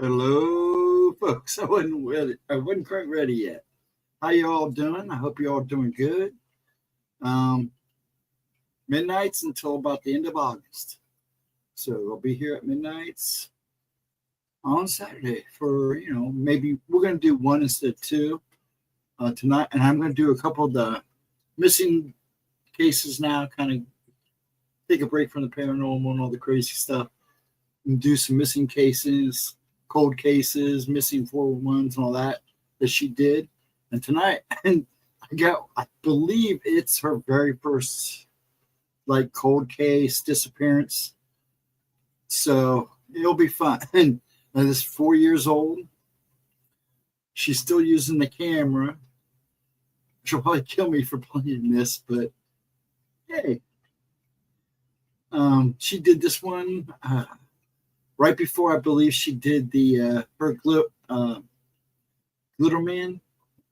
Hello, folks. I wasn't quite ready yet. How you all doing? I hope you all doing good. Um, Midnight's until about the end of August, so I'll be here at midnights on Saturday for maybe we're gonna do one instead of two tonight, and I'm gonna do a couple of the missing cases now. Kind of take a break from the paranormal and all the crazy stuff, and do some missing cases, cold cases, missing 411s and all that she did. And tonight, and I believe it's her very first like cold case disappearance. So it'll be fun. And this is 4 years old. She's still using the camera. She'll probably kill me for playing this, but hey. She did this one right before, I believe she did the her glitter man,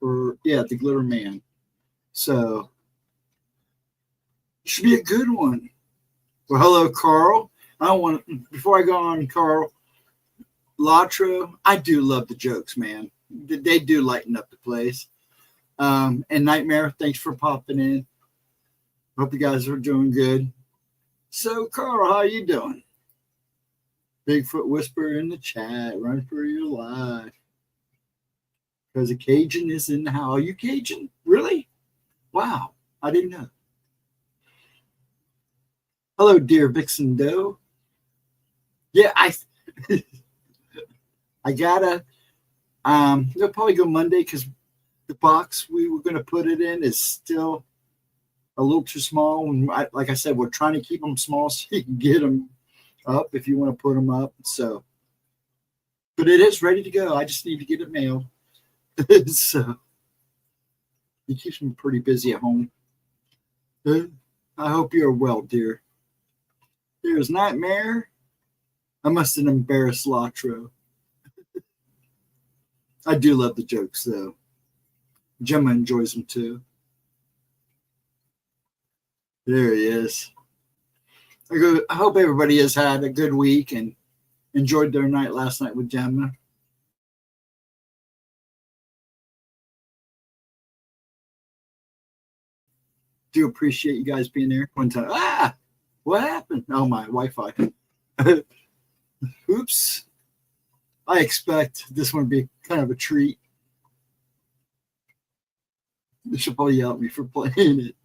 the glitter man. So should be a good one. Well, hello, Carl. Before I go on, Carl Latro, I do love the jokes, man. They do lighten up the place. And Nightmare, thanks for popping in. Hope you guys are doing good. So, Carl, how you doing? Bigfoot Whisperer in the chat. Run for your life. Because a Cajun is in the house. Are you Cajun? Really? Wow. I didn't know. Hello, dear Vixen Doe. Yeah, I gotta they'll probably go Monday because the box we were gonna put it in is still a little too small. And like I said, we're trying to keep them small so you can get them up if you want to put them up. So, but it is ready to go. I just need to get it mailed. So, it keeps me pretty busy at home. I hope you're well, dear. There's Nightmare. I must have embarrassed Latro. I do love the jokes, though. Gemma enjoys them, too. There he is. I hope everybody has had a good week and enjoyed their night last night with Gemma. Do appreciate you guys being there. One time, what happened? Oh, my Wi-Fi. Oops. I expect this one to be kind of a treat. They should probably yell at me for playing it.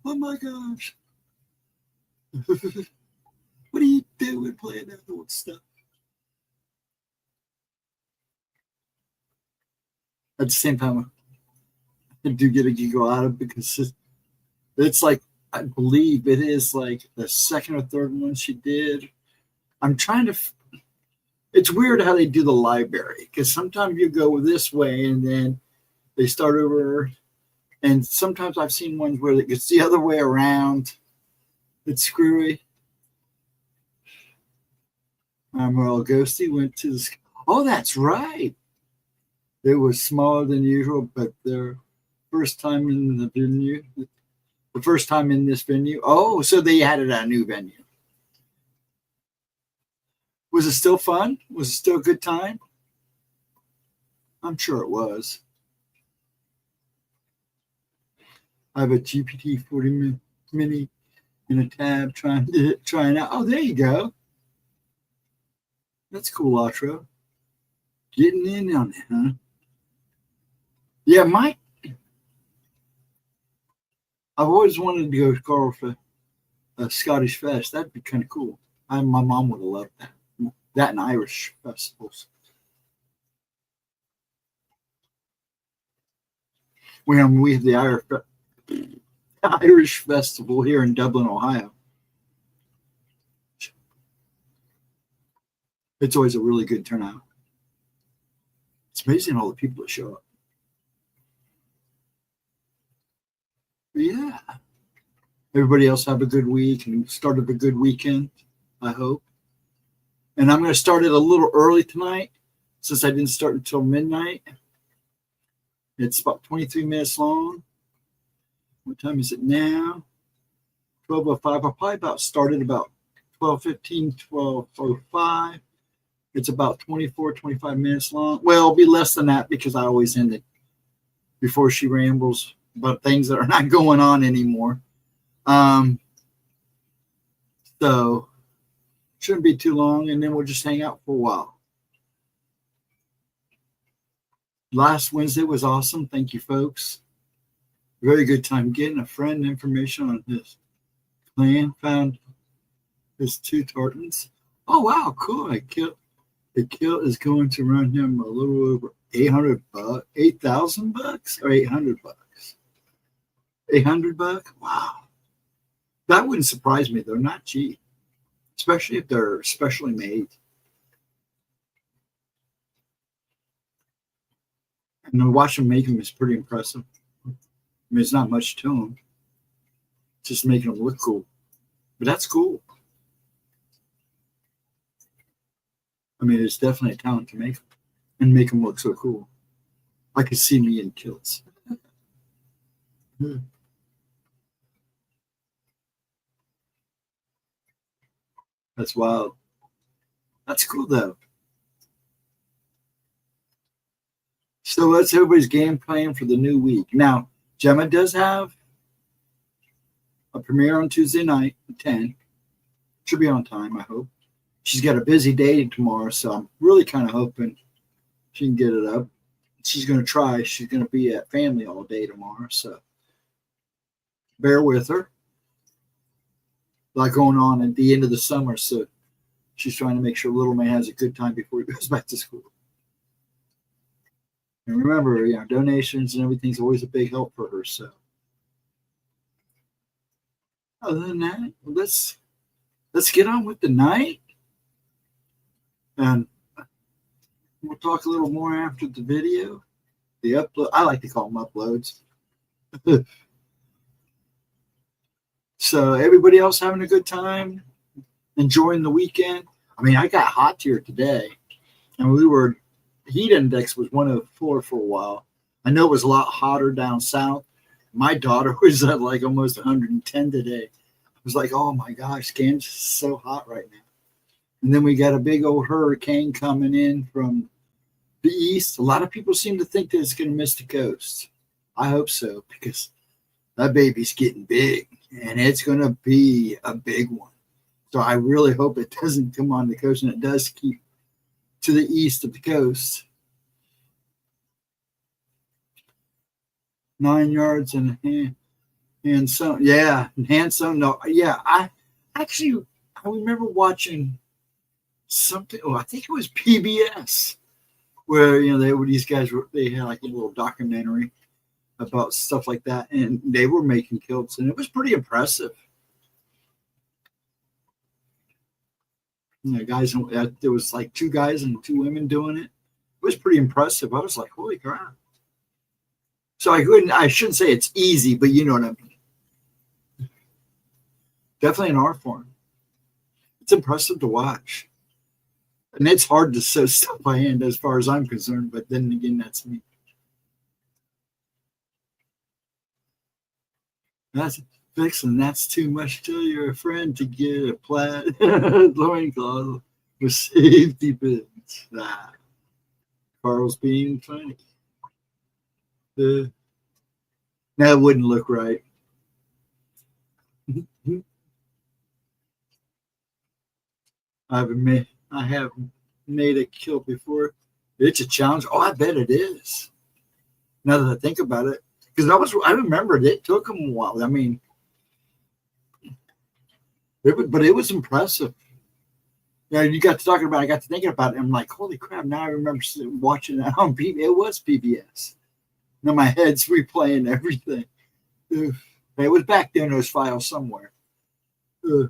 Oh my gosh. What are you doing playing that old stuff? At the same time, I do get a giggle out of it because it's like, I believe it is like the second or third one she did. I'm trying to, it's weird how they do the library because sometimes you go this way and then they start over. And sometimes I've seen ones where it's the other way around. It's screwy. Well, Ghosty went to the... Oh, that's right. It was smaller than usual, but their first time in the venue. The first time in this venue. Oh, so they added a new venue. Was it still fun? Was it still a good time? I'm sure it was. I have a GPT-40 mini in a tab trying out. Oh, there you go. That's cool, Latro. Getting in on it, huh? Yeah, Mike. I've always wanted to go to Carl for a Scottish Fest. That'd be kind of cool. My mom would have loved that. That and Irish festivals. We have the Irish Festival here in Dublin, Ohio. It's always a really good turnout. It's amazing all the people that show up. But yeah. Everybody else have a good week and started a good weekend, I hope. And I'm going to start it a little early tonight since I didn't start until midnight. It's about 23 minutes long. What time is it now? 12:05. I'll probably started about 12:15, 12:05. It's about 24, 25 minutes long. Well, it'll be less than that because I always end it before she rambles about things that are not going on anymore. So shouldn't be too long, and then we'll just hang out for a while. Last Wednesday was awesome. Thank you, folks. Very good time getting a friend information on his Klein. Found his 2 tartans. Oh wow, cool! The kill is going to run him a little over $800, $8,000 or $800. $800. Wow, that wouldn't surprise me. They're not cheap, especially if they're specially made. And to watch them make them is pretty impressive. I mean, it's not much to them, just making them look cool. But that's cool. I mean, it's definitely a talent to make them and make them look so cool. I could see me in kilts. That's wild. That's cool, though. So that's everybody's game plan for the new week. Now, Gemma does have a premiere on Tuesday night at 10. Should be on time, I hope. She's got a busy day tomorrow, so I'm really kind of hoping she can get it up. She's going to try. She's going to be at family all day tomorrow, so bear with her. A lot going on at the end of the summer, so she's trying to make sure little man has a good time before he goes back to school. And remember, donations and everything's always a big help for her. So, other than that, let's get on with the night, and we'll talk a little more after the video. The upload, I like to call them uploads. So, everybody else having a good time, enjoying the weekend. I mean, I got hot here today, and heat index was 104 for a while. I know it was a lot hotter down south. My daughter was at like almost 110 today. I was like, oh my gosh, Kansas is so hot right now. And then we got a big old hurricane coming in from the east. A lot of people seem to think that it's going to miss the coast. I hope so, because that baby's getting big, and it's going to be a big one. So I really hope it doesn't come on the coast, and it does keep to the east of the coast. 9 yards and some. Yeah, hand some. No, yeah. I remember watching something. Oh, I think it was PBS, where these guys they had like a little documentary about stuff like that, and they were making kilts, and it was pretty impressive. Guys, there was like 2 guys and 2 women doing it. It was pretty impressive. I was like, holy crap. So I shouldn't say it's easy, but you know what I mean. Definitely an art form. It's impressive to watch. And it's hard to sew stuff by hand as far as I'm concerned, but then again, that's me. That's fixing. That's too much. Tell your friend to get a plaid loincloth with safety pins. Carl's being funny. That wouldn't look right. I have made a kilt before. It's a challenge. Oh, I bet it is. Now that I think about it, because I remembered it took them a while. I mean, but it was impressive. You got to talking about it. I got to thinking about it. I'm like, holy crap! Now I remember watching it on PBS. It was PBS. Now my head's replaying everything. It was back there in those files somewhere. Oh,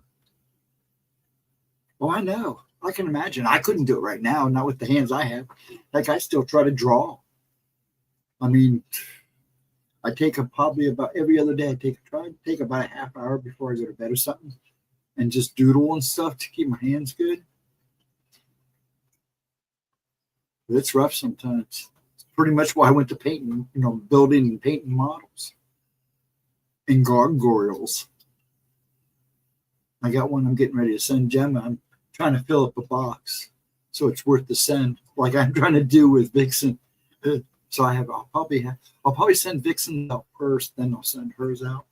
I know. I can imagine. I couldn't do it right now, not with the hands I have. Like, I still try to draw. I mean, I take probably about every other day. Try to take about a half hour before I go to bed or something, and just doodle and stuff to keep my hands good. But it's rough sometimes. It's pretty much why I went to painting, building and painting models and gargoyles. I got one I'm getting ready to send Gemma. I'm trying to fill up a box. so it's worth the send, like I'm trying to do with Vixen. So I'll probably send Vixen out first, then I'll send hers out.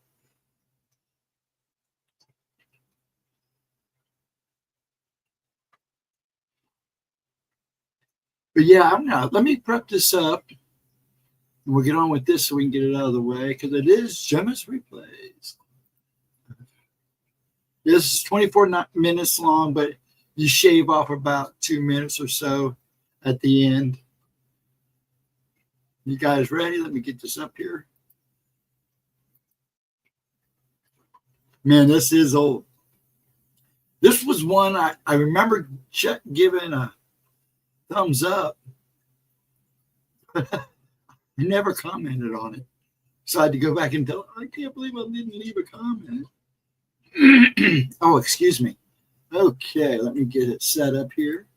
But yeah, I'm not. Let me prep this up, and we'll get on with this so we can get it out of the way, because it is Gemma's Replays. This is 24 minutes long, but you shave off about 2 minutes or so at the end. You guys ready? Let me get this up here. Man, this is old. This was one I remember giving a thumbs up. I never commented on it. So I had to go back and tell, I can't believe I didn't leave a comment. Oh, excuse me. Okay, let me get it set up here.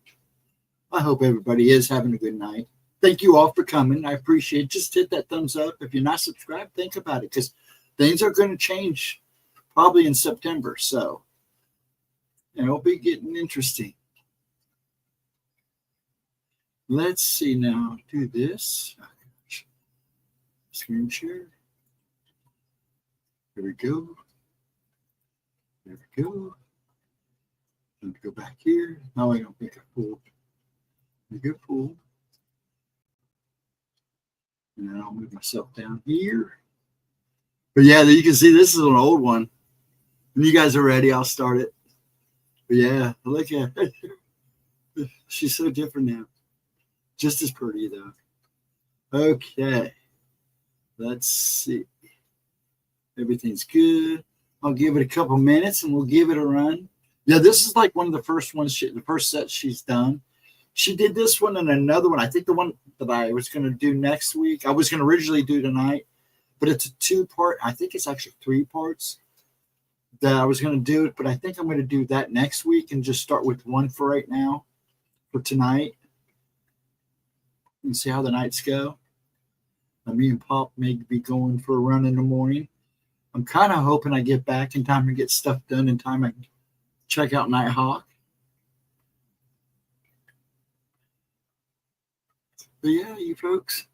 I hope everybody is having a good night. Thank you all for coming. I appreciate it. Just hit that thumbs up. If you're not subscribed, think about it, because things are going to change probably in September. So it'll be getting interesting. Let's see now. Do this. Screen share. There we go. There we go. Let me go back here. Now I don't make a fool. Make a fool. And then I'll move myself down here. But yeah, you can see this is an old one. When you guys are ready, I'll start it. But yeah, look at it. She's so different now. Just as pretty though. Okay. Let's see. Everything's good. I'll give it a couple minutes and we'll give it a run. Yeah, this is like one of the first ones, the first set she's done. She did this one and another one. I think the one that I was going to do next week, I was going to originally do tonight, but it's a 2-part. I think it's actually 3 parts that I was going to do it, but I think I'm going to do that next week and just start with one for right now for tonight and see how the nights go. Me and Pop may be going for a run in the morning. I'm kind of hoping I get back in time to get stuff done in time I can check out Nighthawk. But yeah, you folks,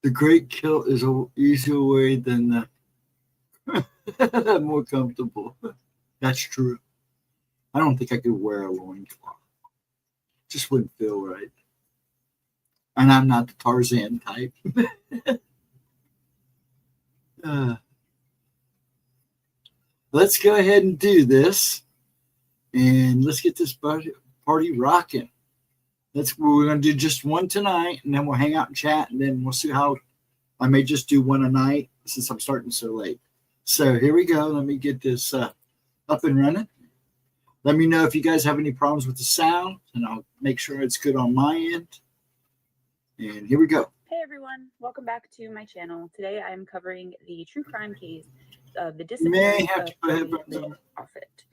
the great kilt is an easier way than the more comfortable. That's true. I don't think I could wear a loincloth. Just wouldn't feel right. And I'm not the Tarzan type. Let's go ahead and do this. And let's get this party rocking. We're going to do just one tonight, and then we'll hang out and chat, and then we'll see how I may just do one a night since I'm starting so late. So here we go. Let me get this up and running. Let me know if you guys have any problems with the sound, and I'll make sure it's good on my end. And here we go. Hey everyone, welcome back to my channel. Today I am covering the true crime case of the disappearance of Fae Outfit.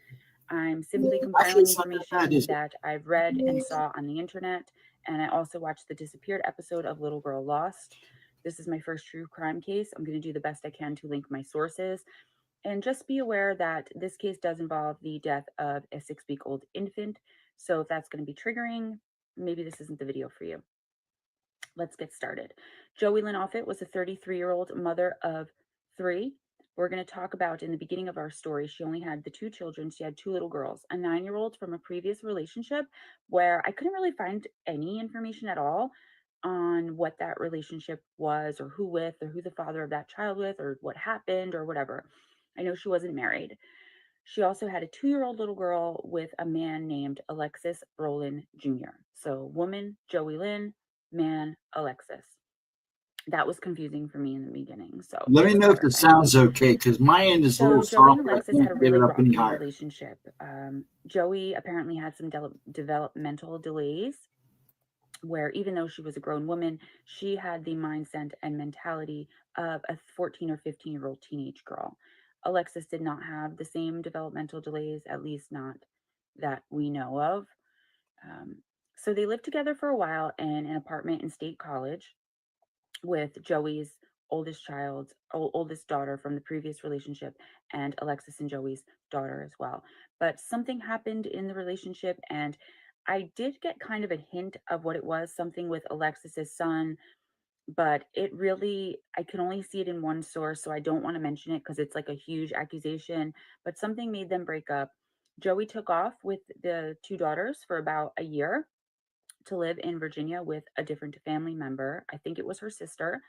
I'm simply compiling information that I've read and saw on the internet, and I also watched the disappeared episode of Little Girl Lost. This is my first true crime case. I'm going to do the best I can to link my sources. And just be aware that this case does involve the death of a 6-week-old infant. So if that's going to be triggering, maybe this isn't the video for you. Let's get started. Joey Lynn Offit was a 33-year-old mother of 3. We're going to talk about in the beginning of our story, she only had the 2 children. She had 2 little girls, a 9-year-old from a previous relationship where I couldn't really find any information at all on what that relationship was or who with or who the father of that child with or what happened or whatever. I know she wasn't married. She also had a 2-year-old little girl with a man named Alexis Brolin Jr. So woman, Joey Lynn, man, Alexis. That was confusing for me in the beginning. So let me know if the sound's okay, because my end is a little Joey soft. and Alexis had a really rocky relationship. Joey apparently had some developmental delays where even though she was a grown woman, she had the mindset and mentality of a 14 or 15-year-old teenage girl. Alexis did not have the same developmental delays, at least not that we know of. So they lived together for a while in an apartment in State College with Joey's oldest daughter from the previous relationship, and Alexis and Joey's daughter as well. But something happened in the relationship, and I did get kind of a hint of what it was, something with Alexis's son, but it really, I can only see it in one source, so I don't want to mention it because it's like a huge accusation, but something made them break up. Joey took off with the two daughters for about a year to live in Virginia with a different family member. I think it was her sister.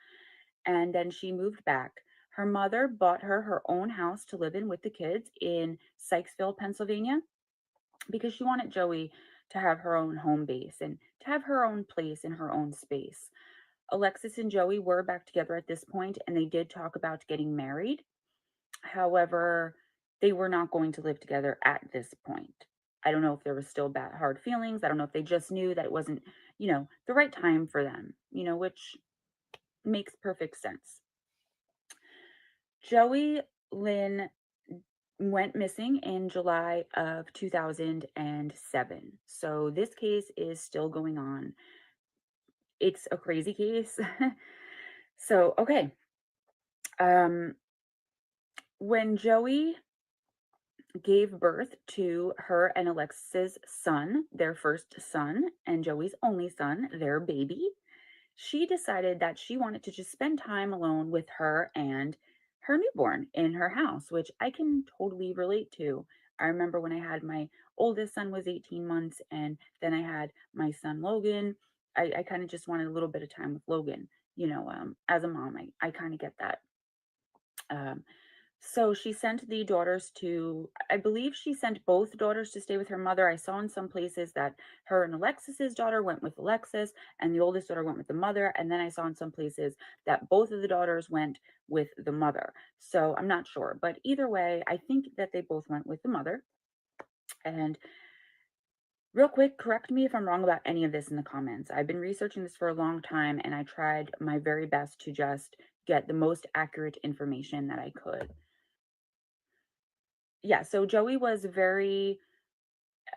And then she moved back. Her mother bought her own house to live in with the kids in Sykesville, Pennsylvania, because she wanted Joey to have her own home base and to have her own place in her own space. Alexis and Joey were back together at this point, and they did talk about getting married. However, they were not going to live together at this point. I don't know if there was still bad, hard feelings. I don't know if they just knew that it wasn't, the right time for them, which makes perfect sense. Joey Lynn went missing in July of 2007. So this case is still going on. It's a crazy case. So, okay. When Joey gave birth to her and Alexis's son, their first son, and Joey's only son, their baby, she decided that she wanted to just spend time alone with her and her newborn in her house, which I can totally relate to. I remember when I had my oldest son was 18 months, and then I had my son Logan. I kind of just wanted a little bit of time with Logan. As a mom, I kind of get that. So she sent the daughters to, I believe she sent both daughters to stay with her mother. I saw in some places that her and Alexis's daughter went with Alexis and the oldest daughter went with the mother. And then I saw in some places that both of the daughters went with the mother. So I'm not sure, but either way, I think that they both went with the mother. And real quick, correct me if I'm wrong about any of this in the comments. I've been researching this for a long time and I tried my very best to just get the most accurate information that I could. Yeah, so Joey was very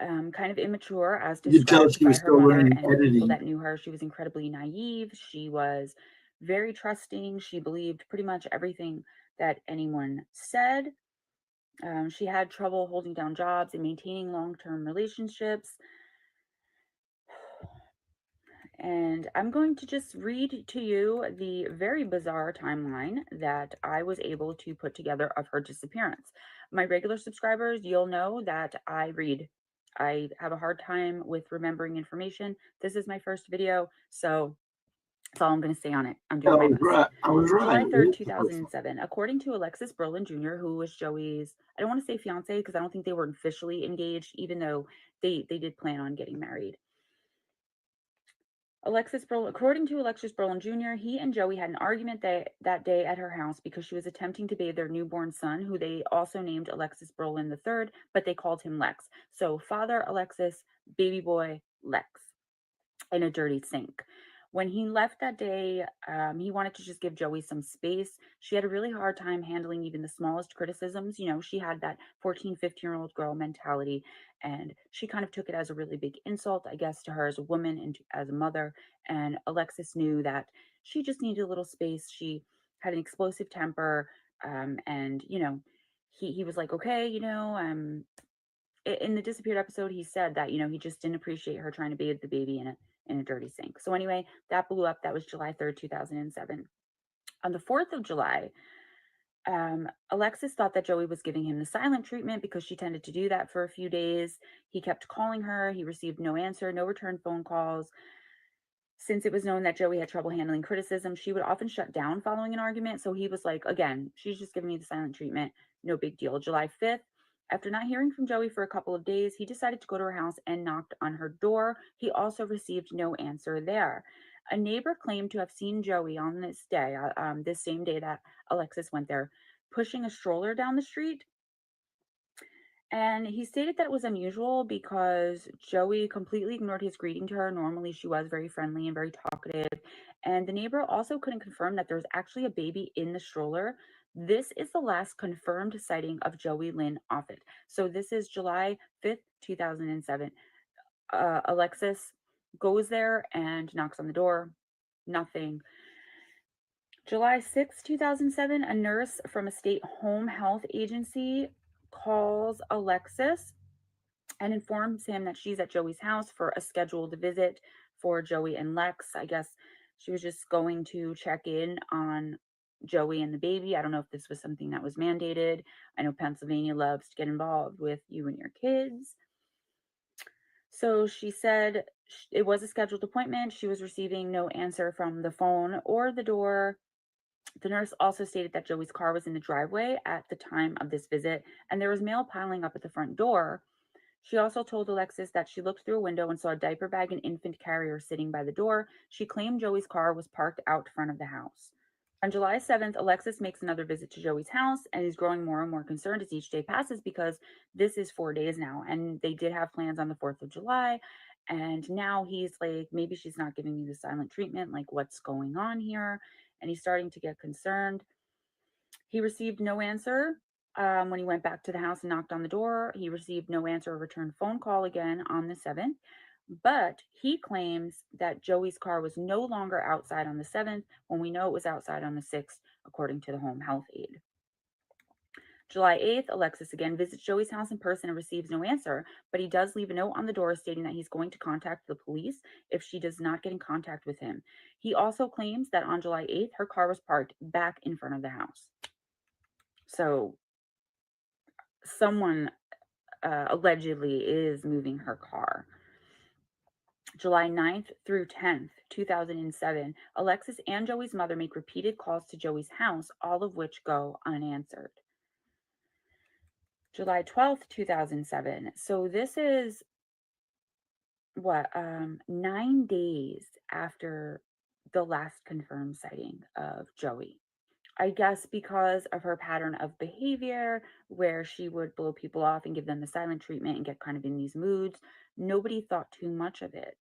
kind of immature as You tell described she by was her still mother learning and people editing. that knew her. She was incredibly naive. She was very trusting. She believed pretty much everything that anyone said. She had trouble holding down jobs and maintaining long-term relationships. And I'm going to just read to you the very bizarre timeline that I was able to put together of her disappearance. My regular subscribers, you'll know that I read. I have a hard time with remembering information. This is my first video, so that's all I'm going to say on it. I'm doing my best. Right. I was right. July 3rd, 2007. According to Alexis Berlin Jr., who was Joey's, I don't want to say fiance because I don't think they were officially engaged, even though they did plan on getting married. According to Alexis Berlin Jr., he and Joey had an argument that day at her house because she was attempting to bathe their newborn son, who they also named Alexis Berlin III, but they called him Lex. So father Alexis, baby boy Lex, in a dirty sink. When he left that day, he wanted to just give Joey some space. She had a really hard time handling even the smallest criticisms. She had that 14, 15-year-old girl mentality, and she kind of took it as a really big insult, I guess, to her as a woman and as a mother. And Alexis knew that she just needed a little space. She had an explosive temper, and, he was like, okay, in the disappeared episode, he said that, he just didn't appreciate her trying to bathe the baby in a dirty sink. So anyway, that blew up. That was July 3rd, 2007. On the 4th of July, Alexis thought that Joey was giving him the silent treatment because she tended to do that for a few days. He kept calling her. He received no answer, no return phone calls. Since it was known that Joey had trouble handling criticism, she would often shut down following an argument. So he was like, again, she's just giving me the silent treatment. No big deal. July 5th, after not hearing from Joey for a couple of days, he decided to go to her house and knocked on her door. He also received no answer there. A neighbor claimed to have seen Joey on this day, this same day that Alexis went there, pushing a stroller down the street. And he stated that it was unusual because Joey completely ignored his greeting to her. Normally, she was very friendly and very talkative. And the neighbor also couldn't confirm that there was actually a baby in the stroller. This is the last confirmed sighting of Joey Lynn Offit. So this is July 5th, 2007. Alexis goes there and knocks on the door. Nothing. July 6, 2007, a nurse from a state home health agency calls Alexis and informs him that she's at Joey's house for a scheduled visit for Joey and Lex. I guess she was just going to check in on Joey and the baby. I don't know if this was something that was mandated. I know Pennsylvania loves to get involved with you and your kids. So she said it was a scheduled appointment. She was receiving no answer from the phone or the door. The nurse also stated that Joey's car was in the driveway at the time of this visit, and there was mail piling up at the front door. She also told Alexis that she looked through a window and saw a diaper bag and infant carrier sitting by the door. She claimed Joey's car was parked out front of the house. On July 7th, Alexis makes another visit to Joey's house and is growing more and more concerned as each day passes because this is 4 days now, and they did have plans on the 4th of July. And now he's like, maybe she's not giving me the silent treatment. Like, what's going on here? And he's starting to get concerned. He received no answer when he went back to the house and knocked on the door. He received no answer or returned phone call again on the 7th. But he claims that Joey's car was no longer outside on the 7th when we know it was outside on the 6th, according to the home health aide. July 8th, Alexis again visits Joey's house in person and receives no answer, but he does leave a note on the door stating that he's going to contact the police if she does not get in contact with him. He also claims that on July 8th, her car was parked back in front of the house. So someone allegedly is moving her car. July 9th through 10th, 2007, Alexis and Joey's mother make repeated calls to Joey's house, all of which go unanswered. July 12th, 2007. So this is 9 days after the last confirmed sighting of Joey. I guess because of her pattern of behavior where she would blow people off and give them the silent treatment and get kind of in these moods, nobody thought too much of it.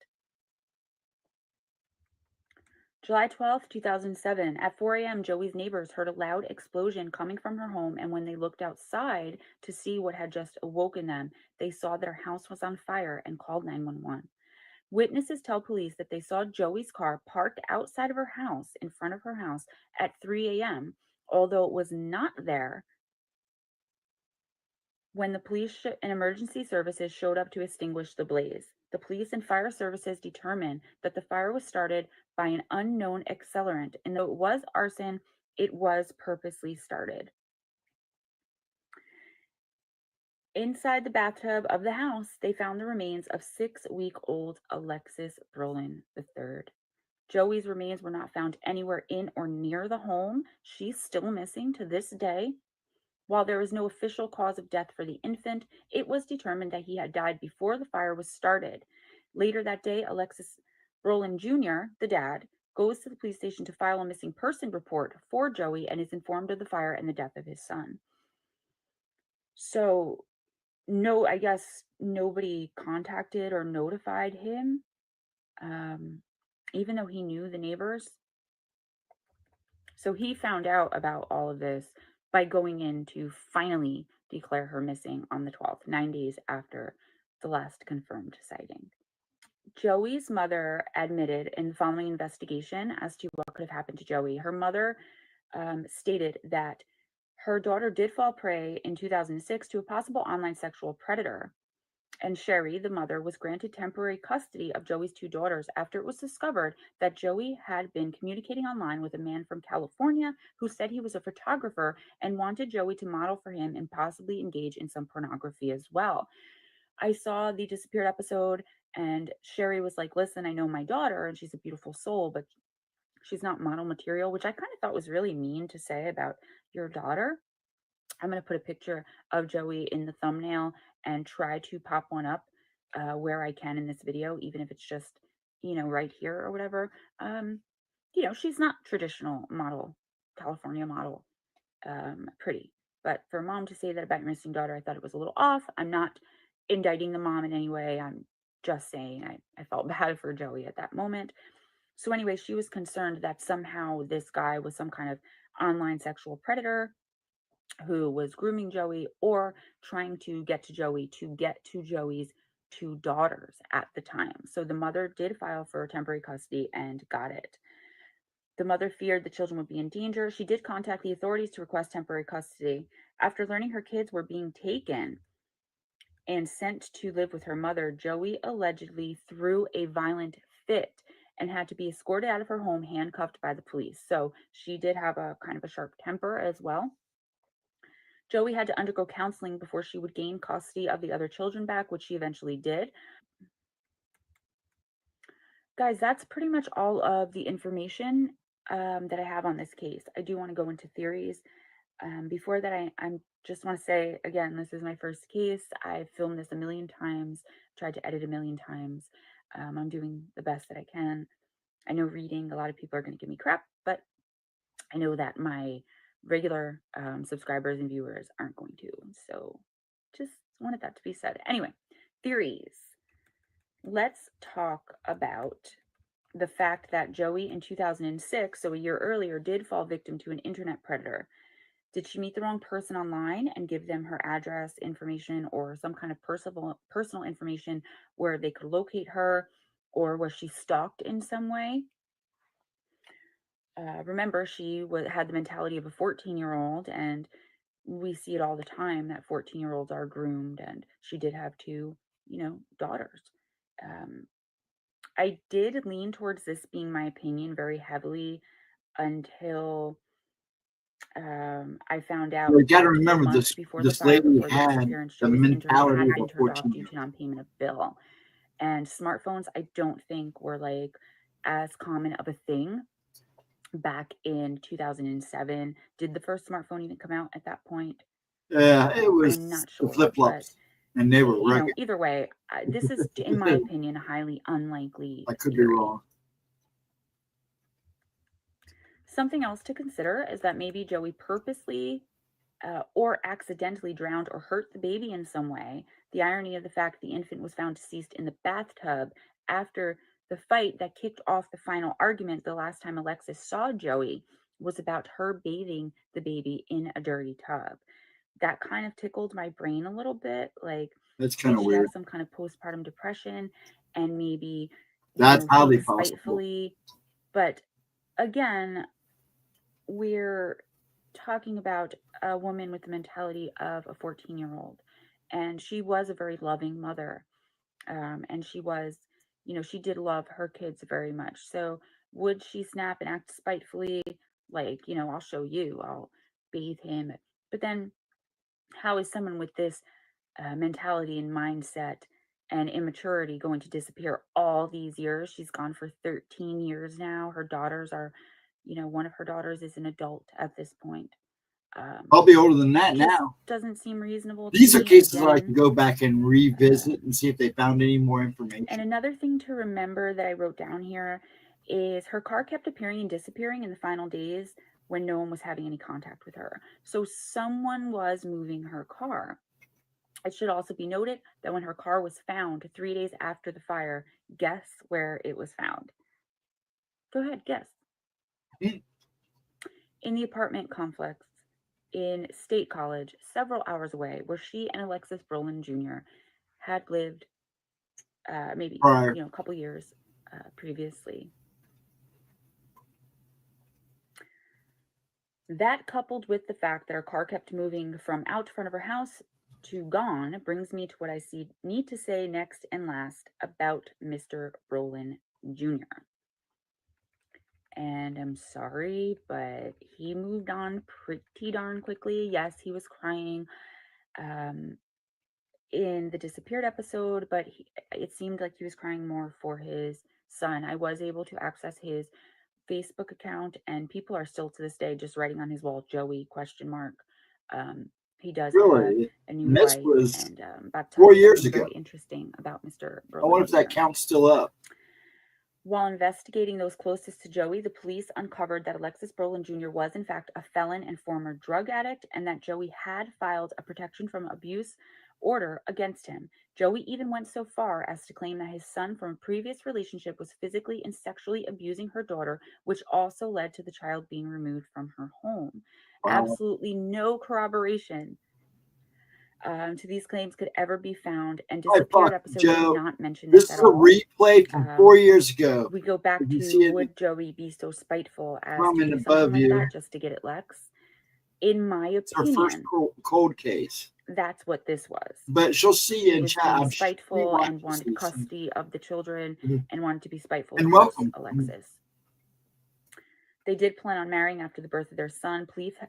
July 12th, 2007, at 4 a.m., Joey's neighbors heard a loud explosion coming from her home, and when they looked outside to see what had just awoken them, they saw that her house was on fire and called 911. Witnesses tell police that they saw Joey's car parked outside of her house, in front of her house, at 3 a.m., although it was not there when the police and emergency services showed up to extinguish the blaze. The police and fire services determined that the fire was started by an unknown accelerant, and though it was arson, it was purposely started. Inside the bathtub of the house, they found the remains of 6-week-old Alexis Brolin III. Joey's remains were not found anywhere in or near the home. She's still missing to this day. While there was no official cause of death for the infant, it was determined that he had died before the fire was started. Later that day, Alexis Brolin Jr., the dad, goes to the police station to file a missing person report for Joey and is informed of the fire and the death of his son. So, no, I guess nobody contacted or notified him, even though he knew the neighbors. So he found out about all of this by going in to finally declare her missing on the 12th, 9 days after the last confirmed sighting. Joey's mother admitted in the following investigation as to what could have happened to Joey. Her mother stated that her daughter did fall prey in 2006 to a possible online sexual predator. And Sherry, the mother, was granted temporary custody of Joey's 2 daughters after it was discovered that Joey had been communicating online with a man from California who said he was a photographer and wanted Joey to model for him and possibly engage in some pornography as well. I saw the Disappeared episode, and Sherry was like, listen, I know my daughter, and she's a beautiful soul, but she's not model material, which I kind of thought was really mean to say about your daughter. I'm going to put a picture of Joey in the thumbnail and try to pop one up where I can in this video, even if it's just, right here or whatever. She's not traditional model, California model, pretty. But for mom to say that about your missing daughter, I thought it was a little off. I'm not indicting the mom in any way. I'm just saying I felt bad for Joey at that moment. So anyway, she was concerned that somehow this guy was some kind of online sexual predator who was grooming Joey or trying to get to Joey to get to Joey's 2 daughters at the time. So the mother did file for temporary custody and got it. The mother feared the children would be in danger. She did contact the authorities to request temporary custody. After learning her kids were being taken and sent to live with her mother, Joey allegedly threw a violent fit and had to be escorted out of her home, handcuffed by the police. So she did have a kind of a sharp temper as well. Joey had to undergo counseling before she would gain custody of the other children back, which she eventually did. Guys, that's pretty much all of the information that I have on this case. I do want to go into theories. Before that, I just want to say, again, this is my first case. I've filmed this a million times, tried to edit a million times. I'm doing the best that I can. I know reading, a lot of people are going to give me crap, but I know that my regular subscribers and viewers aren't going to. So just wanted that to be said. Anyway, theories. Let's talk about the fact that Joey in 2006, so a year earlier, did fall victim to an internet predator. Did she meet the wrong person online and give them her address information or some kind of personal information where they could locate her, or was she stalked in some way? Remember, she had the mentality of a 14-year-old, and we see it all the time that 14-year-olds are groomed, and she did have two, daughters. I did lean towards this being my opinion very heavily until I found out You got to that remember months this. before This the fire, lady before the had disappearance, the Joey's internet had mentality been of a turned off 14. due to non-payment of bill. And smartphones, I don't think were like as common of a thing back in 2007. Did the first smartphone even come out at that point? Yeah, it was I'm not the sure, flip flops, and they were rugged. either way, this is, in my opinion, a highly unlikely I could theory. be wrong. Something else to consider is that maybe Joey purposely or accidentally drowned or hurt the baby in some way. The irony of the fact the infant was found deceased in the bathtub after the fight that kicked off the final argument the last time Alexis saw Joey was about her bathing the baby in a dirty tub. That kind of tickled my brain a little bit. Like, That's kind of she weird. have some kind of postpartum depression and maybe That's highly think possible. spitefully. But again, we're talking about a woman with the mentality of a 14-year-old, and she was a very loving mother, and she was, she did love her kids very much. So would she snap and act spitefully, like, I'll show you, I'll bathe him? But then how is someone with this mentality and mindset and immaturity going to disappear all these years? She's gone for 13 years now. Her daughters are, one of her daughters is an adult at this point. I'll be older than that now. Doesn't seem reasonable. These are cases again, where I can go back and revisit and see if they found any more information. And another thing to remember that I wrote down here is her car kept appearing and disappearing in the final days when no one was having any contact with her. So someone was moving her car. It should also be noted that when her car was found 3 days after the fire, guess where it was found? Go ahead, guess. In the apartment complex in State College, several hours away, where she and Alexis Brolin Jr. had lived maybe Prior. a couple years previously. That, coupled with the fact that her car kept moving from out front of her house to gone, brings me to what I need to say next and last about Mr. Brolin Jr. And I'm sorry, but he moved on pretty darn quickly. Yes, he was crying in the disappeared episode, but it seemed like he was crying more for his son. I was able to access his Facebook account, and people are still to this day just writing on his wall, Joey ? He does really? have a new This wife, was and about 4 years ago. Very interesting about Mr. Brolin. I wonder if that count's still up. While investigating those closest to Joey, the police uncovered that Alexis Brolin Jr. was in fact a felon and former drug addict, and that Joey had filed a protection from abuse order against him. Joey even went so far as to claim that his son from a previous relationship was physically and sexually abusing her daughter, which also led to the child being removed from her home. Wow. Absolutely no corroboration to these claims could ever be found, and Hi, Disappeared fuck, episode Joe. did not mention This this is at a all. replay from 4 years ago. We go back You see to it would Joey be so spiteful as to comment do something above like you. that just to get at Lex? In my It's our first opinion, cold case. that's what this was. But she'll see you He in was chat. being I'm spiteful sure and wanted custody of the children and wanted to be spiteful And towards welcome. Alexis. They did plan on marrying after the birth of their son.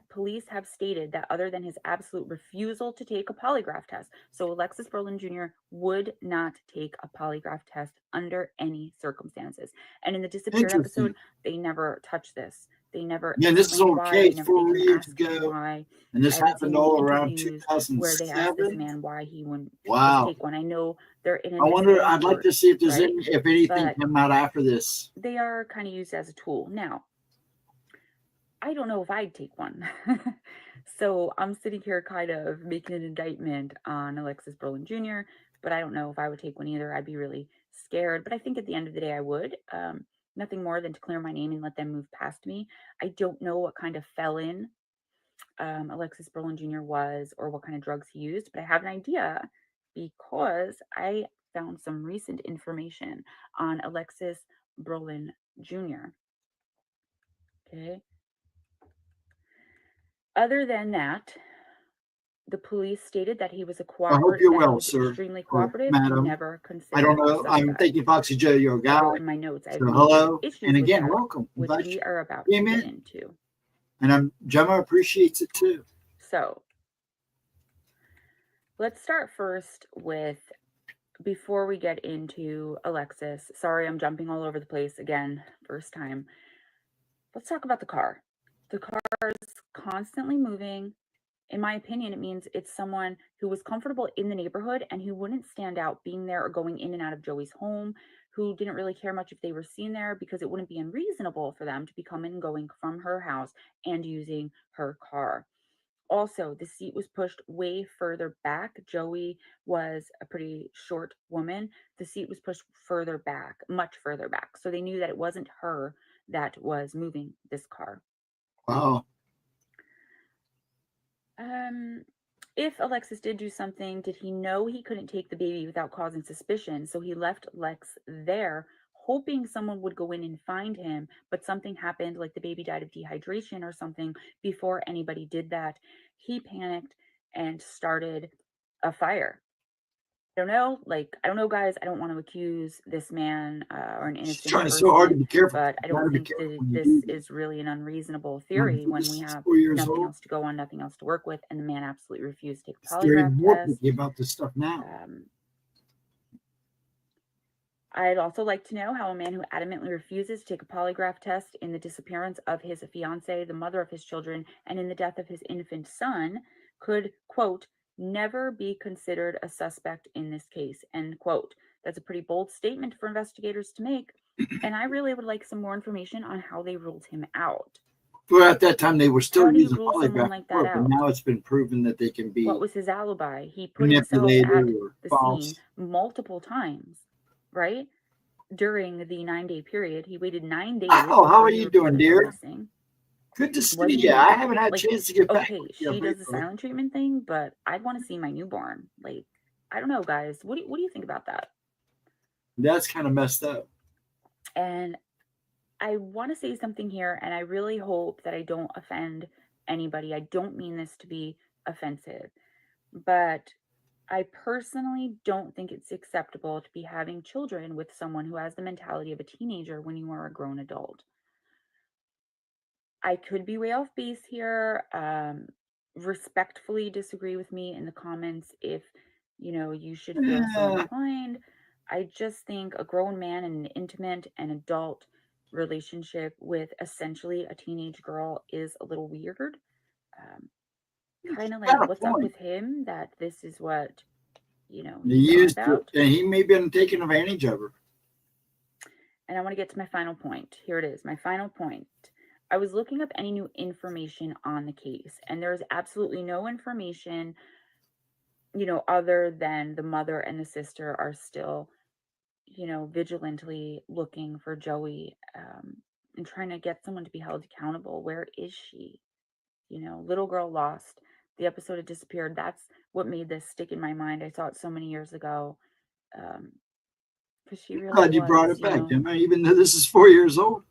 Police have stated that other than his absolute refusal to take a polygraph test, so Alexis Berlin Jr. would not take a polygraph test under any circumstances. And in the Disappeared episode, they never touched this. They never this is explained on why. case They 4 years asked ago. why. And this I haven't happened seen any all around interviews 2007. where they asked this man why he wouldn't Wow. just take one. I know they're in. I wonder. I'd like to see if there's right? if anything But come out after this. they are kind of used as a tool. Now, I don't know if I'd take one. So I'm sitting here kind of making an indictment on Alexis Berlin Jr., but I don't know if I would take one either. I'd be really scared. But I think at the end of the day, I would. Nothing more than to clear my name and let them move past me. I don't know what kind of felon Alexis Berlin Jr. was or what kind of drugs he used, but I have an idea because I found some recent information on Alexis Berlin Jr. Okay. Other than that, the police stated that he was a cooperative. I hope you're well, sir. Extremely cooperative. Madam. Never considered. I don't know. I'm thinking Foxy Joe, you're a guy. I wrote in my notes. I have hello. issues And again, with that, welcome. which we are about to get into. And Gemma appreciates it too. So let's start first with, before we get into Alexis, sorry, I'm jumping all over the place again, first time. Let's talk about the car. The car is constantly moving. In my opinion, it means it's someone who was comfortable in the neighborhood and who wouldn't stand out being there or going in and out of Joey's home, who didn't really care much if they were seen there because it wouldn't be unreasonable for them to be coming and going from her house and using her car. Also, the seat was pushed way further back. Joey was a pretty short woman. The seat was pushed further back, much further back. So they knew that it wasn't her that was moving this car. Wow. If Alexis did do something, did he know he couldn't take the baby without causing suspicion? So he left Lex there, hoping someone would go in and find him, but something happened, like the baby died of dehydration or something, before anybody did that. He panicked and started a fire. I don't know, guys. I don't want to accuse this man or an innocent trying person, so hard to be careful, but I don't think this is really an unreasonable theory when we have nothing else to go on, nothing else to work with, and the man absolutely refused to take a polygraph test. About this stuff now. I'd also like to know how a man who adamantly refuses to take a polygraph test in the disappearance of his fiancée, the mother of his children, and in the death of his infant son could, quote, never be considered a suspect in this case, end quote. That's a pretty bold statement for investigators to make, and I really would like some more information on how they ruled him out. Well, at that time, they were still using polygraph, like but now it's been proven that they can be. What was his alibi? He put himself at the scene multiple times, right? During the 9-day period. He waited 9 days. Oh, how are you doing, dear? Good to see you. I haven't had a chance to get back. Okay, she does the silent treatment thing, but I'd want to see my newborn. Like, I don't know, guys. What do you think about that? That's kind of messed up. And I want to say something here, and I really hope that I don't offend anybody. I don't mean this to be offensive, but I personally don't think it's acceptable to be having children with someone who has the mentality of a teenager when you are a grown adult. I could be way off base here. Respectfully disagree with me in the comments if, you should feel so inclined. I just think a grown man in an intimate and adult relationship with essentially a teenage girl is a little weird. Kind of like, what's up with him that this is what, he used to, and he may have been taking advantage of her. And I want to get to my final point. Here it is, my final point. I was looking up any new information on the case, and there's absolutely no information, other than the mother and the sister are still, vigilantly looking for Joey and trying to get someone to be held accountable. Where is she? Little girl lost. the episode had disappeared. That's what made this stick in my mind. I saw it so many years ago. Because she really Glad you brought it back, Gemma, even though this is 4 years old.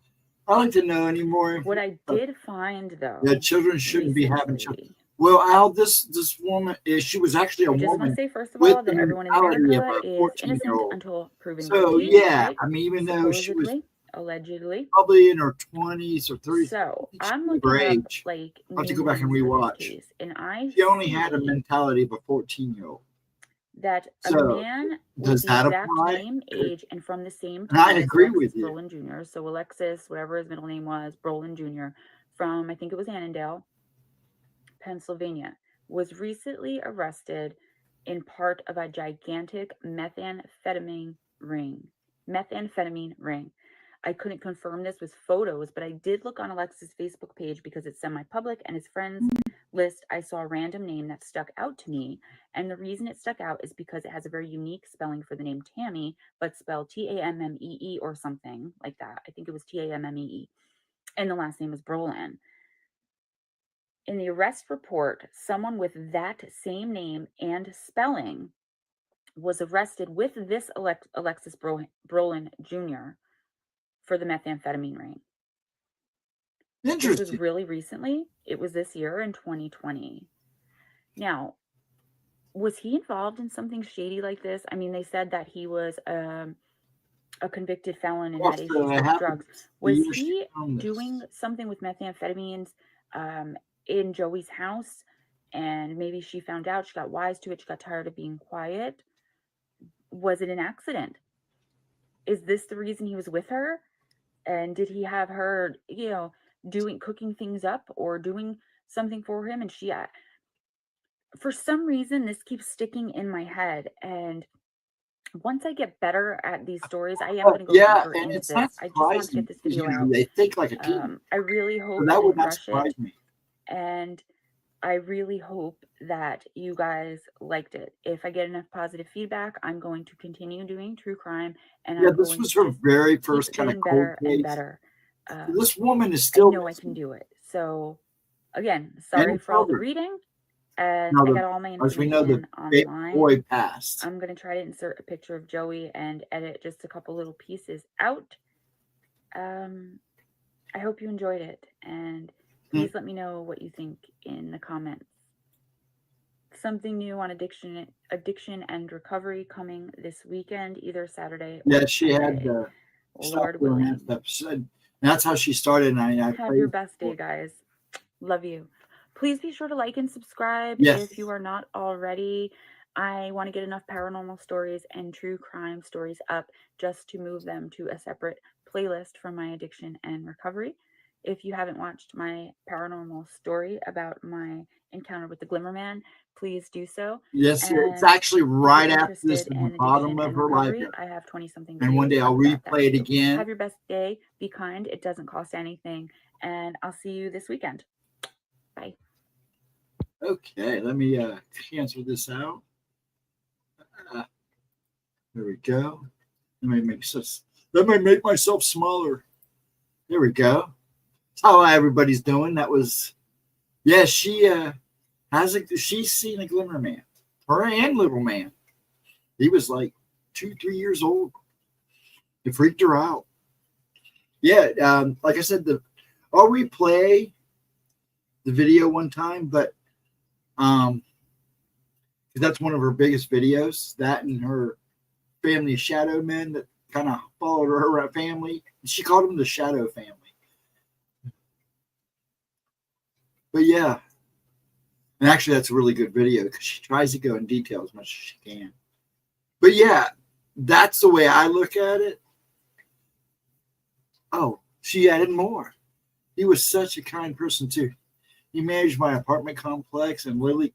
I'd like to know any more. What I did find, though, that children shouldn't be having children. Well, Al, this woman is. She was actually a woman. I just want to say first of all that everyone in America is innocent until proven guilty. So yeah, right? I mean, even though she was allegedly probably in her 20s or 30s. So I'm looking up like I have to go back and rewatch. And she only had a mentality of a 14-year-old. That a man with the exact name, age, and from the same time. I agree with you. Brolin Jr. So Alexis, whatever his middle name was, Brolin Jr. from, I think it was Annandale, Pennsylvania, was recently arrested in part of a gigantic methamphetamine ring. I couldn't confirm this with photos, but I did look on Alexis' Facebook page because it's semi-public, and his friends list, I saw a random name that stuck out to me. And the reason it stuck out is because it has a very unique spelling for the name Tammy, but spelled Tammee or something like that. I think it was Tammee. And the last name is Brolin. In the arrest report, someone with that same name and spelling was arrested with this Alexis Brolin Jr. for the methamphetamine ring. Interesting. This was really recently. It was this year in 2020. Now, was he involved in something shady like this? I mean, they said that he was a convicted felon and had issues with drugs. Was he doing something with methamphetamines in Joey's house? And maybe she found out, she got wise to it, she got tired of being quiet. Was it an accident? Is this the reason he was with her? And did he have her, cooking things up or doing something for him? And she, for some reason, this keeps sticking in my head. And once I get better at these stories, I am going to go deeper into this. I just want to get this video out. They think like a kid. I really hope that would not rush surprise it. me. And I really hope that you guys liked it. If I get enough positive feedback, I'm going to continue doing true crime. And this was her very first kind of cold case. And better. This woman is still. I know I can do it. So, again, sorry for all the reading. And I got all my information as we know, the online. Boy passed. I'm going to try to insert a picture of Joey and edit just a couple little pieces out. I hope you enjoyed it. And please let me know what you think in the comments. Something new on addiction and recovery coming this weekend, either Saturday or she Sunday. had the Lord willing. That's how she started. And I have your best day, guys. Love you. Please be sure to like and subscribe if you are not already. I want to get enough paranormal stories and true crime stories up just to move them to a separate playlist for my addiction and recovery. If you haven't watched my paranormal story about my encounter with the Glimmer Man, please do so. Yes, it's actually right after this at the bottom of her library. I have 20-something. And one day I'll replay it again. Have your best day. Be kind. It doesn't cost anything. And I'll see you this weekend. Bye. Okay, let me cancel this out. There we go. Let me make myself smaller. There we go. That's how everybody's doing. That was, she's seen a Glimmer Man. Her and Little Man. He was like 2-3 years old. It freaked her out. Yeah, like I said, I'll replay the video one time, but because that's one of her biggest videos. That and her family of shadow men that kind of followed her family. She called them the Shadow Family. But yeah, and actually that's a really good video because she tries to go in detail as much as she can. But yeah, that's the way I look at it. Oh, she added more. He was such a kind person too. He managed my apartment complex and literally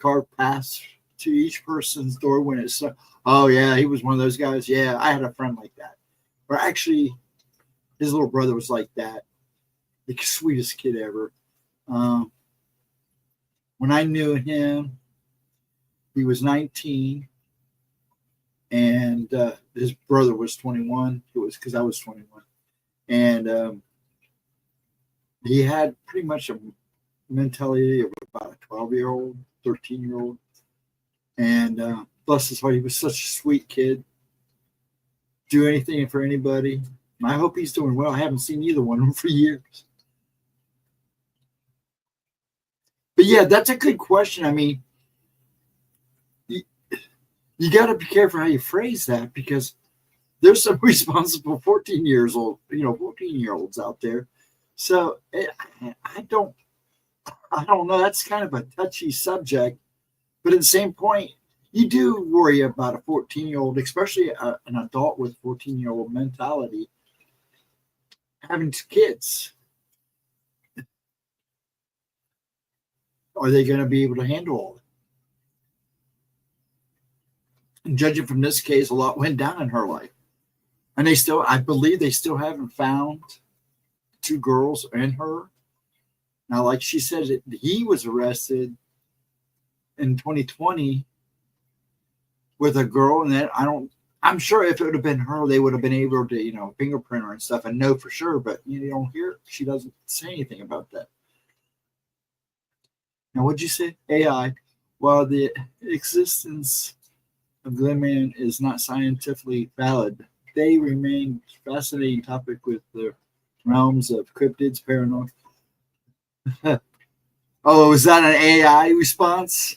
car passed to each person's door when it's. Oh yeah, he was one of those guys. Yeah, I had a friend like that. Or actually, his little brother was like that. The sweetest kid ever. When I knew him, he was 19, and his brother was 21. It was because I was 21, and he had pretty much a mentality of about a 12-year-old, 13-year-old. And bless his heart, he was such a sweet kid. Do anything for anybody. And I hope he's doing well. I haven't seen either one of them for years. But yeah, that's a good question. I mean, you got to be careful how you phrase that, because there's some responsible 14-year-olds out there. So I don't know. That's kind of a touchy subject. But at the same point, you do worry about a 14-year-old, especially an adult with 14-year-old mentality, having kids. Are they going to be able to handle all it? And judging from this case, a lot went down in her life. And I believe they still haven't found 2 girls and her. Now, like she said, he was arrested in 2020 with a girl, and then I'm sure if it would have been her, they would have been able to, fingerprint her and stuff and know for sure, but you don't hear, she doesn't say anything about that. Now, what'd you say? AI. While the existence of Glenman is not scientifically valid, they remain fascinating topic with the realms of cryptids, paranormal. Oh, is that an AI response?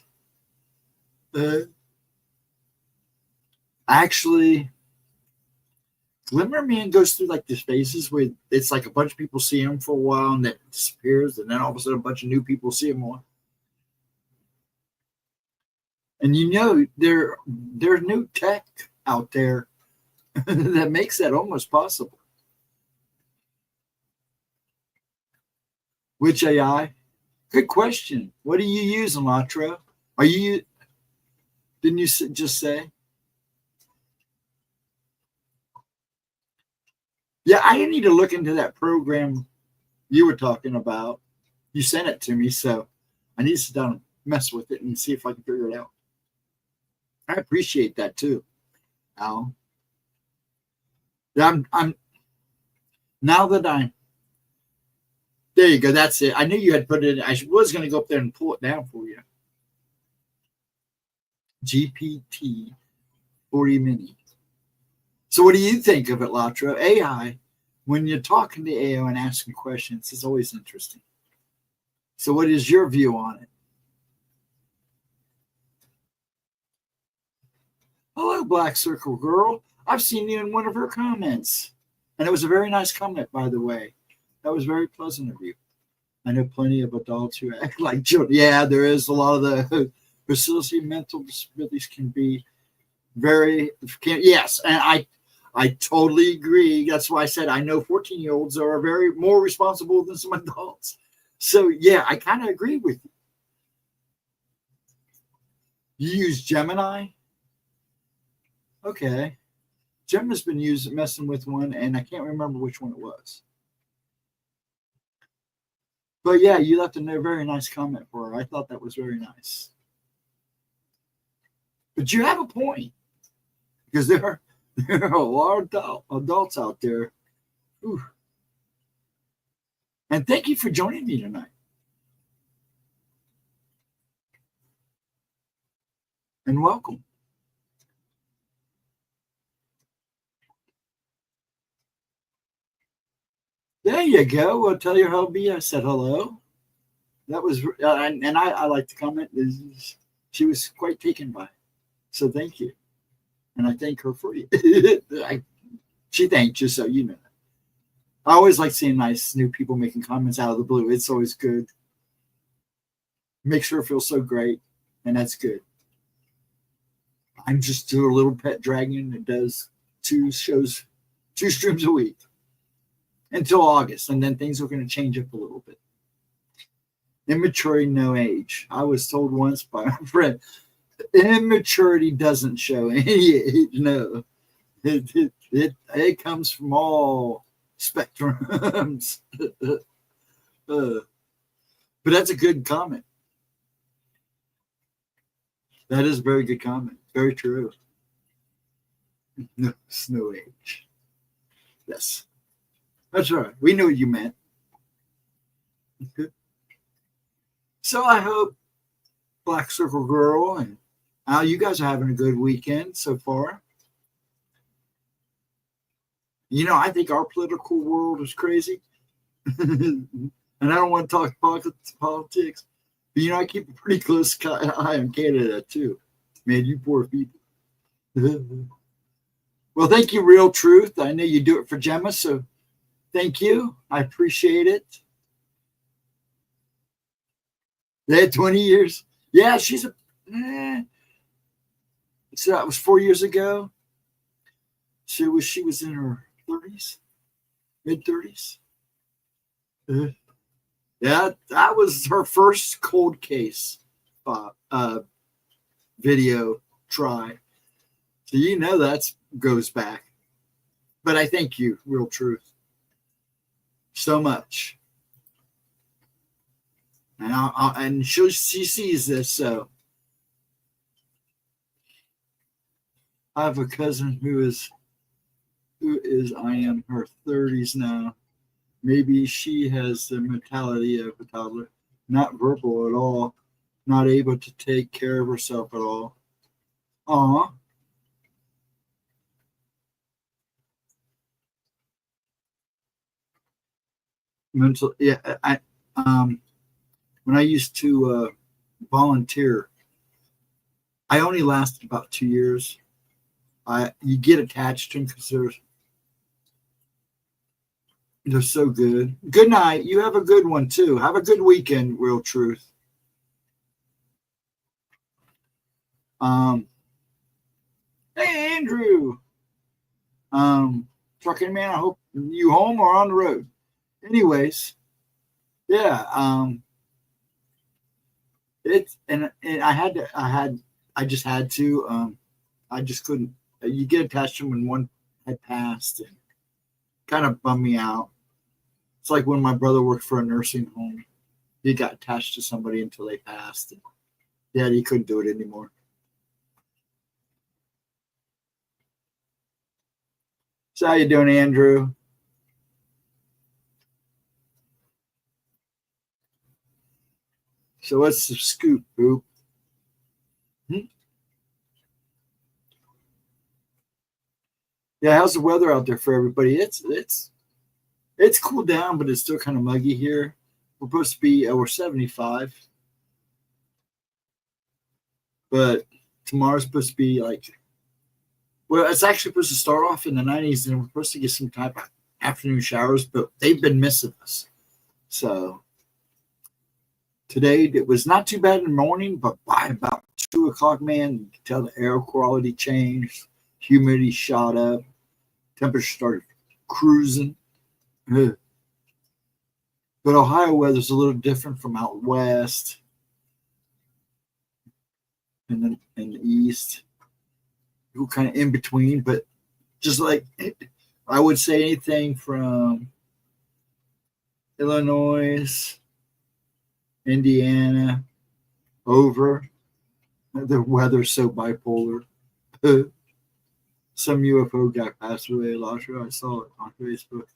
Actually, Glimmerman goes through like these phases where it's like a bunch of people see him for a while and then it disappears, and then all of a sudden a bunch of new people see him more. And there's new tech out there that makes that almost possible. Which AI? Good question. What are you using, Latra? Didn't you just say? Yeah, I need to look into that program you were talking about. You sent it to me, so I need to sit down and mess with it and see if I can figure it out. I appreciate that too, Al. I'm now that there you go. That's it. I knew you had put it in. I was going to go up there and pull it down for you. GPT 40 mini. So what do you think of it, Latra? AI, when you're talking to AI and asking questions, it's always interesting. So what is your view on it? Hello, Black Circle Girl. I've seen you in one of her comments. And it was a very nice comment, by the way. That was very pleasant of you. I know plenty of adults who act like children. Yeah, there is a lot of the facility mental disabilities can be yes, and I totally agree. That's why I said I know 14-year-olds are very more responsible than some adults. So yeah, I kind of agree with you. You use Gemini? Okay. Gemma's been messing with one, and I can't remember which one it was. But yeah, you left a very nice comment for her. I thought that was very nice. But you have a point, because there are a lot of adults out there. Ooh. And thank you for joining me tonight. And welcome. There you go. Well, tell your hubby I said hello. That was, and I like to comment. She was quite taken by it. So thank you. And I thank her for you. She thanked you, so you know. I always like seeing nice new people making comments out of the blue. It's always good. Makes her feel so great, and that's good. I'm just a little pet dragon that does 2 streams a week until August, and then things are going to change up a little bit. Immaturity, no age. I was told once by a friend, immaturity doesn't show any age. No, it comes from all spectrums. But that's a good comment. That is a very good comment. Very true. No, it's no age. Yes. That's right. We knew what you meant. So I hope Black Circle Girl and Al, you guys are having a good weekend so far. You know, I think our political world is crazy. And I don't want to talk politics. But, you know, I keep a pretty close eye on Canada, too. Man, you poor people. Well, thank you, Real Truth. I know you do it for Gemma, so thank you. I appreciate it. They had 20 years. Yeah, she's a... So that was 4 years ago. She was in her 30s, mid-30s. Yeah, that was her first cold case video try. So you know that goes back. But I thank you, Real Truth, so much. And she sees this, so I have a cousin who is I am her 30s now. Maybe she has the mentality of a toddler, not verbal at all, not able to take care of herself at all. Aw. Mental, yeah. When I used to volunteer, I only lasted about 2 years. You get attached to them because they're so good. Good night. You have a good one too. Have a good weekend, Real Truth. Hey Andrew. Trucking man, I hope you home or on the road. Anyways, yeah. It's and I just had to. I just couldn't. You get attached to them when one had passed, and kind of bummed me out. It's like when my brother worked for a nursing home. He got attached to somebody until they passed. And yeah, he couldn't do it anymore. So how you doing, Andrew? So what's the scoop, Boop? Yeah, how's the weather out there for everybody? It's cooled down, but it's still kind of muggy here. We're supposed to be we're 75, but tomorrow's supposed to be like, well, it's actually supposed to start off in the 90s, and we're supposed to get some type of afternoon showers, but they've been missing us. So today it was not too bad in the morning, but by about 2 o'clock, man, you can tell the air quality changed, humidity shot up, temperature started cruising. But Ohio weather's a little different from out west and in the east. We're kind of in between, but just like I would say anything from Illinois, Indiana, over, the weather's so bipolar. Some UFO guy passed away last year. I saw it on Facebook.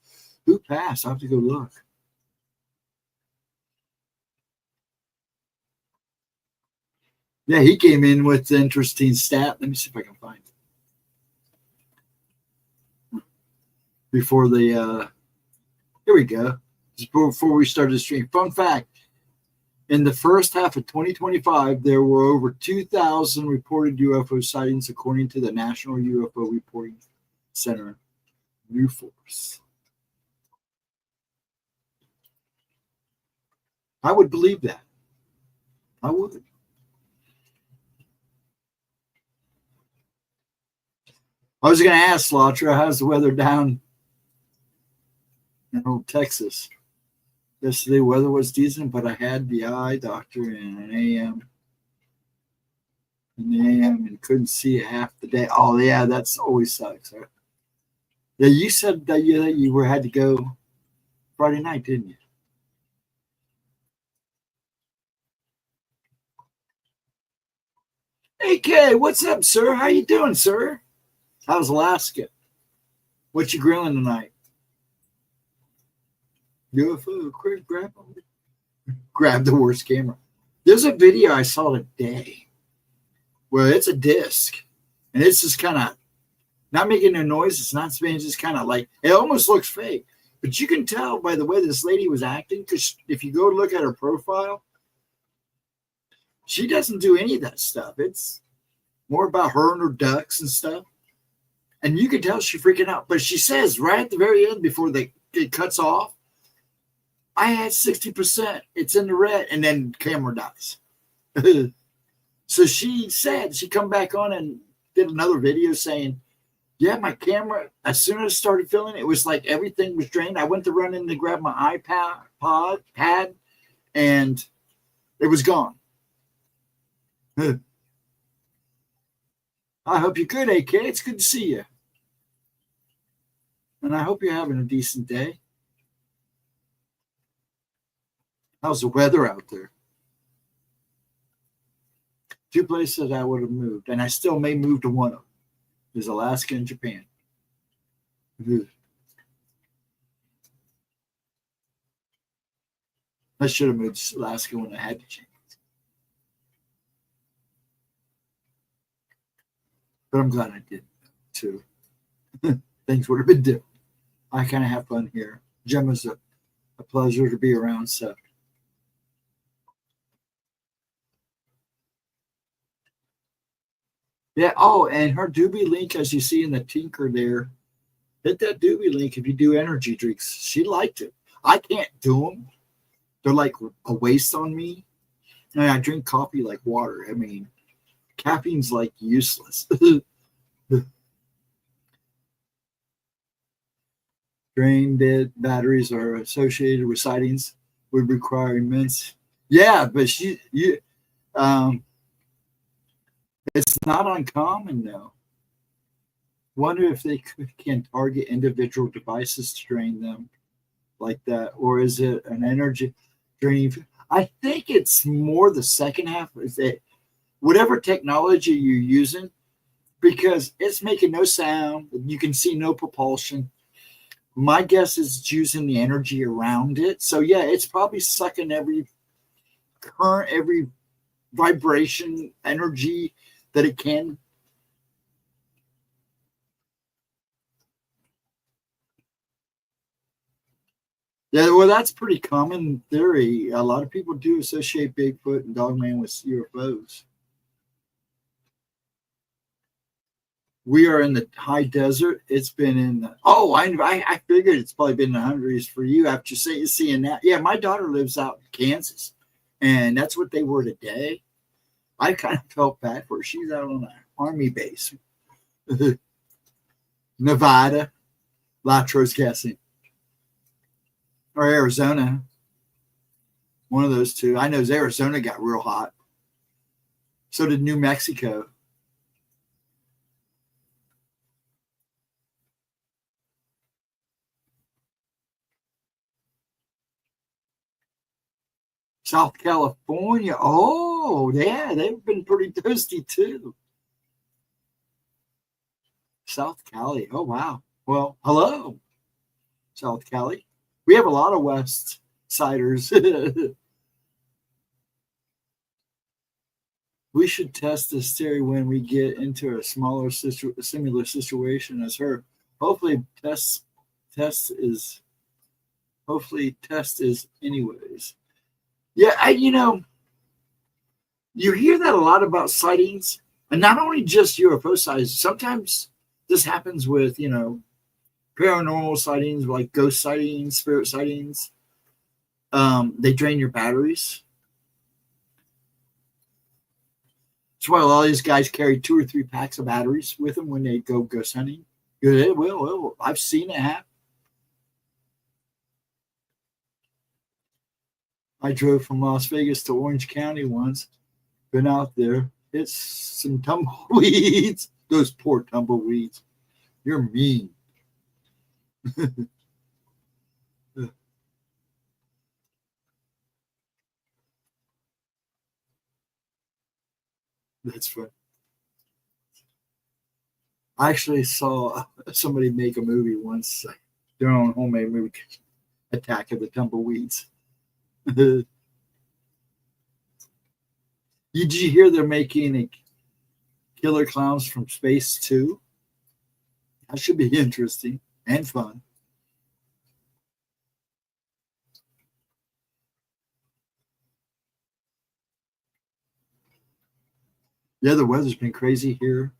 Who passed? I have to go look. Yeah, he came in with the interesting stat. Let me see if I can find it. Before the, here we go. Just before we started the stream. Fun fact, in the first half of 2025, there were over 2,000 reported UFO sightings, according to the National UFO Reporting Center, NUFORCE. I would believe that. I would. I was going to ask Slaughter, how's the weather down in old Texas? Yesterday, weather was decent, but I had the eye doctor in an AM. In the AM and couldn't see half the day. Oh, yeah, that's always sucks. Right? Yeah, you said that you had to go Friday night, didn't you? Hey, Kay, what's up, sir? How you doing, sir? How's Alaska? What you grilling tonight? UFO, quick, grab the worst camera. There's a video I saw today where it's a disc and it's just kind of not making a noise. It's not spinning. It's just kind of like, it almost looks fake. But you can tell by the way this lady was acting, because if you go look at her profile, she doesn't do any of that stuff. It's more about her and her ducks and stuff. And you can tell she's freaking out. But she says right at the very end before it cuts off, I had 60%. It's in the red. And then camera dies. So she said, she come back on and did another video saying, yeah, my camera, as soon as I started filming, it was like everything was drained. I went to run in to grab my pad, and it was gone. I hope you're good, AK. It's good to see you. And I hope you're having a decent day. How's the weather out there? 2 places I would have moved, and I still may move to one of them. There's Alaska and Japan. I should have moved to Alaska when I had to change. But I'm glad I did too. Things would have been different. I kind of have fun here. Gemma's a pleasure to be around. So yeah. Oh, and her DUBBY link, as you see in the Tinker there, hit that DUBBY link if you do energy drinks. She liked it. I can't do them. They're like a waste on me. And I drink coffee like water. I mean, caffeine's like useless. Drain dead batteries are associated with sightings would require immense. Yeah, but it's not uncommon though. Wonder if they can target individual devices to drain them like that, or is it an energy draining? I think it's more the second half. Is that whatever technology you're using, because it's making no sound, you can see no propulsion. My guess is it's using the energy around it. So yeah, it's probably sucking every current, every vibration, energy that it can. Yeah, well, that's pretty common theory. A lot of people do associate Bigfoot and Dogman with UFOs. We are in the high desert. It's been in the, I figured it's probably been in the hundreds for you after seeing that. Yeah, my daughter lives out in Kansas, and that's what they were today. I kind of felt bad for her. She's out on an army base. Nevada, Latro's guessing. Or Arizona. One of those two. I know Arizona got real hot. So did New Mexico. South California. Oh, yeah, they've been pretty toasty too. South Cali. Oh, wow. Well, hello, South Cali. We have a lot of West Siders. We should test this theory when we get into a similar situation as her. Hopefully test is anyways. Yeah, you hear that a lot about sightings, and not only just UFO sightings. Sometimes this happens with, paranormal sightings, like ghost sightings, spirit sightings. They drain your batteries. That's why a lot of these guys carry 2 or 3 packs of batteries with them when they go ghost hunting. It will. I've seen it happen. I drove from Las Vegas to Orange County once. Been out there. It's some tumbleweeds. Those poor tumbleweeds. You're mean. That's fun. I actually saw somebody make a movie once, their own homemade movie, Attack of the Tumbleweeds. Did you hear they're making a Killer Clowns from Space 2? That should be interesting and fun. Yeah, the weather's been crazy here.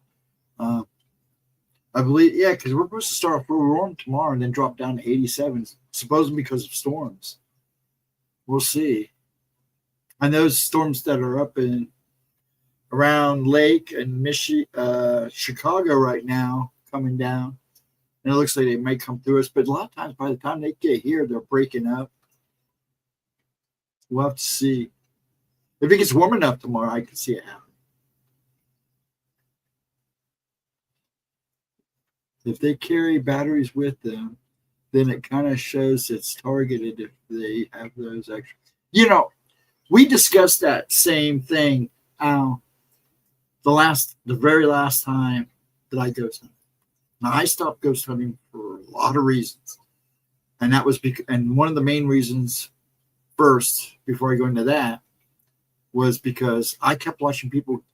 I believe, yeah, because we're supposed to start off where we're on tomorrow and then drop down to 87, supposedly because of storms. We'll see. And those storms that are up in around Lake and Chicago right now coming down, and it looks like they might come through us. But a lot of times, by the time they get here, they're breaking up. We'll have to see. If it gets warm enough tomorrow, I can see it happen. If they carry batteries with them, then it kind of shows it's targeted if they have those extra. You know, we discussed that same thing the very last time that I ghost hunted. Now, I stopped ghost hunting for a lot of reasons. And that was and one of the main reasons first, before I go into that, was because I kept watching people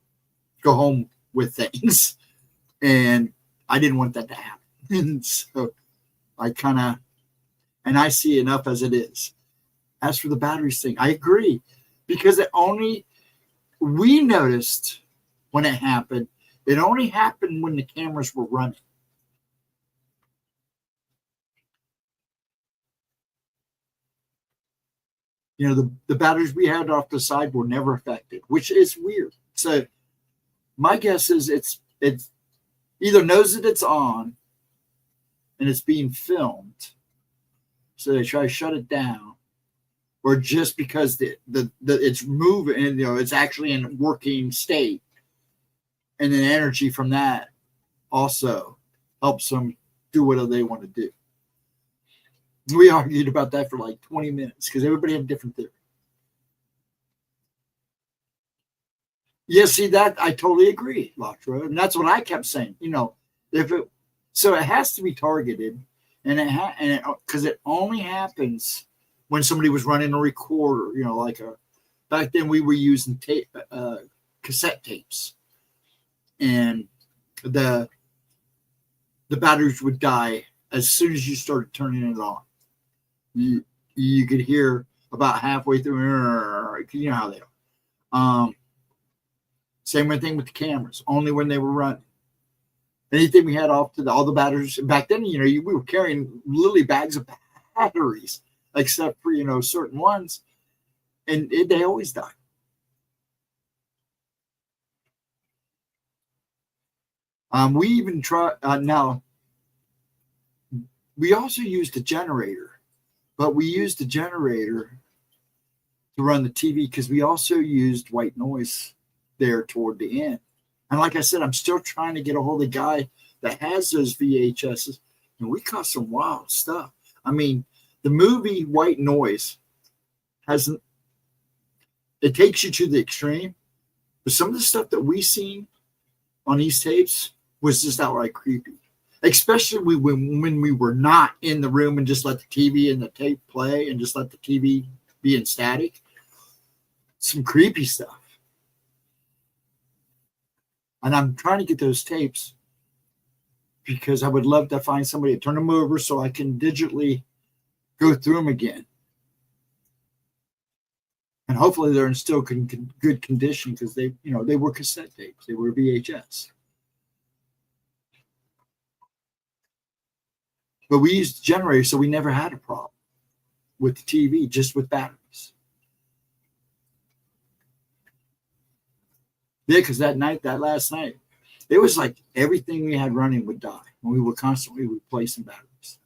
go home with things. And I didn't want that to happen. And so I and I see enough as it is. As for the batteries thing, I agree. Because we noticed when it happened only happened when the cameras were running. You know, the batteries we had off the side were never affected, which is weird. So my guess is it's either knows that it's on and it's being filmed, so they try to shut it down, or just because it's moving and it's actually in working state, and then energy from that also helps them do whatever they want to do. We argued about that for like 20 minutes because everybody had a different theory. Yeah, see that I totally agree, Latra, and that's what I kept saying. So it has to be targeted, and because it only happens when somebody was running a recorder. Back then we were using cassette tapes, and the batteries would die as soon as you started turning it on. You could hear about halfway through. You know how they are. Same thing with the cameras. Only when they were running. Anything we had off to all the batteries back then, we were carrying literally bags of batteries, except for certain ones, and they always die. We even try now. We also used a generator, but we used the generator to run the TV because we also used white noise there toward the end. And like I said, I'm still trying to get a hold of the guy that has those VHSs, and we caught some wild stuff. I mean, the movie White Noise it takes you to the extreme, but some of the stuff that we seen on these tapes was just outright creepy, especially when we were not in the room and just let the TV and the tape play and just let the TV be in static. Some creepy stuff. And I'm trying to get those tapes because I would love to find somebody to turn them over so I can digitally go through them again. And hopefully they're in still good condition because they were cassette tapes. They were VHS. But we used generators, so we never had a problem with the TV, just with batteries. Yeah, because that last night, it was like everything we had running would die. And we were constantly replacing batteries.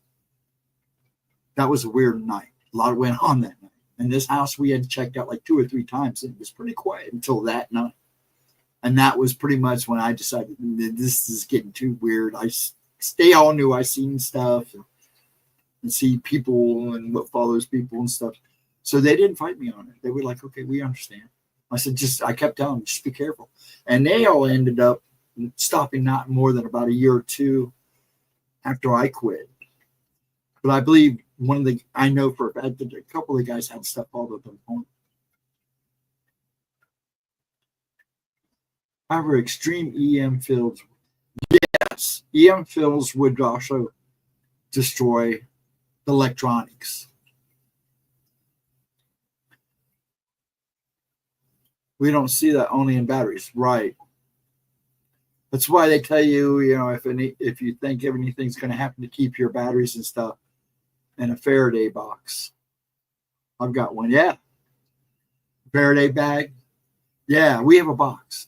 That was a weird night. A lot went on that night. And this house we had checked out like 2 or 3 times. And it was pretty quiet until that night. And that was pretty much when I decided this is getting too weird. They all knew I seen stuff and see people and what follows people and stuff. So they didn't fight me on it. They were like, okay, we understand. I said, I kept telling them, just be careful. And they all ended up stopping not more than about a year or 2 after I quit. But I believe I know for a fact that a couple of the guys had stuff all over them home. However, extreme EM fields, yes, EM fields would also destroy the electronics. We don't see that only in batteries, right? That's why they tell you, you know, if you think anything's going to happen, to keep your batteries and stuff in a Faraday box. I've got one, yeah. Faraday bag, yeah. We have a box.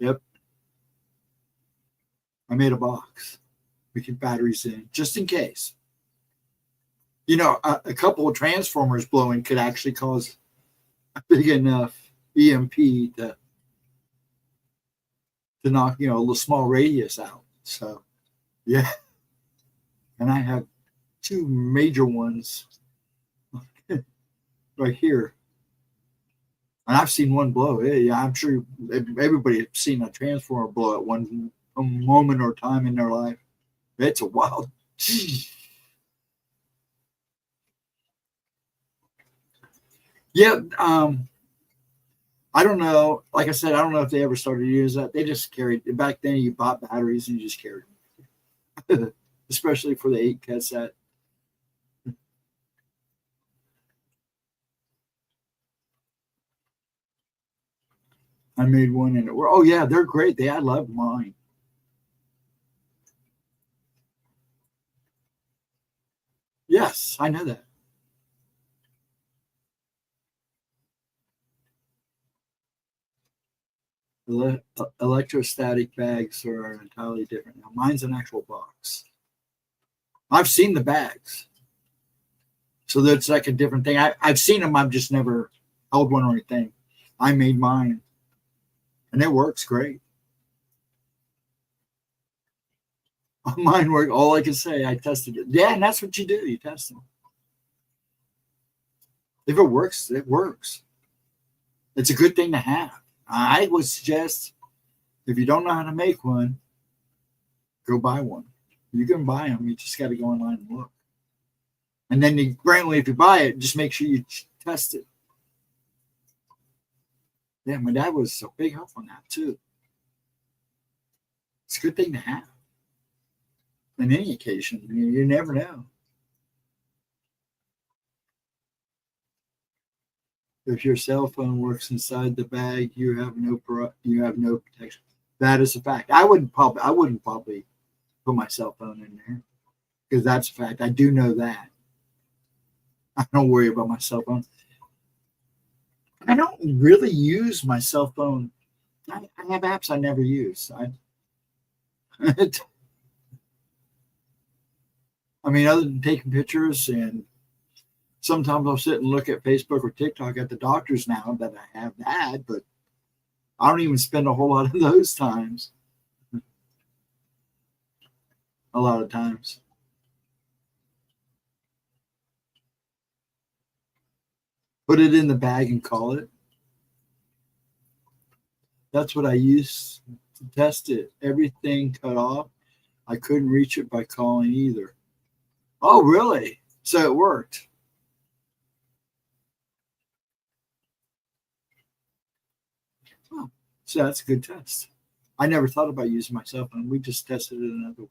Yep, I made a box. We keep batteries in just in case. You know, a couple of transformers blowing could actually cause a big enough EMP to knock, you know, a little small radius out. So, yeah. And I have two major ones right here. And I've seen one blow. Yeah, I'm sure everybody has seen a transformer blow at one moment or time in their life. It's a wild. Yeah. I don't know. Like I said, I don't know if they ever started to use that. They just carried back then. You bought batteries and you just carried them, especially for the 8 cassette. I made one and it worked. Oh yeah, they're great. I love mine. Yes, I know that. Electrostatic bags are entirely different. Now, mine's an actual box. I've seen the bags. So that's like a different thing. I've seen them. I've just never held one or anything. I made mine. And it works great. Mine worked. All I can say, I tested it. Yeah, and that's what you do. You test them. If it works, it works. It's a good thing to have. I would suggest if you don't know how to make one, go buy one. You can buy them. You just got to go online and look. And then, apparently, if you buy it, just make sure you test it. Yeah, my dad was a big help on that too. It's a good thing to have. On any occasion, you never know. If your cell phone works inside the bag, you have no protection. That is a fact. I wouldn't probably put my cell phone in there because that's a fact. I do know that. I don't worry about my cell phone. I don't really use my cell phone. I have apps I never use. I mean, other than taking pictures, and sometimes I'll sit and look at Facebook or TikTok at the doctors now that I have that, but I don't even spend a whole lot of those times. A lot of times. Put it in the bag and call it. That's what I used to test it. Everything cut off. I couldn't reach it by calling either. Oh, really? So it worked. Oh, so that's a good test. I never thought about using my cell phone. We just tested it another way.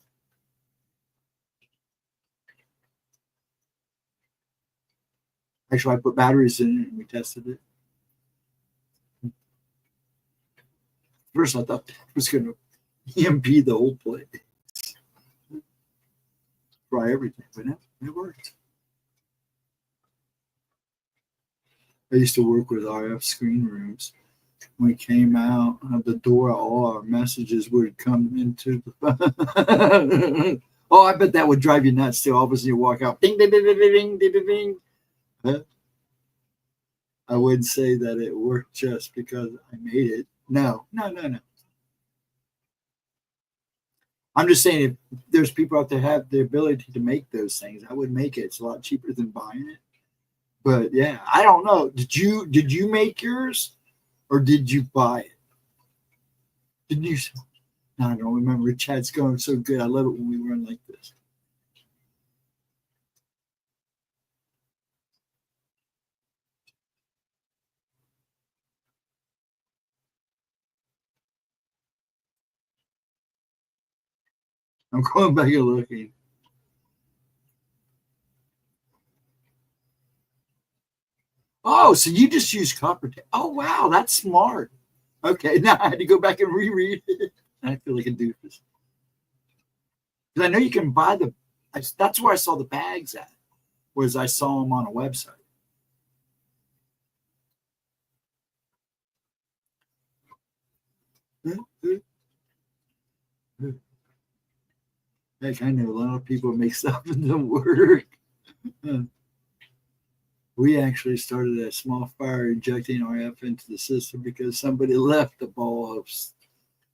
Actually, I put batteries in it and we tested it. First, I thought it was going to EMP the whole place. Try everything, but no, it worked. I used to work with RF screen rooms. When we came out of the door, all our messages would come into the. Oh, I bet that would drive you nuts too. All of a sudden, you walk out, ding, ding, ding, ding, ding, ding, ding, ding. Huh? I wouldn't say that it worked just because I made it. No. I'm just saying, if there's people out there have the ability to make those things, I would make it. It's a lot cheaper than buying it. But yeah, I don't know. Did you make yours, or did you buy it? Did you? No, I don't remember. Chat's going so good. I love it when we run like this. I'm going back and looking. Oh, so you just use copper tape. Oh, wow, that's smart. Okay, now I had to go back and reread it. I feel like a doofus. Because I know you can buy the, that's where I saw the bags at, was I saw them on a website. Heck, I know a lot of people make stuff in the work. We actually started a small fire injecting RF into the system because somebody left a ball of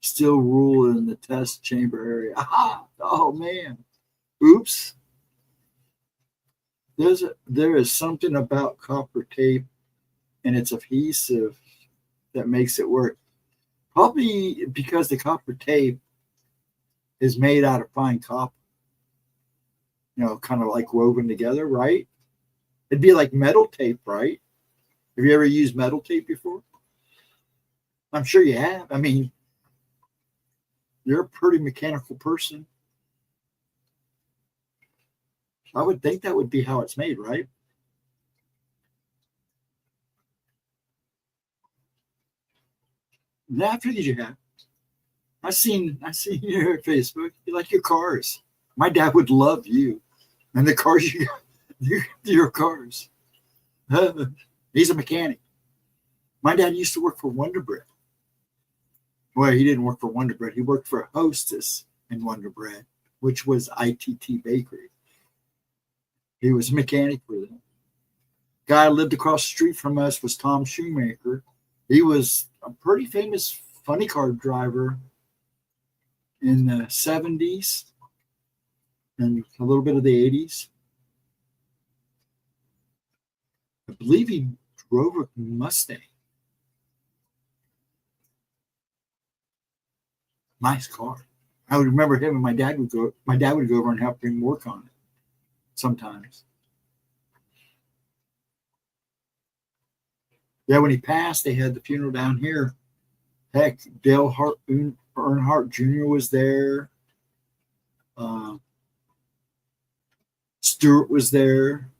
steel rule in the test chamber area. Aha! Oh, man. Oops. There is something about copper tape and its adhesive that makes it work. Probably because the copper tape is made out of fine copper. You know, kind of like woven together, right? It'd be like metal tape, right? Have you ever used metal tape before? I'm sure you have. I mean, you're a pretty mechanical person. I would think that would be how it's made, right? Yeah, I figured you have. I seen your Facebook. You like your cars. My dad would love you and the cars you got. Your cars. He's a mechanic. My dad used to work for Wonder Bread. Well, he didn't work for Wonder Bread. He worked for Hostess in Wonder Bread, which was ITT Bakery. He was a mechanic for them. Guy lived across the street from us was Tom Shoemaker. He was a pretty famous funny car driver in the 70s and a little bit of the 80s. I believe he drove a Mustang. Nice car. I would remember him and my dad would go over and help him work on it sometimes. Yeah, when he passed, they had the funeral down here. Heck, Dale Earnhardt Jr. was there. Stewart was there.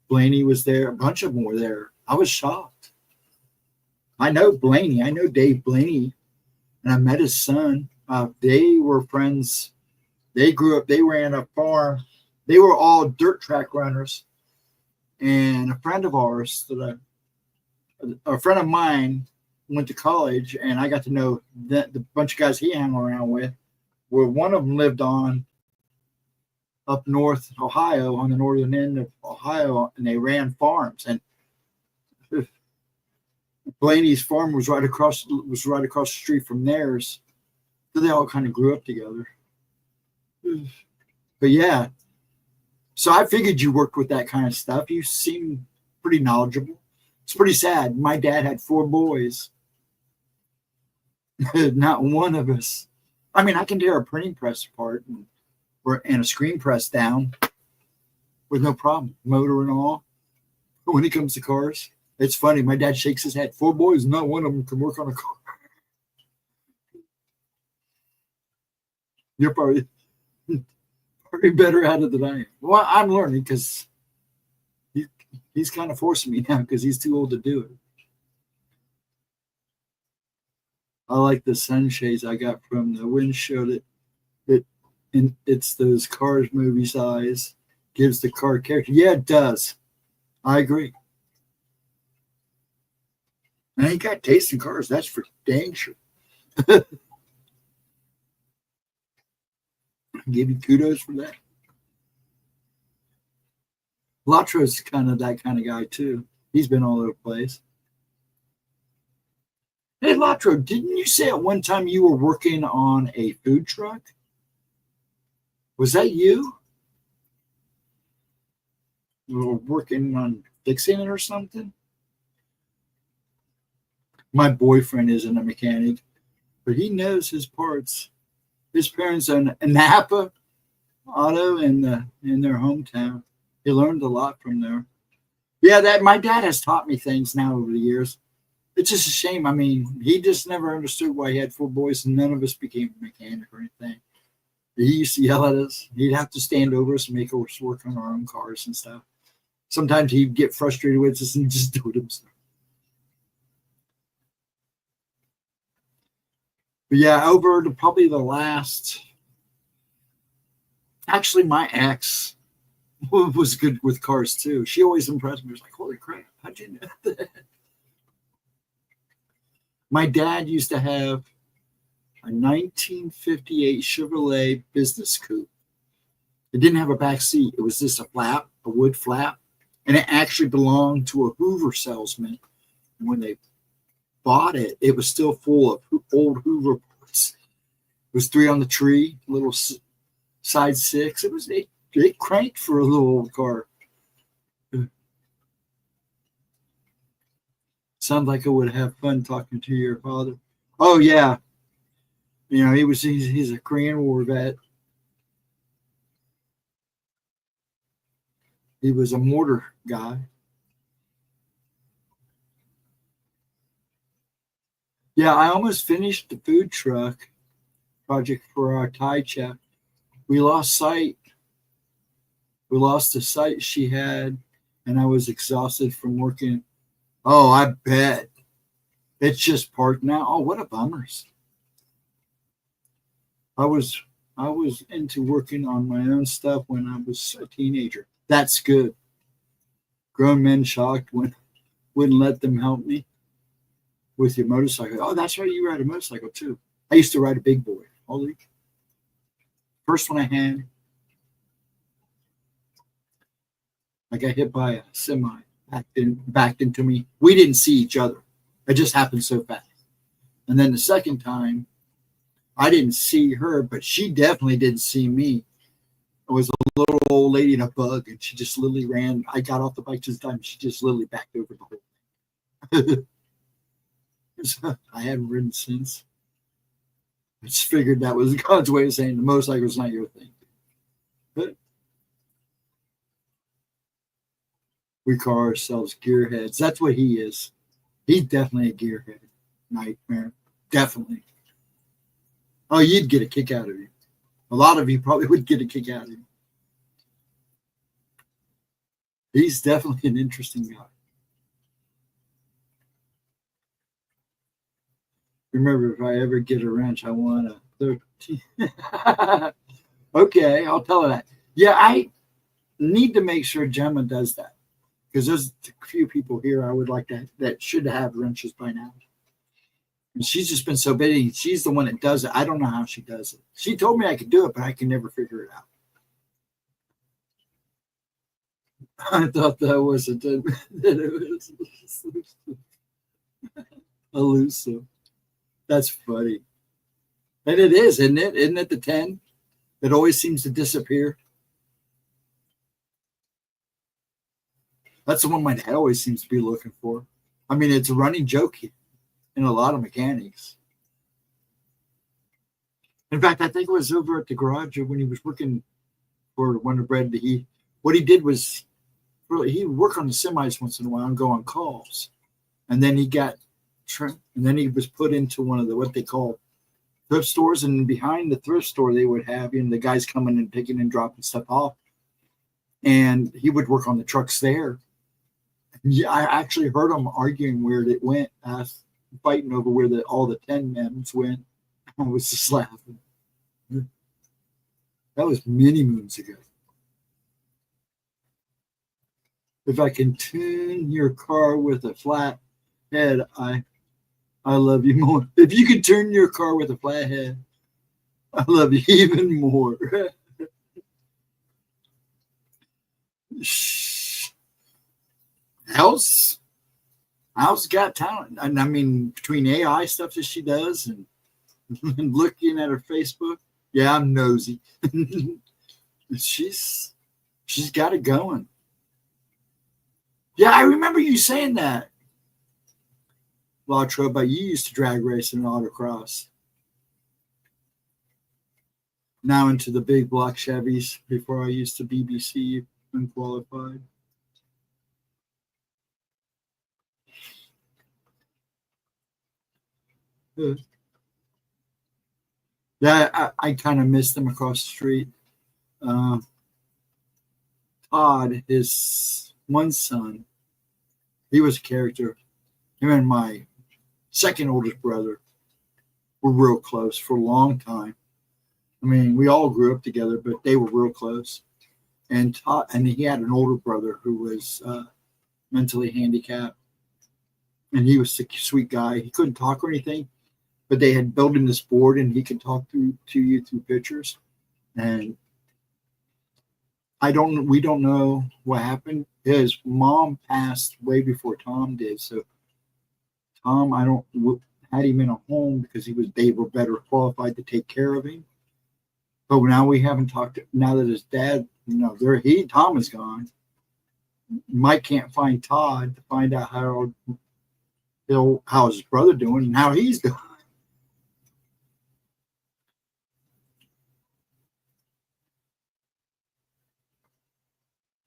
Blaney was there. A bunch of them were there. I was shocked. I know Blaney. I know Dave Blaney. And I met his son. They were friends. They grew up. They ran a farm. They were all dirt track runners. And a friend of ours, a friend of mine, went to college, and I got to know that the bunch of guys he hung around with. Where one of them lived on up north Ohio, on the northern end of Ohio, and they ran farms. And Blaney's farm was right across the street from theirs. So they all kind of grew up together. But yeah, so I figured you worked with that kind of stuff. You seem pretty knowledgeable. It's pretty sad. My dad had 4 boys. Not one of us. I mean, I can tear a printing press apart and a screen press down with no problem, motor and all. But when it comes to cars, it's funny. My dad shakes his head. 4 boys, not one of them can work on a car. You're probably better at it than I am. Well, I'm learning because he's kind of forcing me now because he's too old to do it. I like the sunshades I got from the windshield. It's those Cars movie size. Gives the car character. Yeah, it does. I agree. I ain't got taste in cars. That's for dang sure. Give you kudos for that. Latro's kind of that kind of guy too. He's been all over the place. Hey, Latro, didn't you say at one time you were working on a food truck? Was that you? You were working on fixing it or something? My boyfriend isn't a mechanic, but he knows his parts. His parents own a Napa Auto in their hometown. He learned a lot from there. Yeah, that my dad has taught me things now over the years. It's just a shame. I mean, he just never understood why he had 4 boys and none of us became a mechanic or anything. He used to yell at us. He'd have to stand over us and make us work on our own cars and stuff. Sometimes he'd get frustrated with us and just do it himself. But yeah, over to probably the last. Actually, my ex was good with cars too. She always impressed me. She was like, holy crap, how'd you know that? My dad used to have a 1958 Chevrolet business coupe. It didn't have a back seat. It was just a flap, a wood flap. And it actually belonged to a Hoover salesman. And when they bought it, it was still full of old Hoover parts. It was 3 on the tree, little side 6. It was it cranked for a little old car. Sounds like I would have fun talking to your father. Oh yeah, you know he's a Korean War vet. He was a mortar guy. Yeah, I almost finished the food truck project for our Thai chef. We lost sight. We lost the sight she had, and I was exhausted from working. Oh, I bet. It's just parked now. Oh, what a bummers. I was into working on my own stuff when I was a teenager. That's good. Grown men shocked when wouldn't let them help me with your motorcycle. Oh, that's right. You ride a motorcycle too. I used to ride a big boy. Holy. First one I had, I got hit by a semi, backed into me. We didn't see each other. It just happened so fast. And then the second time, I didn't see her, but she definitely didn't see me. It was a little old lady in a bug, and she just literally ran. I got off the bike this time. She just literally backed over the whole thing. I haven't ridden since. I just figured that was God's way of saying the motorcycle's not your thing. But we call ourselves gearheads. That's what he is. He's definitely a gearhead. Nightmare. Definitely. Oh, you'd get a kick out of him. A lot of you probably would get a kick out of him. He's definitely an interesting guy. Remember, if I ever get a wrench, I want a 13. Okay, I'll tell her that. Yeah, I need to make sure Gemma does that, because there's a few people here I would like that should have wrenches by now. And she's just been so busy. She's the one that does it. I don't know how she does it. She told me I could do it, but I can never figure it out. I thought that was elusive. That's funny. And it is, isn't it? Isn't it the 10 that always seems to disappear? That's the one my dad always seems to be looking for. I mean, it's a running joke in a lot of mechanics. In fact, I think it was over at the garage when he was working for Wonder Bread. What he did was he would work on the semis once in a while and go on calls. And then he was put into one of what they call thrift stores, and behind the thrift store they would have the guys coming and picking and dropping stuff off, and he would work on the trucks there. Yeah, I actually heard them arguing where it went, fighting over where all the 10 mems went. I was just laughing. That was many moons ago. If I can tune your car with a flat head, I love you more. If you could turn your car with a flat head, I love you even more. Al's got talent. And I mean, between AI stuff that she does and looking at her Facebook, yeah, I'm nosy. She's got it going. Yeah, I remember you saying that. Latra, but you used to drag race and autocross. Now into the big block Chevys. Before I used to BBC unqualified. Yeah, I kind of missed them across the street. Todd, his one son, he was a character. Him and my second oldest brother were real close for a long time. I mean, we all grew up together, but they were real close. And Todd, and he had an older brother who was mentally handicapped, and he was a sweet guy. He couldn't talk or anything, but they had built him this board, and he could talk to you through pictures. And we don't know what happened. His mom passed way before Tom did, so Tom, had him in a home because they were better qualified to take care of him. But now we haven't talked. Now that his dad, Tom is gone. Mike can't find Todd to find out how's his brother doing and how he's doing.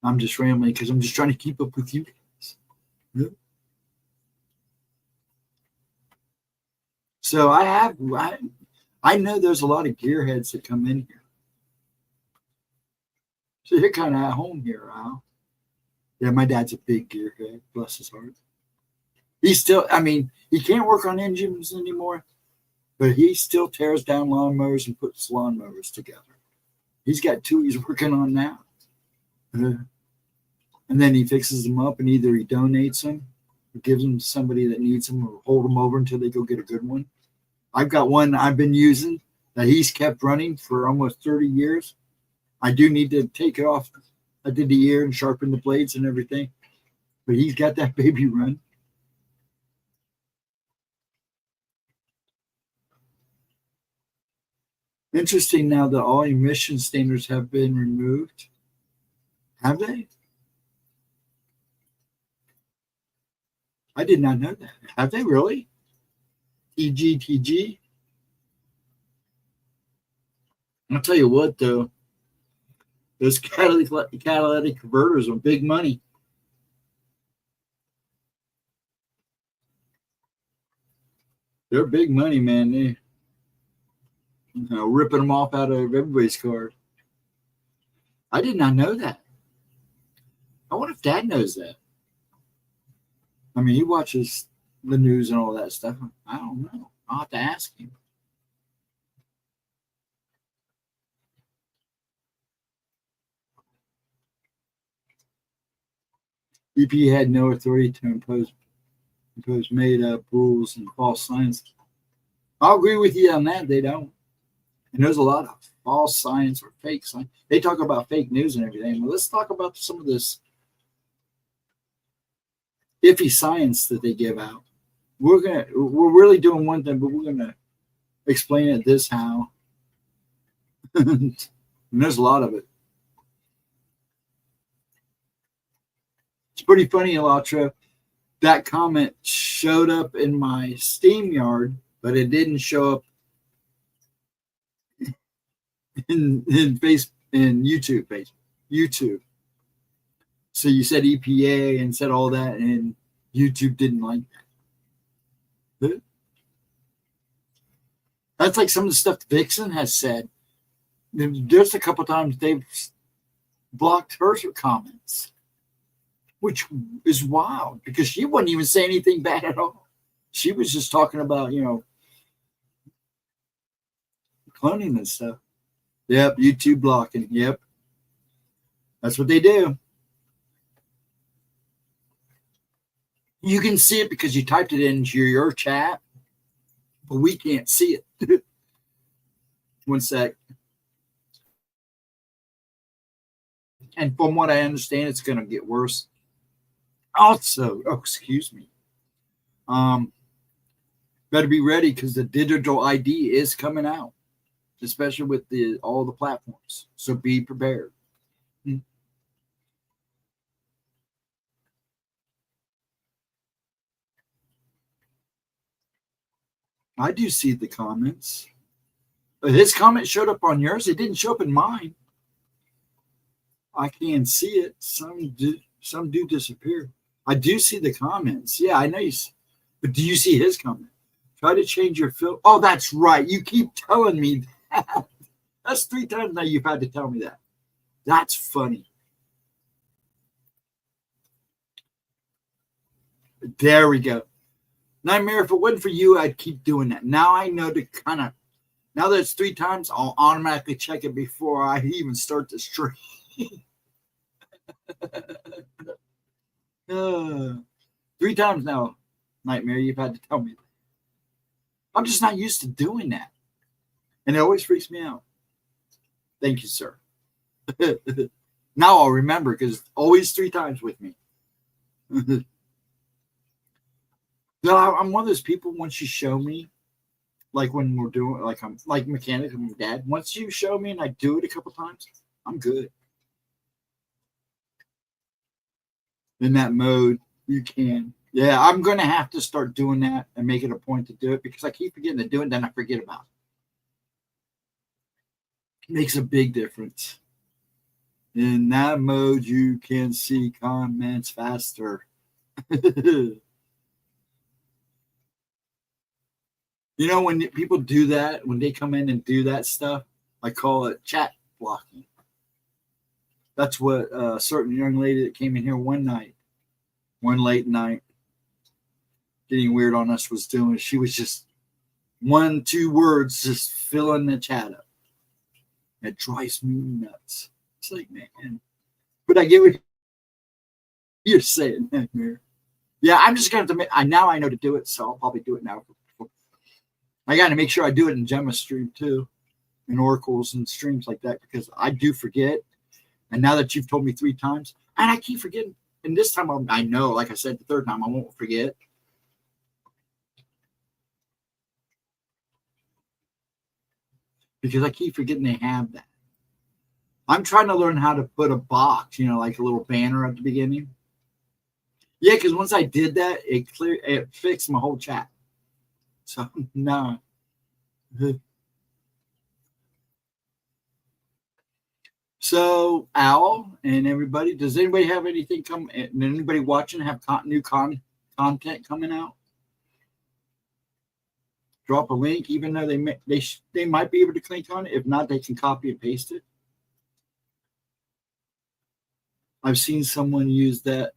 I'm just rambling because I'm just trying to keep up with you guys. Yeah. So I know there's a lot of gearheads that come in here. So you're kind of at home here, Al. Yeah, my dad's a big gearhead, bless his heart. He can't work on engines anymore, but he still tears down lawnmowers and puts lawnmowers together. He's got 2 he's working on now. And then he fixes them up, and either he donates them, or gives them to somebody that needs them, or hold them over until they go get a good one. I've got one I've been using that he's kept running for almost 30 years. I do need to take it off. I did the ear and sharpen the blades and everything, but he's got that baby run. Interesting now that all emission standards have been removed. Have they? I did not know that. Have they really? TG. I'll tell you what, though. Those catalytic converters are big money. They're big money, man. They, ripping them off out of everybody's car. I did not know that. I wonder if Dad knows that. I mean, he watches the news and all that stuff. I don't know. I'll have to ask him. EPA had no authority to impose made-up rules and false science. I'll agree with you on that. They don't. And there's a lot of false science or fake science. They talk about fake news and everything. Well, let's talk about some of this iffy science that they give out. We're really doing one thing, but we're gonna explain it this how. And there's a lot of it. It's pretty funny, Elatria. That comment showed up in my Steam yard, but it didn't show up in YouTube. So you said EPA and said all that, and YouTube didn't like that. That's like some of the stuff Vixen has said. There's a couple times they've blocked her comments, which is wild because she wouldn't even say anything bad at all. She was just talking about, cloning and stuff. Yep, YouTube blocking. Yep. That's what they do. You can see it because you typed it into your chat, but we can't see it. One sec. And from what I understand, it's going to get worse. Also, excuse me. Better be ready because the digital ID is coming out, especially with all the platforms. So be prepared. I do see the comments. His comment showed up on yours. It didn't show up in mine. I can see it. Some do disappear. I do see the comments. Yeah, I know you see. But do you see his comment? Try to change your filter. Oh, that's right. You keep telling me That's 3 times now you've had to tell me that. That's funny. There we go. Nightmare, if it wasn't for you, I'd keep doing that. Now I know to kind of, now that it's 3 times, I'll automatically check it before I even start the stream. 3 times now, Nightmare, you've had to tell me. I'm just not used to doing that. And it always freaks me out. Thank you, sir. Now I'll remember because it's always 3 times with me. No, I'm one of those people, once you show me, like when we're doing, like I'm like mechanic with my dad, once you show me and I do it a couple times, I'm good. In that mode, you can. Yeah, I'm going to have to start doing that and make it a point to do it because I keep forgetting to do it and then I forget about it. It makes a big difference. In that mode, you can see comments faster. You know, when people do that, when they come in and do that stuff, I call it chat blocking. That's what a certain young lady that came in here one late night, getting weird on us was doing. She was just 1-2 words just filling the chat up. It drives me nuts. It's like, man. But I get what you're saying, man. Yeah, I'm just going to have to, now I know to do it, so I'll probably do it now. I got to make sure I do it in Gemma stream too, in Oracles and streams like that, because I do forget. And now that you've told me 3 times, and I keep forgetting, and this time I know, like I said, the 3rd time I won't forget. Because I keep forgetting they have that. I'm trying to learn how to put a box, you know, like a little banner at the beginning. Yeah, because once I did that, it fixed my whole chat. So no. So Owl and everybody, does anybody have anything come? Anybody watching have new content coming out? Drop a link, even though they might be able to click on it. If not, they can copy and paste it. I've seen someone use that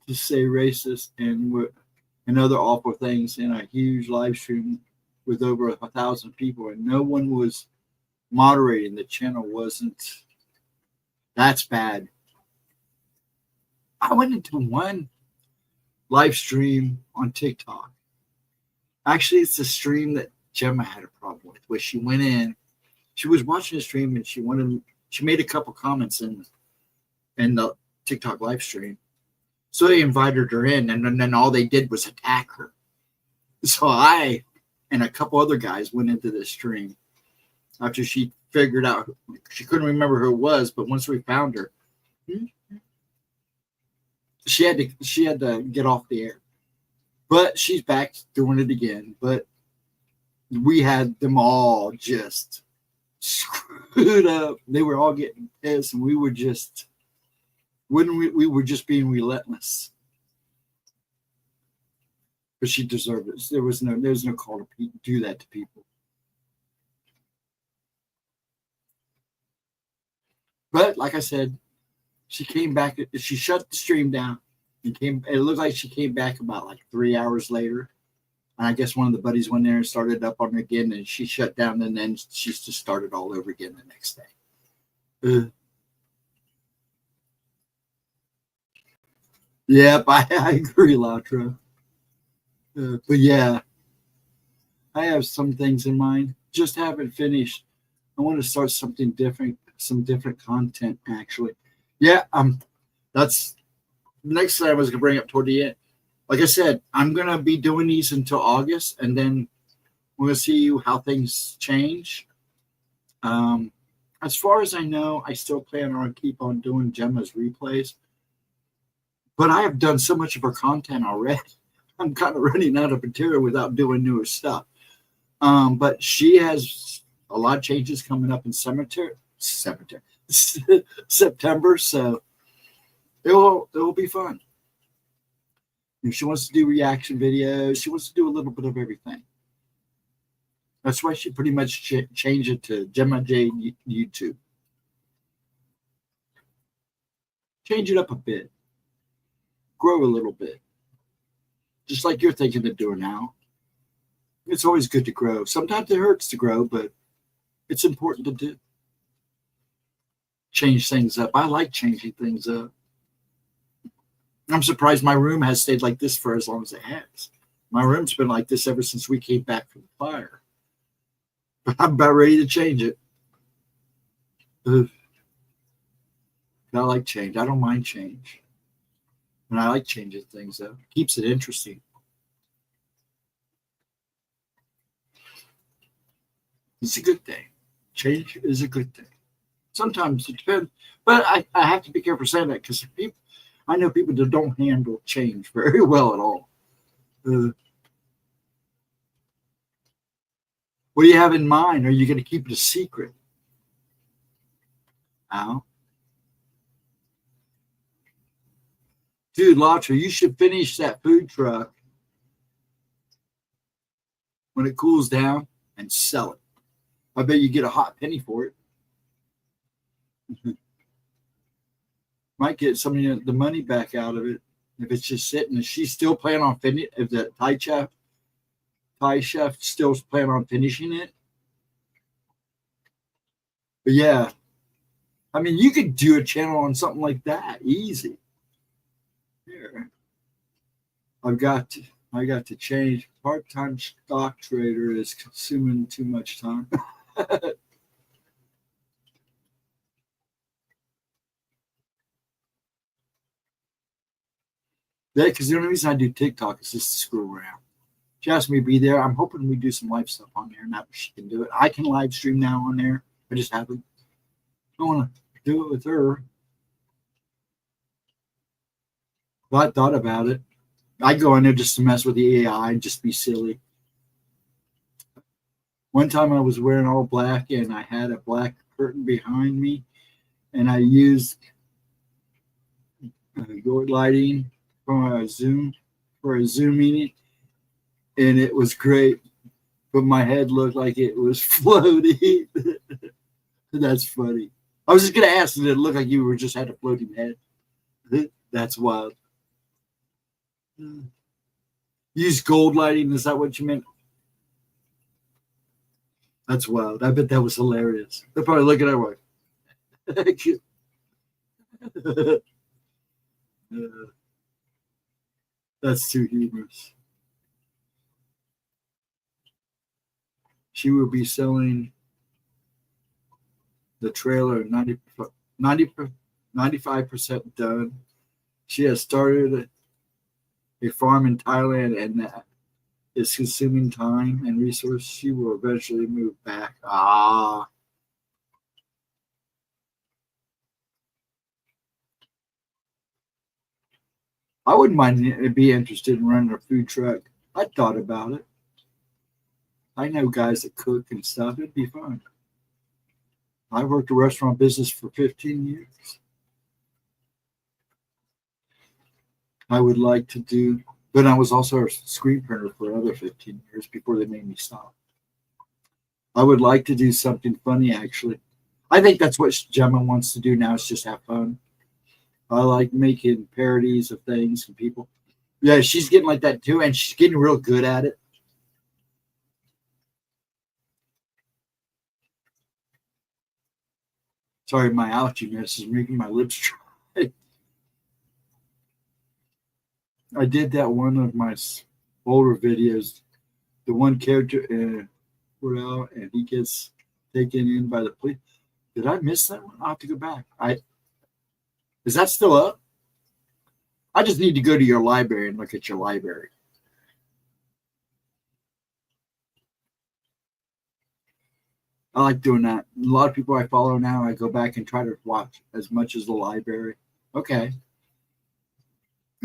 to say racist and other awful things in a huge live stream with over 1,000 people, and no one was moderating. The channel wasn't. That's bad. I went into one live stream on TikTok. Actually, it's a stream that Gemma had a problem with, where she went in, she was watching the stream and she made a couple comments in the TikTok live stream. So they invited her in, and then all they did was attack her. So I and a couple other guys went into this stream after she figured out, she couldn't remember who it was, but once we found her, she had to get off the air. But she's back doing it again. But we had them all just screwed up. They were all getting pissed, and we were just we were just being relentless. But she deserved it. There was no call to do that to people. But like I said, she came back. She shut the stream down and came. It looked like she came back about like 3 hours later. And I guess one of the buddies went there and started up on her again, and she shut down, and then she just started all over again the next day. Yep, I agree, Latra. But yeah, I have some things in mind. Just haven't finished. I want to start something different, some different content, actually. Yeah, that's the next thing I was going to bring up toward the end. Like I said, I'm going to be doing these until August, and then we're going to see how things change. As far as I know, I still plan on keep on doing Gemma's replays. But I have done so much of her content already. I'm kind of running out of material without doing newer stuff. But she has a lot of changes coming up in September, so it will be fun. If she wants to do reaction videos, she wants to do a little bit of everything. That's why she pretty much changed it to GemmaJadeYT. Change it up a bit. Grow a little bit. Just like you're thinking of doing now. It's always good to grow. Sometimes it hurts to grow, but it's important to do. Change things up. I like changing things up. I'm surprised my room has stayed like this for as long as it has. My room's been like this ever since we came back from the fire. But I'm about ready to change it. Ugh. I like change. I don't mind change. And I like changing things up. Keeps it interesting. It's a good thing. Change is a good thing. Sometimes it depends. But I have to be careful saying that because I know people that don't handle change very well at all. What do you have in mind? Are you going to keep it a secret? Ow. Dude, Latra, you should finish that food truck when it cools down and sell it. I bet you get a hot penny for it. Might get some of the money back out of it if it's just sitting. Is she still planning on finishing? If the Thai chef still planning on finishing it? But yeah, I mean, you could do a channel on something like that, easy. Here, I got to change. Part-time stock trader is consuming too much time. Yeah, because the only reason I do TikTok is just to screw around. She asked me to be there. I'm hoping we do some live stuff on there. Not that she can do it. I can live stream now on there. I just haven't. I want to do it with her. But I thought about it. I go in there just to mess with the AI and just be silly. One time I was wearing all black and I had a black curtain behind me, and I used gold lighting for a Zoom meeting, and it was great. But my head looked like it was floating. That's funny. I was just gonna ask, did it look like you just had a floating head? That's wild. Use gold lighting. Is that what you meant? That's wild. I bet that was hilarious. They're probably looking at it like, that's too humorous. She will be selling the trailer 95% done. She has started a farm in Thailand, and that is consuming time and resources. She will eventually move back. I wouldn't mind be interested in running a food truck. I thought about it. I know guys that cook and stuff. It'd be fun. I worked a restaurant business for 15 years. I would like to do, but I was also a screen printer for another 15 years before they made me stop. I would like to do something funny, actually. I think that's what Gemma wants to do now, is just have fun. I like making parodies of things and people. Yeah, she's getting like that too, and she's getting real good at it. Sorry, my allerginess is making my lips dry. I did that one of my older videos. The one character put out, and he gets taken in by the police. Did I miss that one? I'll have to go back. Is that still up? I just need to go to your library and look at your library. I like doing that. A lot of people I follow now, I go back and try to watch as much as the library. Okay.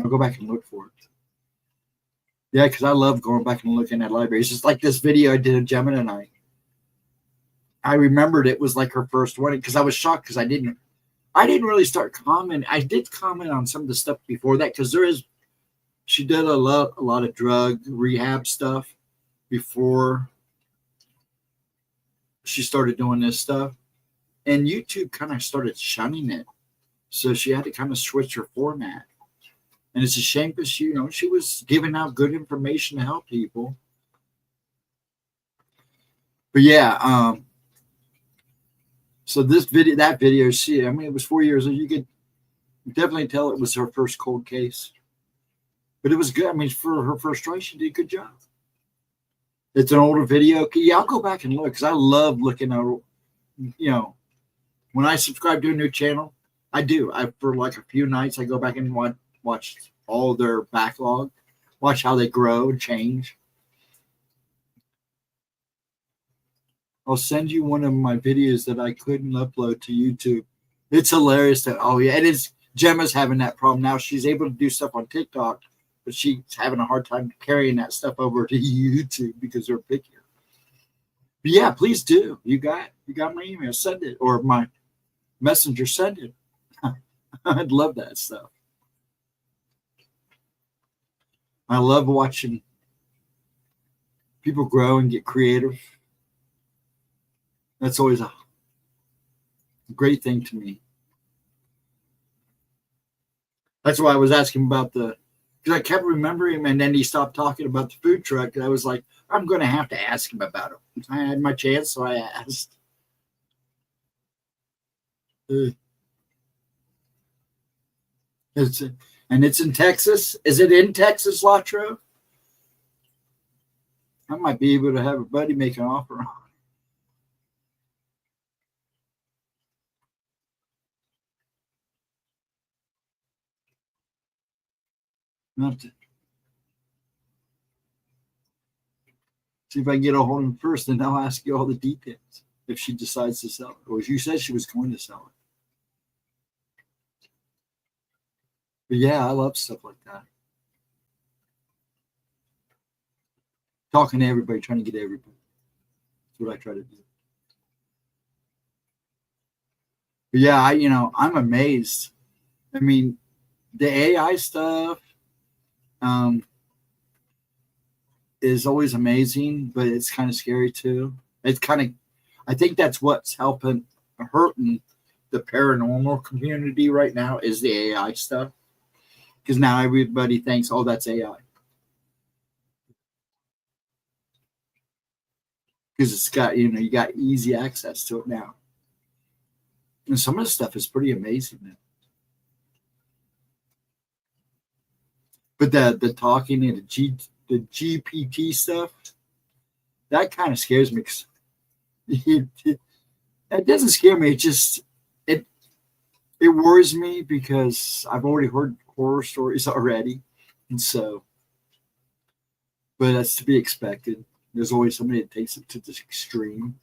I'll go back and look for it. Yeah, because I love going back and looking at libraries. Just like this video I did of Gemma and I remembered it was like her first one, because I was shocked because I didn't really start commenting. I did comment on some of the stuff before that, because she did a lot of drug rehab stuff before she started doing this stuff, and YouTube kind of started shunning it. So she had to kind of switch her format. And it's a shame because she was giving out good information to help people. But yeah, so that video, it was 4 years old. You could definitely tell it was her first cold case. But it was good. I mean, for her first try, she did a good job. It's an older video. Yeah, I'll go back and look because I love looking at, when I subscribe to a new channel, I do. For like a few nights, I go back and watch all their backlog, watch how they grow and change. I'll send you one of my videos that I couldn't upload to YouTube. It's hilarious it is. Gemma's having that problem now. She's able to do stuff on TikTok, but she's having a hard time carrying that stuff over to YouTube because they're pickier. But yeah, please do. You got my email. Send it, or my messenger. Send it. I'd love that stuff. I love watching people grow and get creative. That's always a great thing to me. That's why I was asking about because I kept remembering him, and then he stopped talking about the food truck. And I was like, I'm going to have to ask him about it. I had my chance, so I asked. It's in Texas. Is it in Texas, Latro? I might be able to have a buddy make an offer on. See if I can get a hold of him first, and I'll ask you all the details if she decides to sell it. Or you said she was going to sell it. But yeah, I love stuff like that. Talking to everybody, trying to get everybody. That's what I try to do. But yeah, I'm amazed. I mean, the AI stuff is always amazing, but it's kind of scary too. I think that's what's hurting the paranormal community right now is the AI stuff. Because now everybody thinks, oh, that's AI. Because it's got, you got easy access to it now. And some of the stuff is pretty amazing, man. But the talking and the GPT stuff, that kind of scares me. It doesn't scare me. It worries me because I've already heard horror stories already. And so, but that's to be expected. There's always somebody that takes it to the extreme.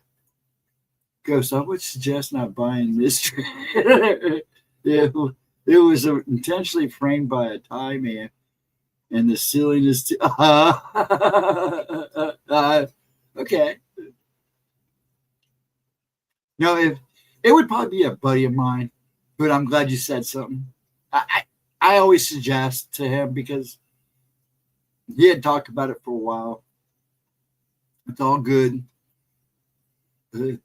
Ghost, I would suggest not buying this. It was intentionally framed by a Thai man, and the ceiling is okay. No, if it would probably be a buddy of mine, but I'm glad you said something. I always suggest to him because he had talked about it for a while. It's all good. No,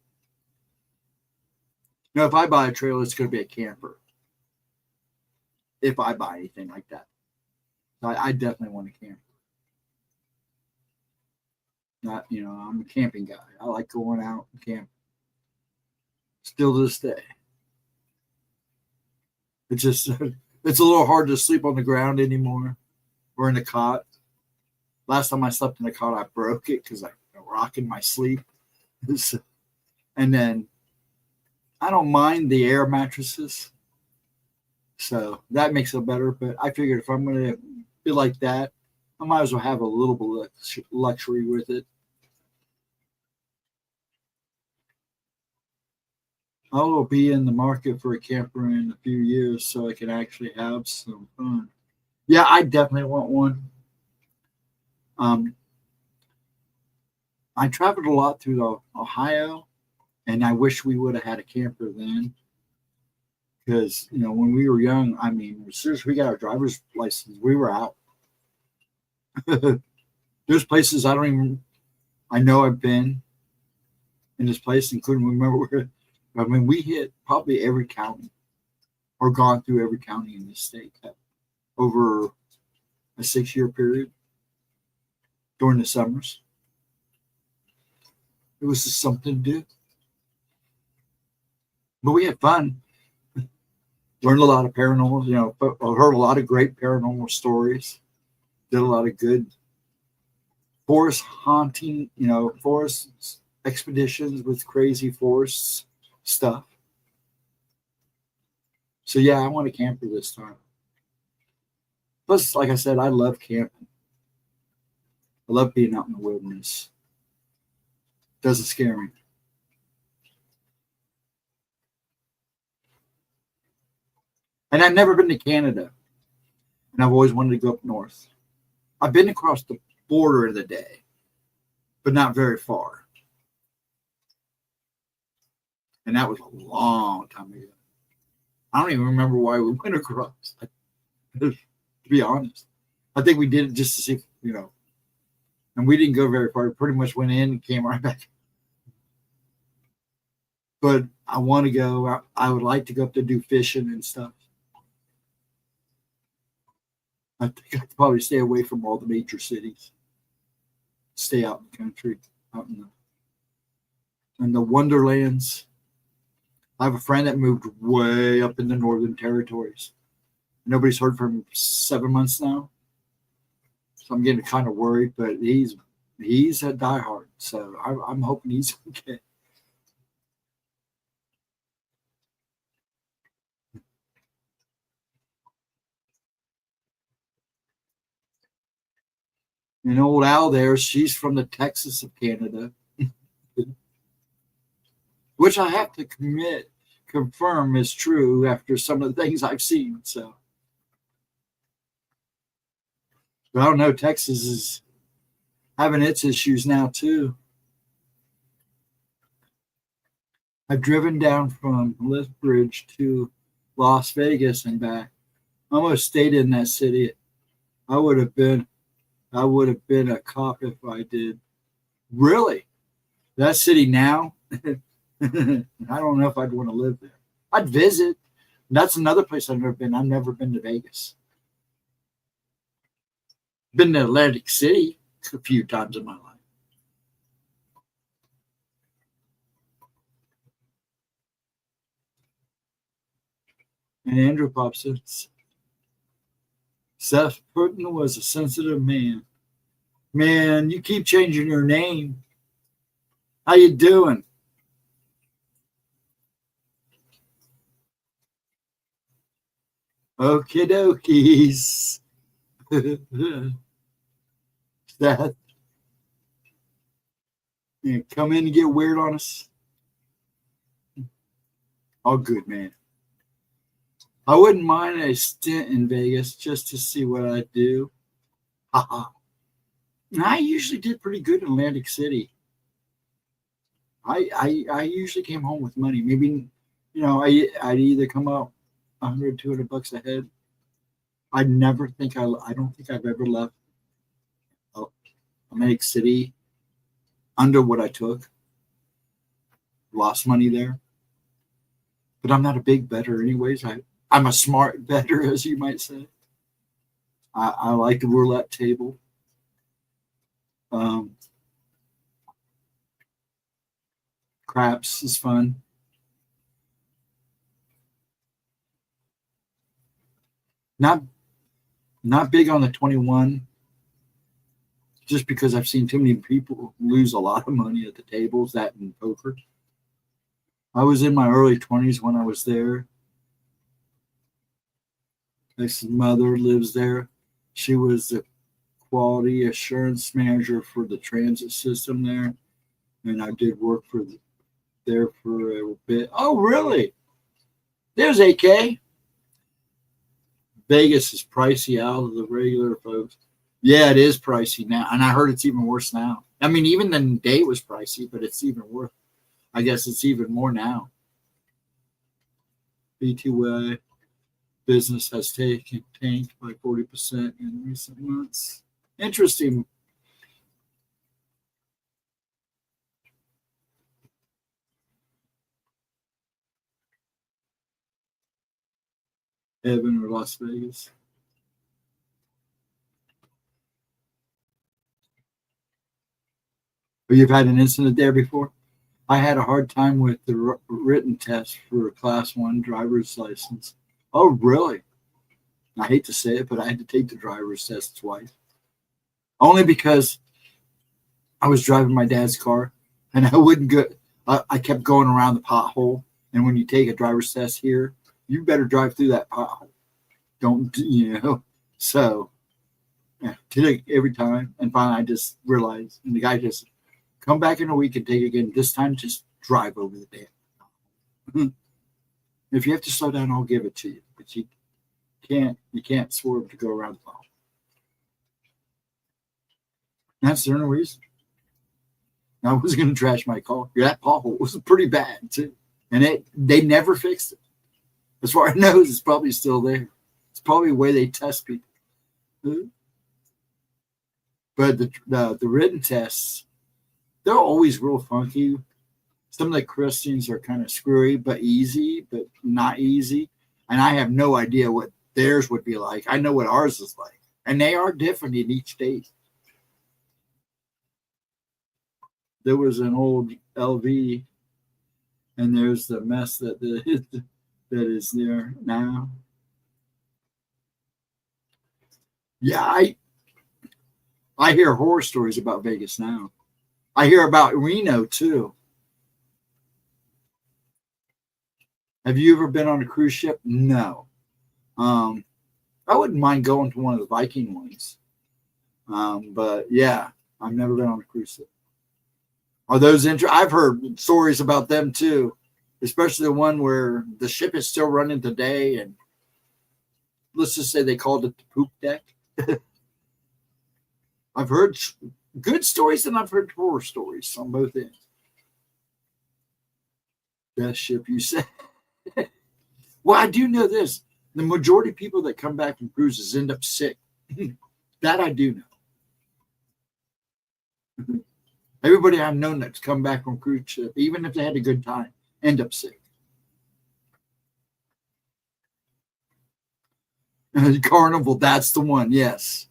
if I buy a trailer, it's going to be a camper. If I buy anything like that, I definitely want a camper. Not, I'm a camping guy. I like going out and camping. Still to this day. It's just, it's a little hard to sleep on the ground anymore or in a cot. Last time I slept in a cot, I broke it because I rock in my sleep. And then I don't mind the air mattresses. So that makes it better. But I figured if I'm going to be like that, I might as well have a little bit of luxury with it. I will be in the market for a camper in a few years so I can actually have some fun. Yeah, I definitely want one. I traveled a lot through Ohio, and I wish we would have had a camper then. Because, when we were young, I mean, as soon as we got our driver's license, we were out. There's places I know I've been in this place, including, we hit probably every county or gone through every county in this state over a 6-year period during the summers. It was just something to do. But we had fun. Learned a lot of paranormal, heard a lot of great paranormal stories. Did a lot of good forest haunting, forest expeditions with crazy forest stuff. So yeah, I want to camper this time. Plus, like I said, I love camping. I love being out in the wilderness. Doesn't scare me. And I've never been to Canada. And I've always wanted to go up north. I've been across the border of the day, but not very far. And that was a long time ago. I don't even remember why we went across. To be honest, I think we did it just to see, and we didn't go very far. We pretty much went in and came right back. But I want to go. I would like to go up to do fishing and stuff. I think I could probably stay away from all the major cities. Stay out in the country, out in the wonderlands. I have a friend that moved way up in the Northern Territories. Nobody's heard from him for 7 months now. So I'm getting kind of worried, but he's a diehard. So I'm hoping he's okay. And old Al there, she's from the Texas of Canada, which I have to confirm is true after some of the things I've seen. So, but I don't know. Texas is having its issues now too. I've driven down from Lethbridge to Las Vegas and back. I almost stayed in that city. I would have been a cop if I did. Really? That city now? I don't know if I'd want to live there. I'd visit. That's another place I've never been. I've never been to Vegas. Been to Atlantic City a few times in my life. And Andrew pops in. Seth Putin was a sensitive man. Man, you keep changing your name. How you doing? Okie dokies. Seth, you come in and get weird on us. All good, man. I wouldn't mind a stint in Vegas just to see what I do. I usually did pretty good in Atlantic City. I usually came home with money. Maybe, I'd either come out $100, $200 ahead. I don't think I've ever left Atlantic City under what I took. Lost money there. But I'm not a big bettor anyways. I'm a smart bettor, as you might say. I like the roulette table. Craps is fun. Not big on the 21, just because I've seen too many people lose a lot of money at the tables, that and poker. I was in my early 20s when I was there. My mother lives there. She was the quality assurance manager for the transit system there, and I did work there for a bit. Oh, really? There's AK. Vegas is pricey out of the regular folks. Yeah, it is pricey now, and I heard it's even worse now. I mean, even the day was pricey, but it's even worse. I guess it's even more now. BTY business has tanked by 40% in recent months. Interesting. Heaven or Las Vegas. Or you've had an incident there before? I had a hard time with the written test for a Class 1 driver's license. Oh, really? I hate to say it, but I had to take the driver's test twice. Only because I was driving my dad's car, and I wouldn't go. I kept going around the pothole. And when you take a driver's test here, you better drive through that pothole. Don't, So, yeah, did it every time. And finally, I just realized, and the guy just, come back in a week and take it again. This time, just drive over the damn. If you have to slow down, I'll give it to you. But you can't swerve to go around the pothole. That's the only reason. I was going to trash my car. That pothole was pretty bad too, and they never fixed it. As far as I know, it's probably still there. It's probably the way they test people. But the written tests, they're always real funky. Some of the Christians are kind of screwy, but easy, but not easy. And I have no idea what theirs would be like. I know what ours is like, and they are different in each state. There was an old LV, and there's the mess that is there now. Yeah, I hear horror stories about Vegas now. I hear about Reno too. Have you ever been on a cruise ship? No. I wouldn't mind going to one of the Viking ones. But yeah, I've never been on a cruise ship. Are those I've heard stories about them too, especially the one where the ship is still running today, and let's just say they called it the poop deck. I've heard good stories and I've heard horror stories on both ends. Best ship, you say? Well, I do know this. The majority of people that come back from cruises end up sick. That I do know. Everybody I've known that's come back from cruise ship, even if they had a good time, end up sick. Carnival, that's the one. Yes.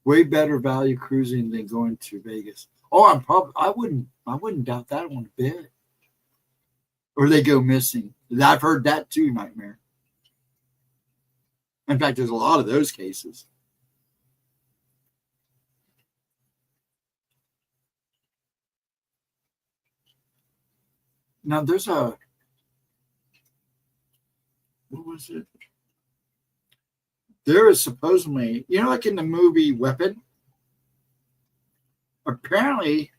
Way better value cruising than going to Vegas. Oh, I wouldn't doubt that one a bit. Or they go missing. I've heard that too, Nightmare. In fact, there's a lot of those cases. Now there's what was it? There is supposedly, like in the movie Weapon, apparently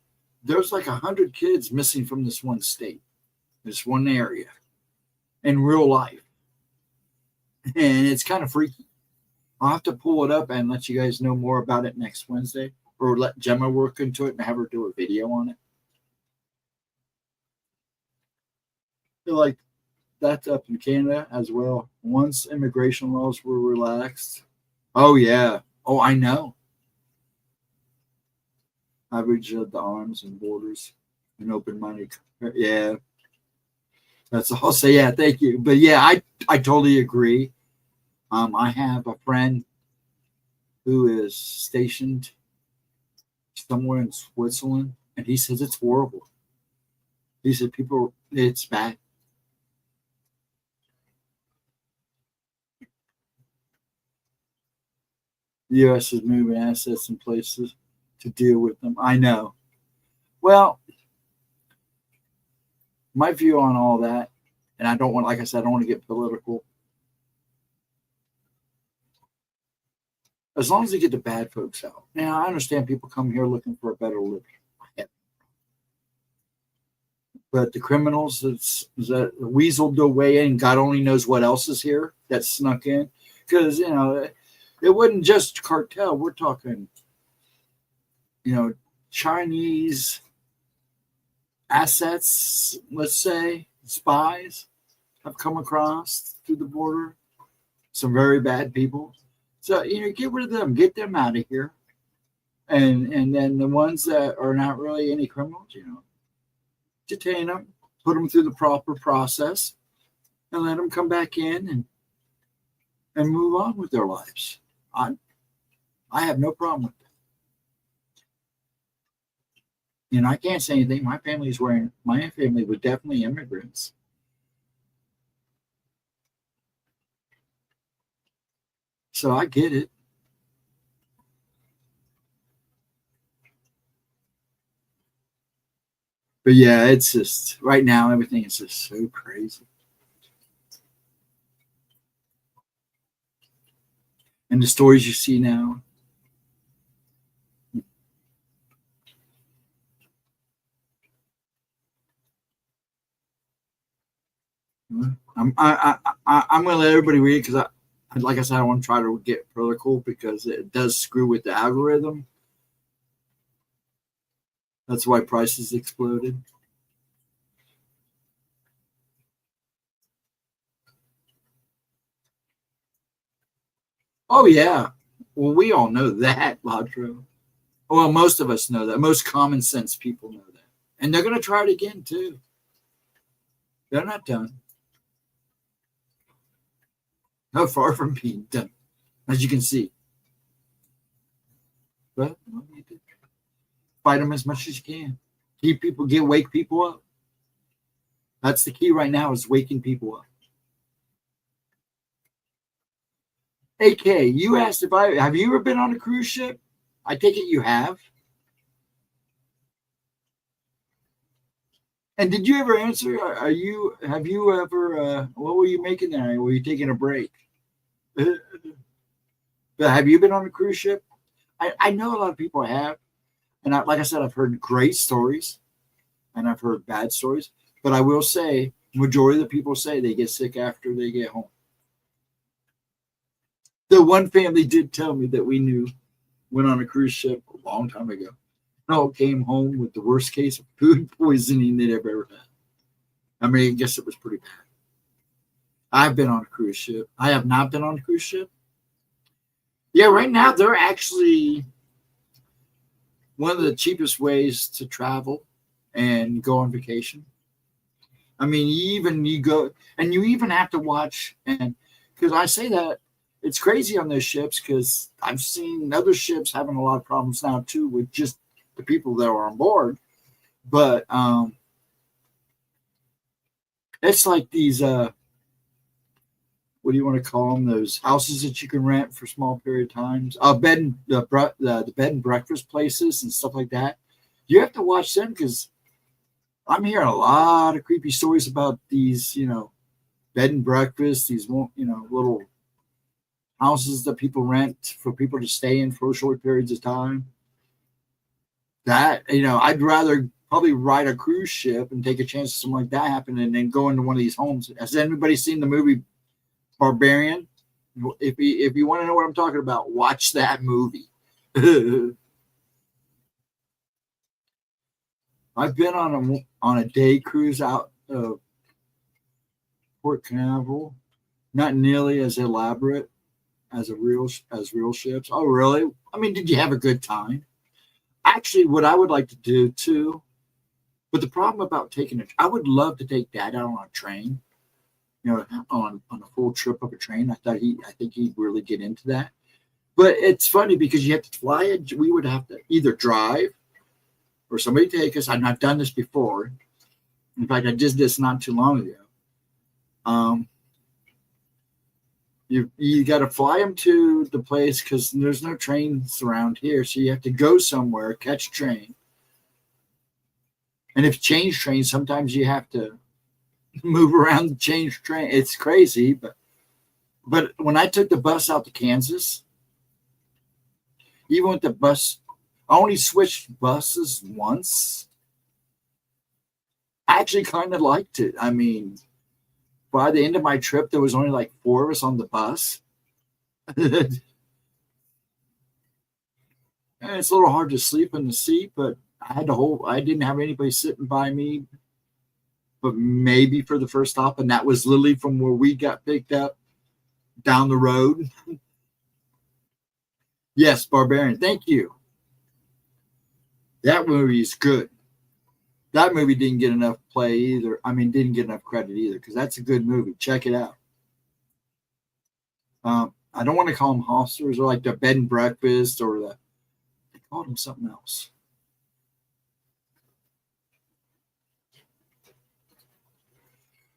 there's like 100 kids missing from this one state, this one area, in real life. And it's kind of freaky. I'll have to pull it up and let you guys know more about it next Wednesday, or let Gemma work into it and have her do a video on it. I feel like that's up in Canada as well. Once immigration laws were relaxed. Oh, yeah. Oh, I know. Average of the arms and borders and open money. Yeah. That's all. So, yeah, thank you. But, yeah, I totally agree. I have a friend who is stationed somewhere in Switzerland, and he says it's horrible. He said it's bad. The U.S. is moving assets in places to deal with them. I know. Well, my view on all that, and I don't want, like I said, I don't want to get political. As long as they get the bad folks out. Now, I understand people come here looking for a better living. But the criminals that weaseled their way in, God only knows what else is here that snuck in. Because, it wasn't just cartel. We're talking, Chinese assets, let's say, spies have come across through the border. Some very bad people. So, get rid of them. Get them out of here. And then the ones that are not really any criminals, detain them, put them through the proper process, and let them come back in and move on with their lives. I have no problem with that. You know, I can't say anything. My family was definitely immigrants. So I get it. But yeah, it's just right now everything is just so crazy. And the stories you see now. I'm going to let everybody read because like I said, I want to try to get political because it does screw with the algorithm. That's why prices exploded. Oh yeah, well we all know that, Ladro. Well, most of us know that. Most common sense people know that, and they're going to try it again too. They're not done. No, far from being done, as you can see. But well, you do. Fight them as much as you can. Wake people up. That's the key right now, is waking people up. AK, you asked if have you ever been on a cruise ship? I take it you have. And did you ever answer? Have you ever? What were you making there? Were you taking a break? But have you been on a cruise ship? I know a lot of people have, and like I said, I've heard great stories, and I've heard bad stories. But I will say, majority of the people say they get sick after they get home. The one family did tell me that we knew went on a cruise ship a long time ago. All came home with the worst case of food poisoning they'd ever had. I mean, I guess it was pretty bad. I've been on a cruise ship. I have not been on a cruise ship. Yeah, right now they're actually one of the cheapest ways to travel and go on vacation. I mean, you go and you even have to watch, and because I say that it's crazy on those ships, because I've seen other ships having a lot of problems now too with just the people that are on board. But it's like these what do you want to call them? Those houses that you can rent for small period of times. The bed and breakfast places and stuff like that. You have to watch them, because I'm hearing a lot of creepy stories about these, bed and breakfast, these, little houses that people rent for people to stay in for short periods of time. That, I'd rather probably ride a cruise ship and take a chance of something like that happening and then go into one of these homes. Has anybody seen the movie Barbarian? If you want to know what I'm talking about, watch that movie. I've been on a day cruise out of Port Canaveral, not nearly as elaborate as real ships. Oh, really? I mean, did you have a good time? Actually, what I would like to do too, but the problem about I would love to take Dad out on a train, on a full trip of a train. I think he'd really get into that. But it's funny because you have to fly it. We would have to either drive or somebody take us. I've not done this before. In fact, I just did this not too long ago. You got to fly them to the place because there's no trains around here. So you have to go somewhere, catch a train. And if you change trains, sometimes you have to move around the change train. It's crazy. But when I took the bus out to Kansas, even with the bus, I only switched buses once. I actually kind of liked it. I mean, by the end of my trip, there was only like 4 of us on the bus. And it's a little hard to sleep in the seat, but I didn't have anybody sitting by me, but maybe for the first stop. And that was literally from where we got picked up down the road. Yes, Barbarian. Thank you. That movie is good. That movie didn't get enough play either. I mean, didn't get enough credit either, because that's a good movie. Check it out. I don't want to call them hostelers, or like the bed and breakfast, or they called them something else.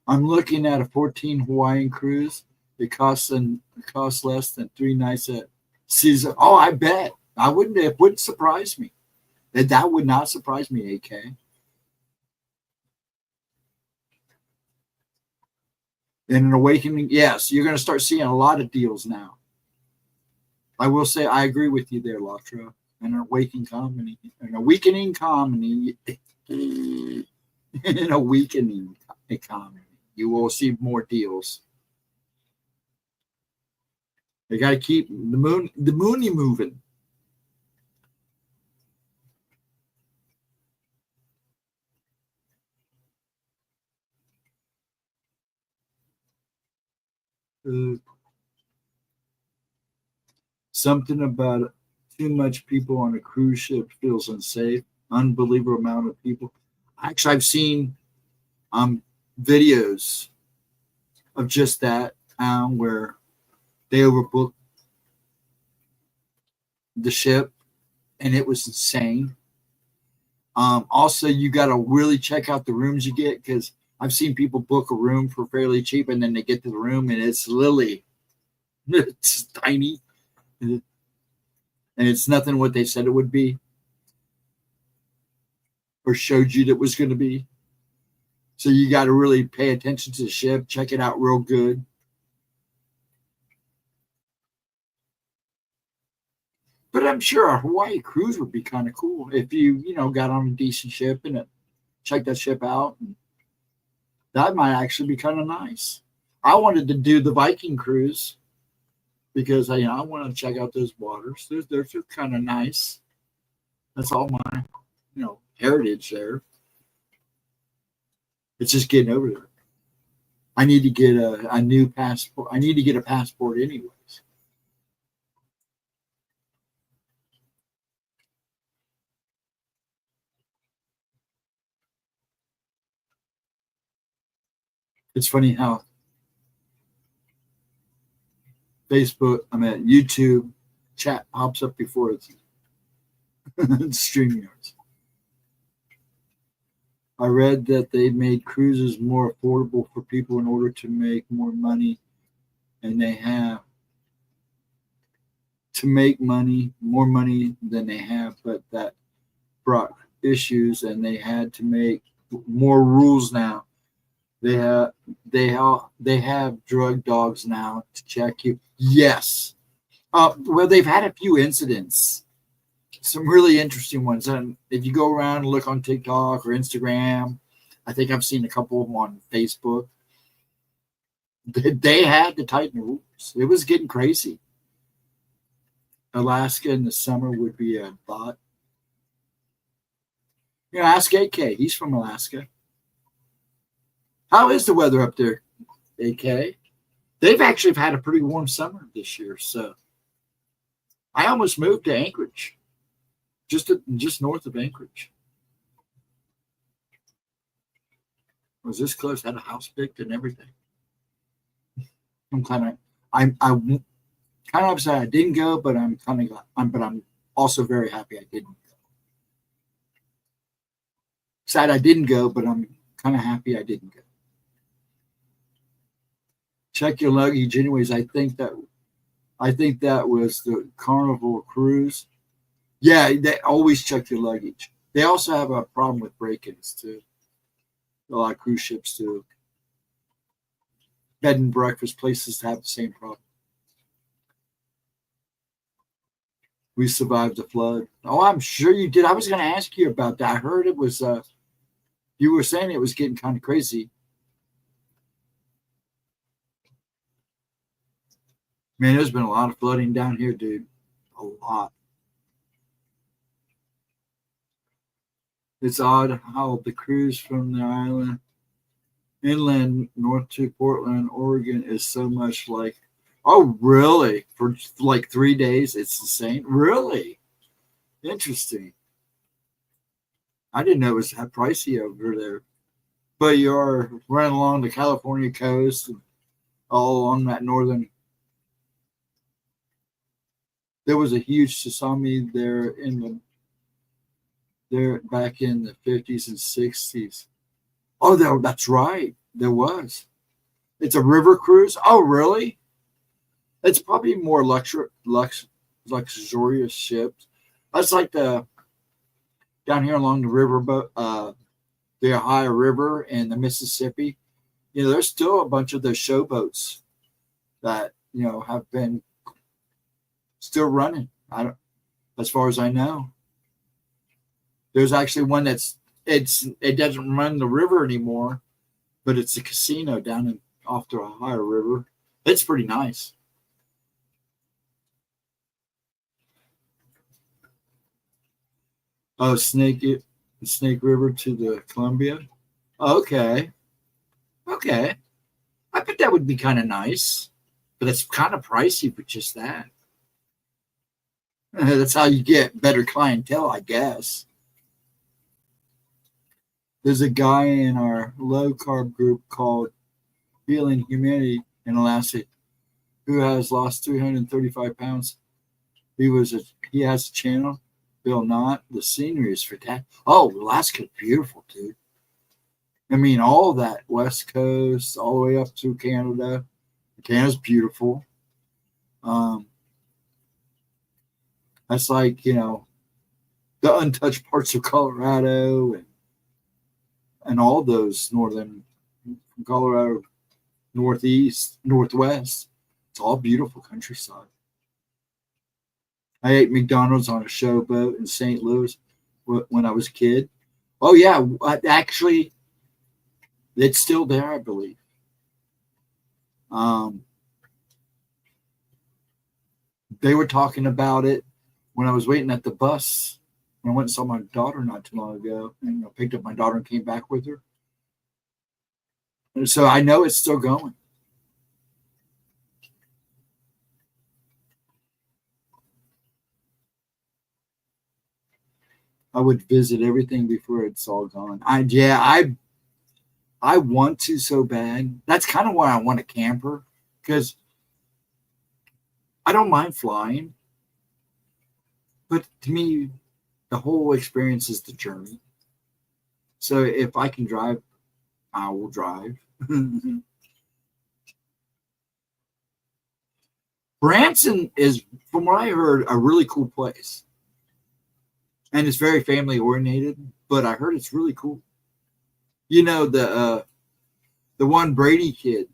I'm looking at a 14 Hawaiian cruise. It costs less than 3 nights at Caesar. Oh, I bet. It wouldn't surprise me. That would not surprise me, AK. And an awakening, yes, you're going to start seeing a lot of deals now. I will say I agree with you there, Latra. An awakening comedy, an awakening comedy, an awakening economy. You will see more deals. They got to keep the moony moving. Something about too much people on a cruise ship feels unsafe. Unbelievable amount of people. Actually, I've seen videos of just that, where they overbooked the ship, and it was insane. Also, you got to really check out the rooms you get, because I've seen people book a room for fairly cheap, and then they get to the room and it's literally it's tiny, and it's nothing what they said it would be or showed you that it was going to be. So you got to really pay attention to the ship, check it out real good. But I'm sure a Hawaii cruise would be kind of cool if you got on a decent ship and checked that ship out. That might actually be kind of nice. I wanted to do the Viking cruise because I want to check out those waters. They're kind of nice. That's all my heritage there. It's just getting over there. I need to get a new passport. I need to get a passport anyways. It's funny how YouTube chat pops up before it's StreamYards. I read that they made cruises more affordable for people in order to make more money, and they have to make more money than they have, but that brought issues, and they had to make more rules now. They have drug dogs now to check you. Yes. Well, they've had a few incidents, some really interesting ones. And if you go around and look on TikTok or Instagram, I think I've seen a couple of them on Facebook. They had to tighten the rules. It was getting crazy. Alaska in the summer would be a thought. Ask AK. He's from Alaska. How is the weather up there, AK? They've actually had a pretty warm summer this year. So I almost moved to Anchorage, just north of Anchorage. Was this close? Had a house picked and everything. I'm kind of upset I didn't go, but I'm also very happy I didn't go. Sad I didn't go, but I'm kind of happy I didn't go. Check your luggage anyways. I think that was the Carnival cruise. Yeah, they always check your luggage. They also have a problem with break-ins too. A lot of cruise ships too. Bed and breakfast places have the same problem. We survived the flood. Oh, I'm sure you did. I was going to ask you about that. I heard it was you were saying it was getting kind of crazy. Man, there's been a lot of flooding down here, dude. A lot. It's odd how the cruise from the island inland north to Portland, Oregon is so much like, oh, really? For like 3 days, it's the same? Really? Interesting. I didn't know it was that pricey over there. But you're running along the California coast, and all along that northern. There was a huge tsunami there back in the 50s and 60s. Oh, that's right. There was. It's a river cruise. Oh, really? It's probably more luxurious ships. That's like the down here along the riverboat, the Ohio River and the Mississippi. There's still a bunch of those showboats that have been still running. As far as I know. There's actually one it doesn't run the river anymore, but it's a casino down off the Ohio River. It's pretty nice. Oh, Snake River to the Columbia. Okay. I bet that would be kind of nice, but it's kind of pricey for just that. That's how you get better clientele, I guess. There's a guy in our low carb group called Healing Humanity in Alaska who has lost 335 pounds. He has a channel, Bill Knott. The scenery is fantastic. Oh, Alaska's beautiful, dude. I mean, all that West Coast, all the way up to Canada. Canada's beautiful. That's like, the untouched parts of Colorado and all those northern Colorado, northeast, northwest. It's all beautiful countryside. I ate McDonald's on a showboat in St. Louis when I was a kid. Oh, yeah. Actually, it's still there, I believe. They were talking about it when I was waiting at the bus. I went and saw my daughter not too long ago, and picked up my daughter and came back with her. And so I know it's still going. I would visit everything before it's all gone. I want to so bad. That's kind of why I want a camper, because I don't mind flying, but to me, the whole experience is the journey. So if I can drive, I will drive. Branson is, from what I heard, a really cool place. And it's very family oriented, but I heard it's really cool. The one Brady kid,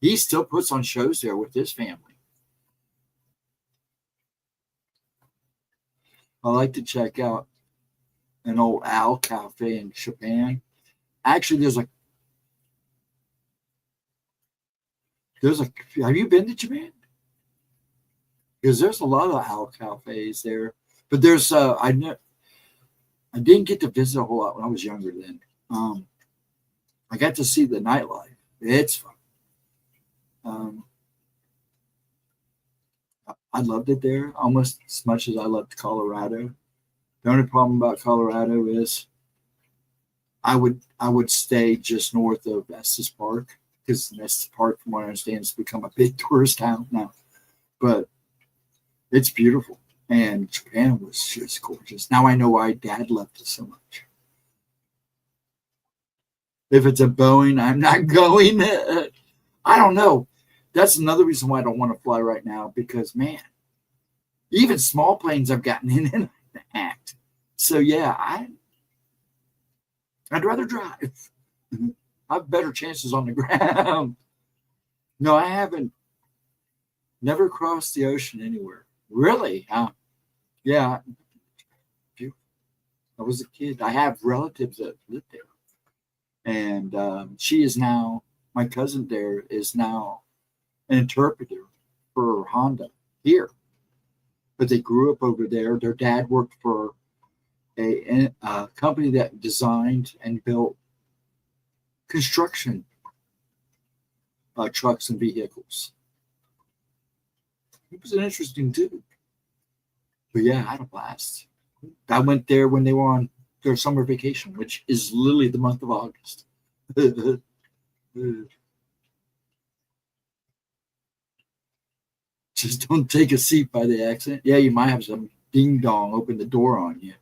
he still puts on shows there with his family. I like to check out an old Al Cafe in Japan. Actually, have you been to Japan? Because there's a lot of Al Cafes there, but there's I didn't get to visit a whole lot when I was younger then. I got to see the nightlife. It's fun. I loved it there almost as much as I loved Colorado. The only problem about Colorado is I would stay just north of Estes Park, because Estes Park, from what I understand, has become a big tourist town now. But it's beautiful, and Japan was just gorgeous. Now I know why Dad loved it so much. If it's a Boeing, I'm not going. I don't know. That's another reason why I don't want to fly right now, because, man, even small planes I've gotten in and act. So, yeah, I'd rather drive. I have better chances on the ground. No, I haven't. Never crossed the ocean anywhere. Really? Yeah. I was a kid. I have relatives that live there. And she is now, my cousin there is now an interpreter for Honda here. But they grew up over there. Their dad worked for a company that designed and built construction trucks and vehicles. He was an interesting dude. But yeah, I had a blast. I went there when they were on their summer vacation, which is literally the month of August. Just don't take a seat by the accident. Yeah, you might have some ding dong open the door on you.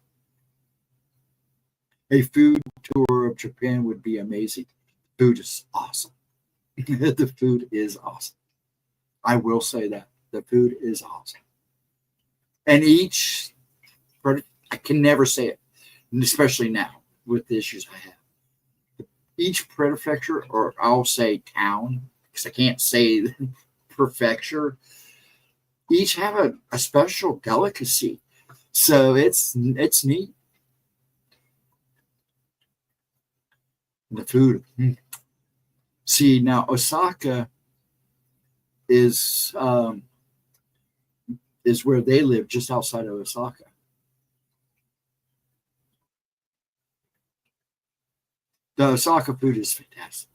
A food tour of Japan would be amazing. Food is awesome. The food is awesome. I will say that. The food is awesome. And I can never say it, especially now with the issues I have. Each prefecture, or I'll say town, because I can't say prefecture, each have a special delicacy. So it's neat. The food. See, now Osaka is where they live, just outside of Osaka. The Osaka food is fantastic.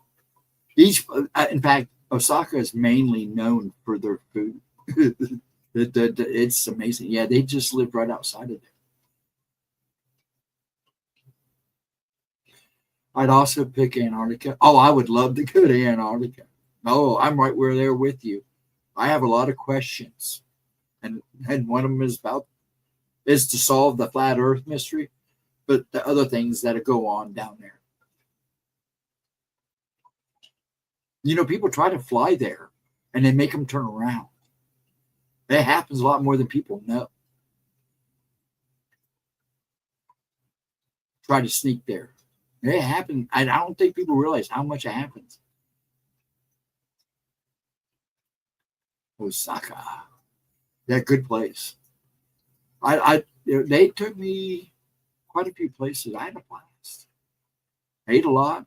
In fact, Osaka is mainly known for their food. It's amazing. Yeah, they just live right outside of there. I'd also pick Antarctica. Oh, I would love to go to Antarctica. Oh, I'm right where there with you. I have a lot of questions, and one of them is to solve the flat Earth mystery, but the other things that go on down there. You know, people try to fly there, and they make them turn around. That happens a lot more than people know. Try to sneak there. It happens. I don't think people realize how much it happens. Osaka, that good place. They took me quite a few places. I had a blast. I ate a lot.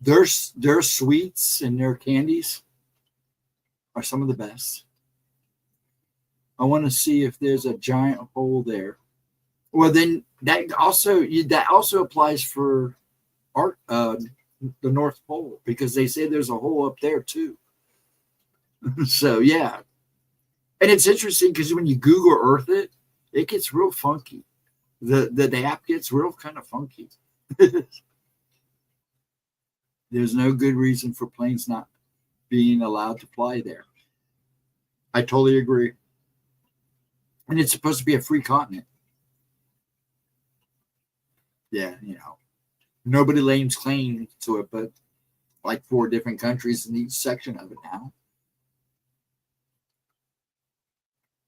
Their sweets and their candies are some of the best. I want to see if there's a giant hole there. Well, then that also applies for the North Pole, because they say there's a hole up there too. So yeah, and it's interesting because when you Google Earth it gets real funky. The app gets real kind of funky. There's no good reason for planes not being allowed to fly there. I totally agree. And it's supposed to be a free continent. Yeah, you know, nobody lays claim to it, but like 4 different countries in each section of it now.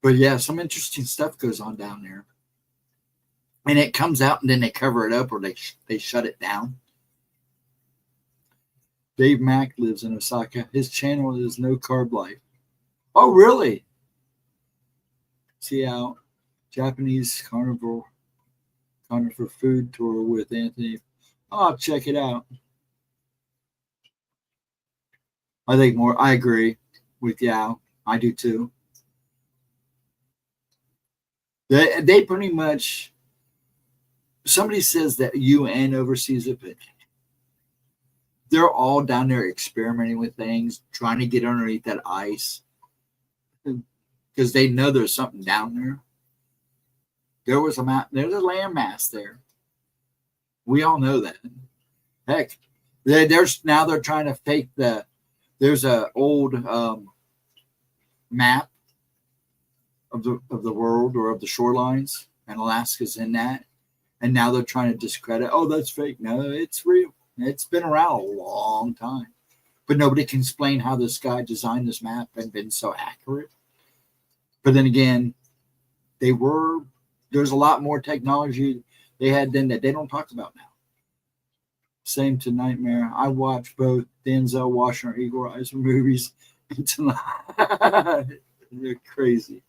But yeah, some interesting stuff goes on down there. And it comes out and then they cover it up, or they shut it down. Dave Mack lives in Osaka. His channel is No Carb Life. Oh, really? See how Japanese carnivore food tour with Anthony. Oh, I'll check it out. I agree with Yao. I do too. They pretty much, somebody says that UN oversees it, but they're all down there experimenting with things, trying to get underneath that ice, because they know there's something down there. There's a landmass there. We all know that. Heck, they're trying to fake there's an old map of the world, or of the shorelines, and Alaska's in that. And now they're trying to discredit, oh, that's fake. No, it's real. It's been around a long time. But nobody can explain how this guy designed this map and been so accurate. But then again, there's a lot more technology they had then that they don't talk about now. Same to Nightmare. I watch both Denzel Washington or Eagle Eyes movies tonight. They're crazy.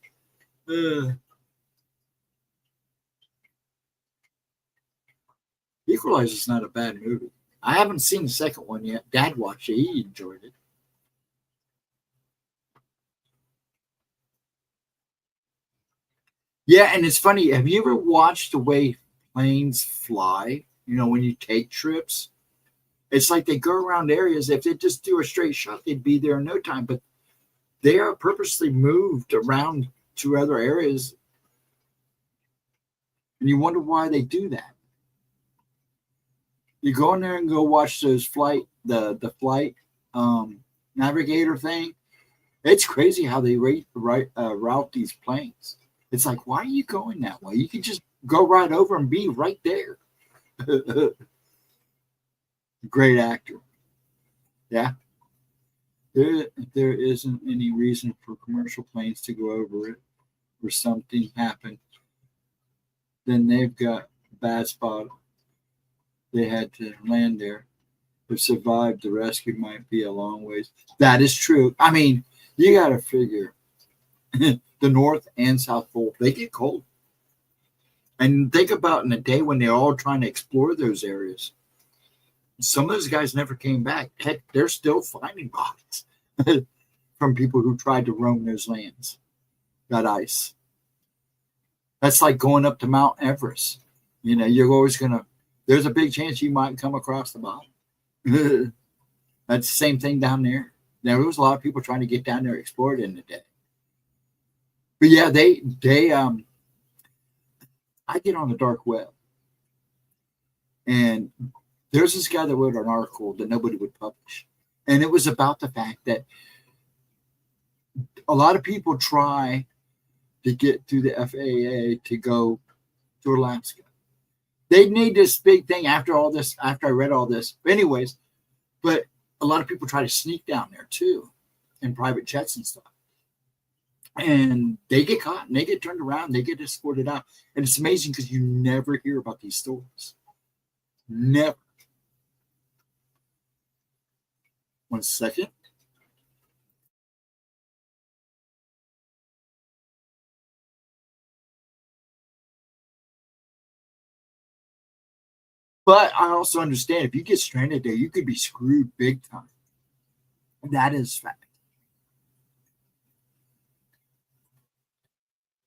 Equalizer is not a bad movie. I haven't seen the second one yet. Dad watched it. He enjoyed it. Yeah, and it's funny. Have you ever watched the way planes fly? You know, when you take trips, it's like they go around areas. If they just do a straight shot, they'd be there in no time. But they are purposely moved around to other areas. And you wonder why they do that. You go in there and go watch those the flight navigator thing. It's crazy how they route these planes. It's like, why are you going that way? You could just go right over and be right there. Great actor. Yeah. There isn't any reason for commercial planes to go over it or something happened. Then they've got a bad spot. They had to land there. If survived, the rescue might be a long ways. That is true. I mean, you got to figure the North and South Pole, they get cold. And think about in a day when they're all trying to explore those areas. Some of those guys never came back. Heck, they're still finding bodies from people who tried to roam those lands. That ice. That's like going up to Mount Everest. You know, you're always there's a big chance you might come across the bottom. That's the same thing down there. There was a lot of people trying to get down there, explore it in the day. But yeah, I get on the dark web, and there's this guy that wrote an article that nobody would publish, and it was about the fact that a lot of people try to get through the FAA to go to Alaska. They need this big thing after I read all this. But anyways, but a lot of people try to sneak down there too in private jets and stuff. And they get caught and they get turned around, they get escorted out. And it's amazing because you never hear about these stories. Never. 1 second. But I also understand if you get stranded there, you could be screwed big time. That is fact.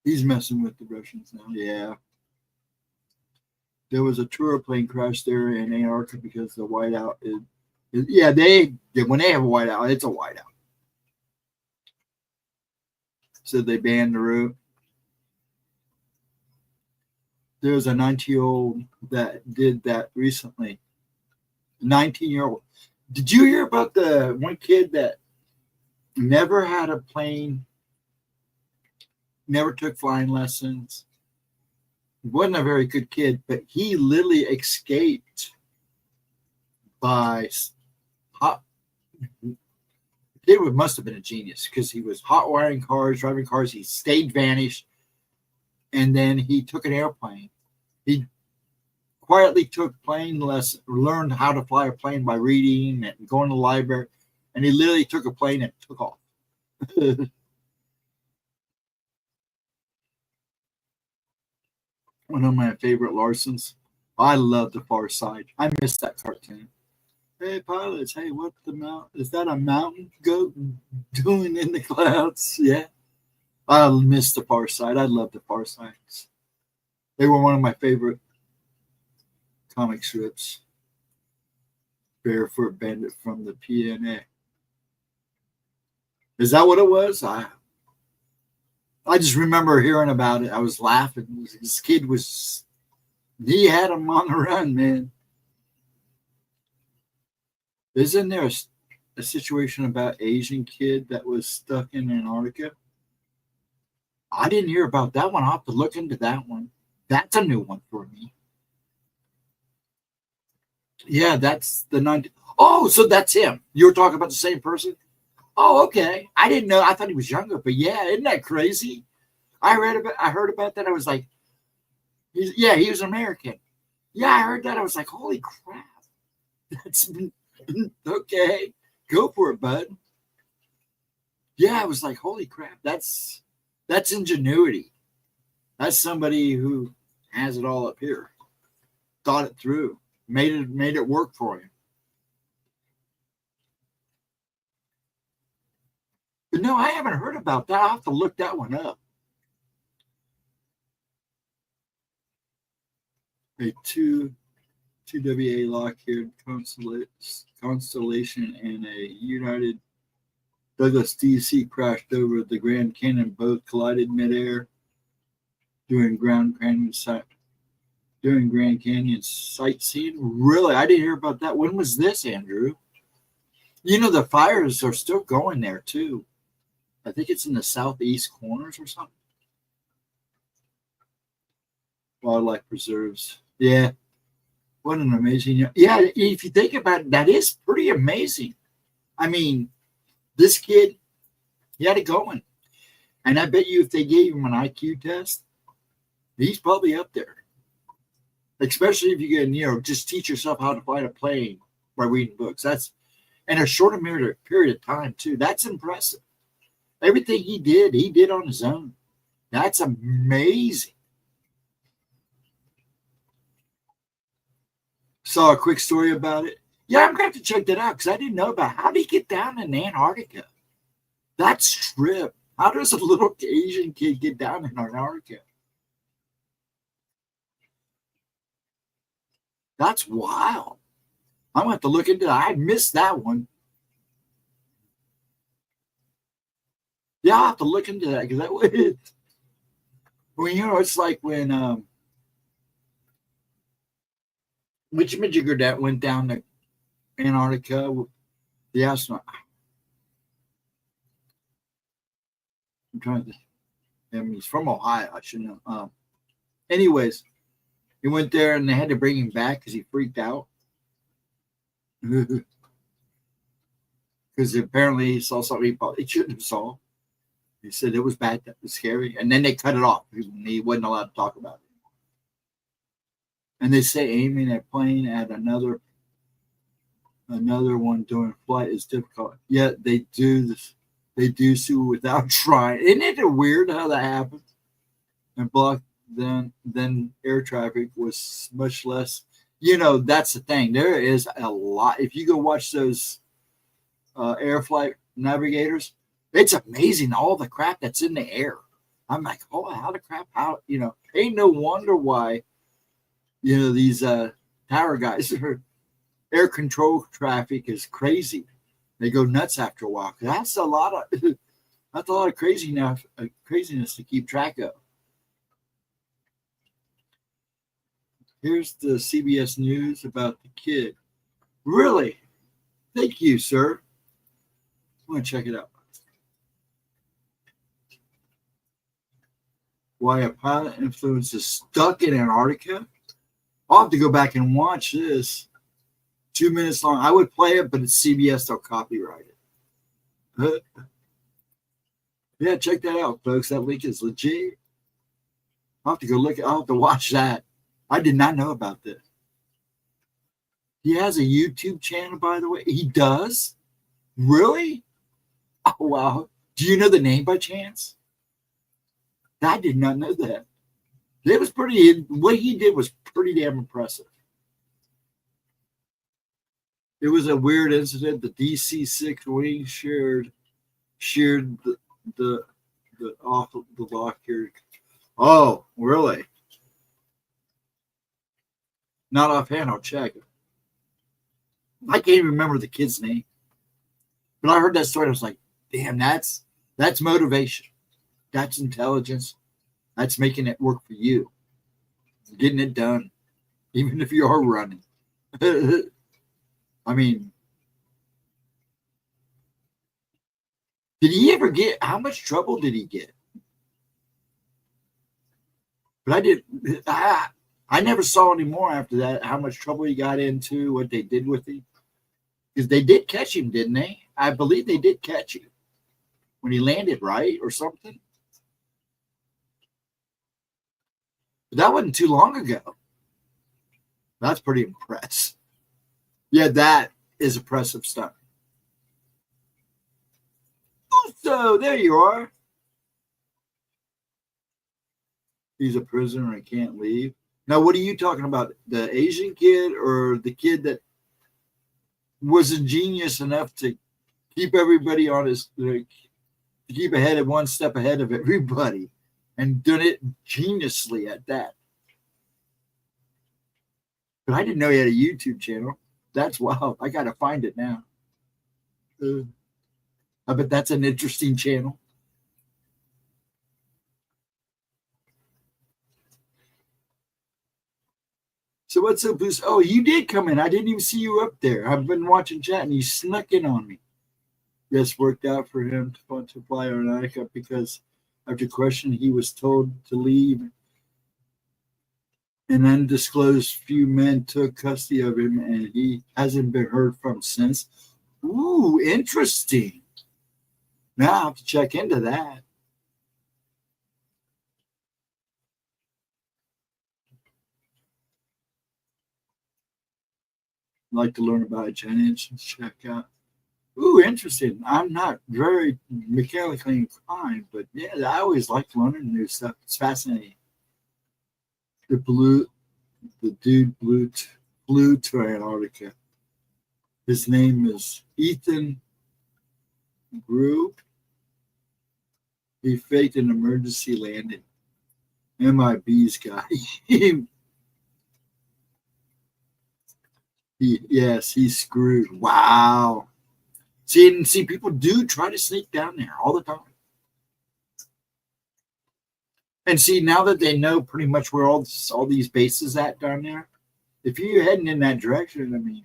He's messing with the Russians now. Yeah. There was a tour plane crash there in Antarctica because the whiteout is when they have a whiteout, it's a whiteout. So they banned the route. There was a 19-year-old that did that recently. 19-year-old. Did you hear about the one kid that never had a plane, never took flying lessons? Wasn't a very good kid, but he literally escaped by hot. The kid must have been a genius because he was hot wiring cars, driving cars. He stayed vanished, and then he took an airplane. He quietly took plane lessons, learned how to fly a plane by reading and going to the library, and he literally took a plane and took off. One of my favorite Larsons. I love The Far Side. I miss that cartoon. Hey, pilots. Hey, what is that a mountain goat doing in the clouds? Yeah. I miss The Far Side. I love The Far Sides. They were one of my favorite comic strips. Barefoot Bandit from the PNA. Is that what it was? I just remember hearing about it. I was laughing. This kid he had him on the run, man. Isn't there a situation about Asian kid that was stuck in Antarctica? I didn't hear about that one. I'll have to look into that one. That's a new one for me. Yeah, that's the 90. Oh, so that's him. You were talking about the same person? Oh, okay. I didn't know. I thought he was younger, but yeah, isn't that crazy? I heard about that. I was like, he was American. Yeah, I heard that. I was like, holy crap. That's okay. Go for it, bud. Yeah, I was like, holy crap. That's ingenuity. That's somebody who has it all up here. Thought it through. Made it work for him. But no, I haven't heard about that. I'll have to look that one up. A 2WA Lockheed Constellation and a United Douglas DC crashed over the Grand Canyon. Both collided midair during ground canyon site. During Grand Canyon sightseeing. Really? I didn't hear about that. When was this, Andrew? You know, the fires are still going there, too. I think it's in the southeast corners or something. Wildlife preserves. Yeah. What an amazing. Yeah, if you think about it, that is pretty amazing. I mean, this kid, he had it going. And I bet you if they gave him an IQ test, he's probably up there. Especially if you can, just teach yourself how to fly a plane by reading books. That's in a short period of time, too. That's impressive. Everything he did on his own. That's amazing. Saw a quick story about it. Yeah, I'm going to have to check that out because I didn't know about it. How do you get down in Antarctica? That's trip. How does a little Asian kid get down in Antarctica? That's wild. I'm going to have to look into that. I missed that one. Yeah, I'll have to look into that because that was, well, it's like when Jigger that went down to Antarctica with the astronaut. I'm trying to think. He's from Ohio. I should know. Anyways, he went there and they had to bring him back because he freaked out. Because apparently he saw something he probably shouldn't have saw. He said it was bad, that was scary. And then they cut it off. He wasn't allowed to talk about it. And they say aiming a plane at another one during flight is difficult. Yet they do this. They do so without trying. Isn't it weird how that happens? And block then air traffic was much less. That's the thing. There is a lot. If you go watch those air flight navigators, it's amazing all the crap that's in the air. I'm like, oh, how the crap out? Ain't no wonder why. These tower guys are air control traffic is crazy. They go nuts after a while. That's a lot of craziness to keep track of. Here's the CBS News about the kid. Really? Thank you, sir. I'm going to check it out. Why a pilot influence is stuck in Antarctica? I'll have to go back and watch this. 2 minutes long. I would play it, but it's CBS. They'll copyright it. Yeah, check that out, folks. That link is legit. I'll have to go look. I'll have to watch that. I did not know about this. He has a YouTube channel, by the way. He does? Really? Oh, wow. Do you know the name by chance? I did not know that. It was what he did was pretty damn impressive. It was a weird incident. The DC-6 wing sheared the off of the lock here. Oh, really? Not offhand, I'll check it. I can't even remember the kid's name. But I heard that story. I was like, damn, that's motivation. That's intelligence. That's making it work for you. Getting it done. Even if you are running. I mean, did he ever get, how much trouble did he get? But I never saw any more after that, how much trouble he got into, what they did with him. Because they did catch him, didn't they? I believe they did catch him when he landed, right? Or something. But that wasn't too long ago. That's pretty impressive. Yeah, that is impressive stuff. So there you are. He's a prisoner and can't leave. Now, what are you talking about? The Asian kid or the kid that was ingenious enough to keep everybody on his, to keep one step ahead of everybody and done it geniusly at that? But I didn't know he had a YouTube channel. That's wild. I got to find it now. I bet that's an interesting channel. So what's up, Boost? Oh, you did come in. I didn't even see you up there. I've been watching chat and you snuck in on me. Yes, worked out for him to fly Aeronautica because after question he was told to leave. An undisclosed few men took custody of him and he hasn't been heard from since. Ooh, interesting. Now I have to check into that. Like to learn about Chinese and check out. Ooh, interesting. I'm not very mechanically inclined, but yeah, I always like learning new stuff. It's fascinating. The dude flew to Antarctica. His name is Ethan Grew. He faked an emergency landing. MIB's guy. Yes, he's screwed. Wow. See, people do try to sneak down there all the time. And see, now that they know pretty much where all these bases at down there, if you're heading in that direction, I mean,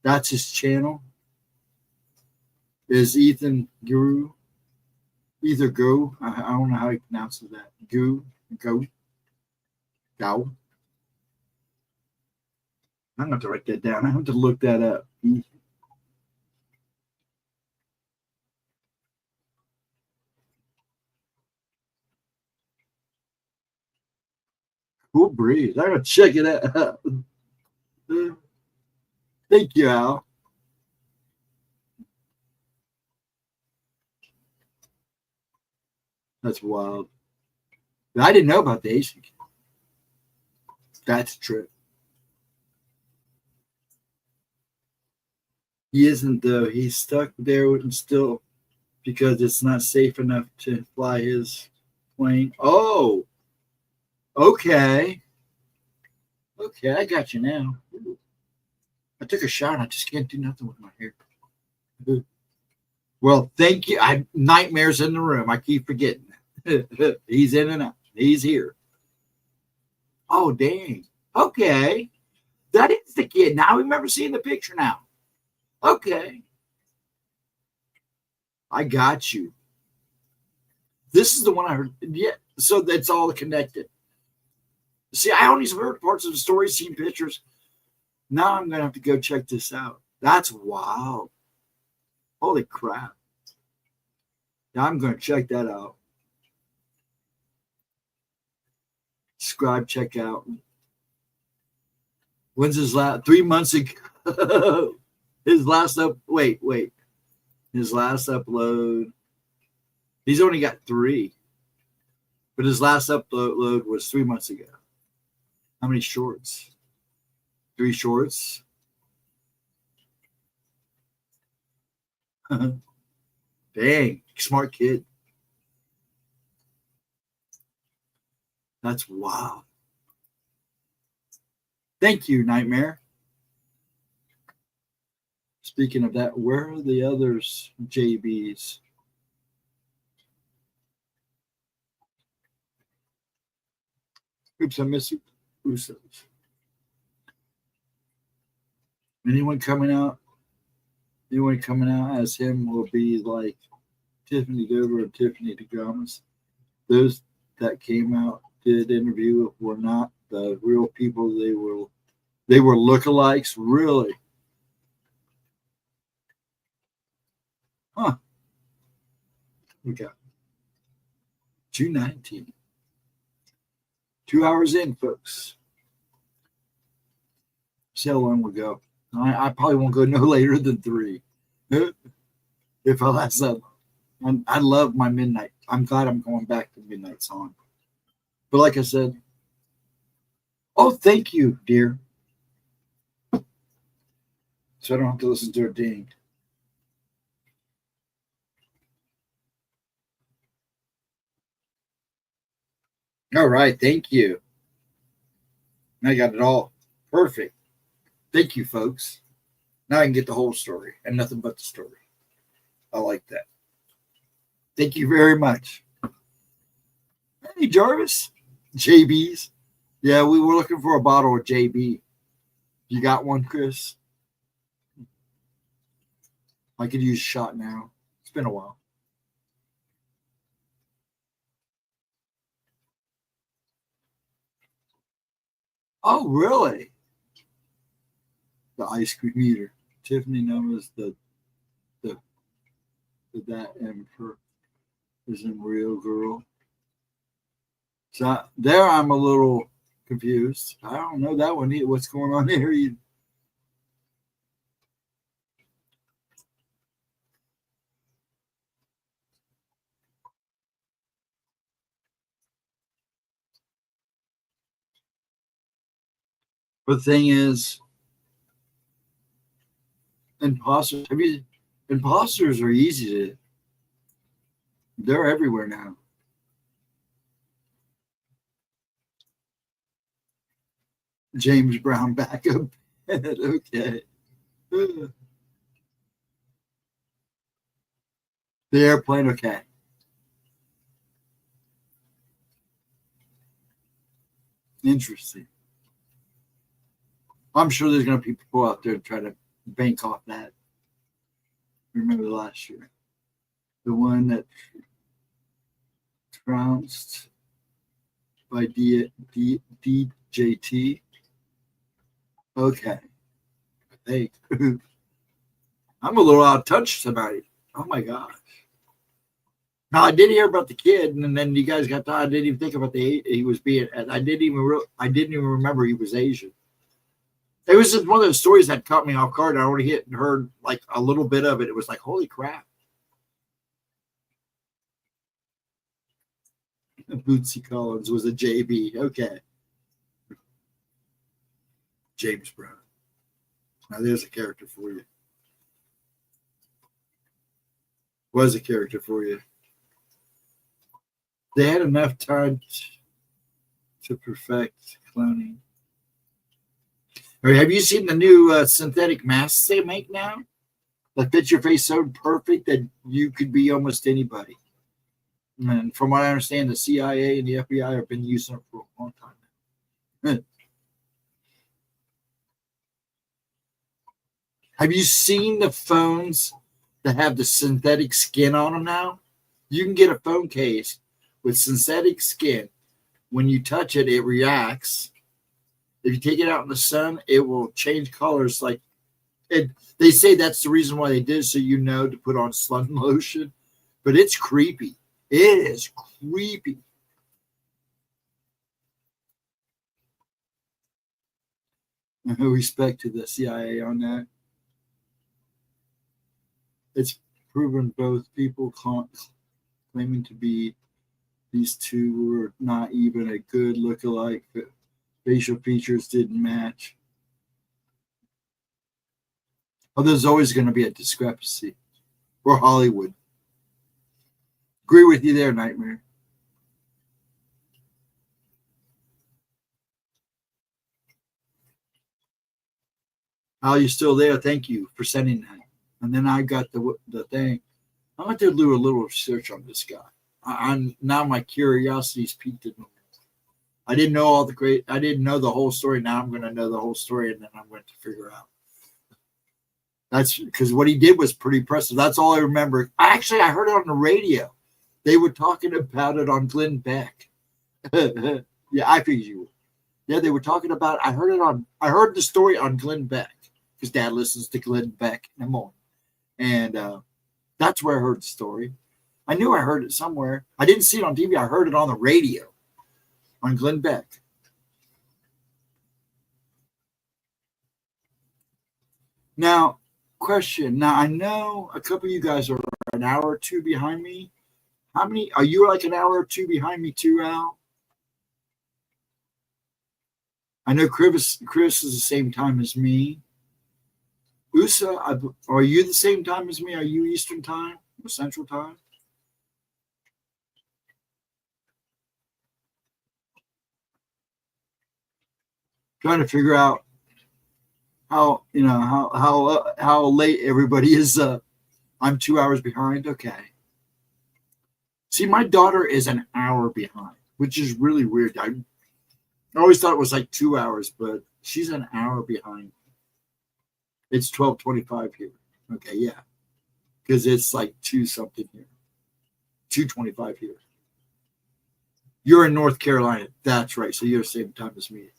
that's his channel. Is Ethan Guru. Either Go. I don't know how he pronounces that. Go. I'm going to have to write that down. I have to look that up. Cool breeze. I'm going to check it out. Thank you, Al. That's wild. I didn't know about the Asian kid. That's true. He isn't, though. He's stuck there and still because it's not safe enough to fly his plane. Oh, okay. Okay, I got you now. I took a shot. I just can't do nothing with my hair. Well, thank you. Nightmare's in the room. I keep forgetting. He's in and out. He's here. Oh, dang. Okay. That is the kid. Now I remember seeing the picture now. Okay. I got you. This is the one I heard. Yeah. So that's all connected. See, I only heard parts of the story, seen pictures. Now I'm going to have to go check this out. That's wild. Holy crap. Now I'm going to check that out. Subscribe, check out. When's his last? 3 months ago. His last wait. His last upload. He's only got 3. But his last upload was 3 months ago. How many shorts? 3 shorts. Dang, smart kid. That's wild. Thank you, Nightmare. Speaking of that, where are the others, JBs? Oops, I missed Usos. Anyone coming out as him will be like Tiffany Dover or Tiffany DeGomez. Those that came out did interview were not the real people. They were lookalikes, really. Huh. We got June 19th. 2 hours in, folks. See how long we go. I probably won't go no later than 3. If I last up. I love my midnight. I'm glad I'm going back to midnight song. But like I said, oh, thank you, dear. So I don't have to listen to a ding. All right, thank you. I got it all perfect. Thank you, folks. Now I can get the whole story and nothing but the story. I like that. Thank you very much. Hey, Jarvis. JB's. Yeah, we were looking for a bottle of JB. You got one, Chris? I could use a shot now. It's been a while. Oh, really? The ice cream eater. Tiffany knows that emperor isn't real girl. So there I'm a little confused. I don't know that one either. What's going on there? But the thing is, imposters are easy to, they're everywhere now. James Brown backup. Okay. The airplane, okay. Interesting. I'm sure there's going to be people out there to try to bank off that. Remember last year? The one that trounced by DJT. Okay. I think. I'm a little out of touch tonight. Oh my gosh. Now I did hear about the kid, and then you guys got I didn't even think about he was being. I didn't even remember he was Asian. It was just one of those stories that caught me off guard. I only heard like a little bit of it. It was like, holy crap. Bootsy Collins was a JB. Okay. James Brown. Now there's a character for you. Was a character for you. They had enough time to perfect cloning. Have you seen the new synthetic masks they make now that fit your face so perfect that you could be almost anybody? And from what I understand, the CIA and the FBI have been using it for a long time now. Have you seen the phones that have the synthetic skin on them now? You can get a phone case with synthetic skin. When you touch it, it reacts. If you take it out in the sun, it will change colors. Like it, they say that's the reason why they did it, so you know to put on sun lotion. But it's creepy. It is creepy. No respect to the CIA on that. It's proven both people claiming to be these two were not even a good look-alike. Facial features didn't match. Oh, there's always going to be a discrepancy. Or Hollywood. Agree with you there, Nightmare. Al, you still there? Thank you for sending that. And then I got the thing. I'm going to do a little research on this guy. Now my curiosity's piqued. I didn't know I didn't know the whole story. Now I'm going to know the whole story, and then I'm going to figure out. That's because what he did was pretty impressive. That's all I remember. I heard it on the radio. They were talking about it on Glenn Beck. Yeah, I figured you would. Yeah, they were talking about. I heard the story on Glenn Beck because Dad listens to Glenn Beck in the morning, and that's where I heard the story. I knew I heard it somewhere. I didn't see it on TV. I heard it on the radio on Glenn Beck. Now, question. Now, I know a couple of you guys are an hour or two behind me. How many? Are you like an hour or two behind me too, Al? I know Chris is the same time as me. USA, are you the same time as me? Are you Eastern time or Central time? Trying to figure out how late everybody is. I'm 2 hours behind. Okay. See, my daughter is an hour behind, which is really weird. I always thought it was like 2 hours, but she's an hour behind. It's 12:25 here. Okay, yeah. Because it's like 2 something here. 2:25 here. You're in North Carolina. That's right. So you're the same time as me.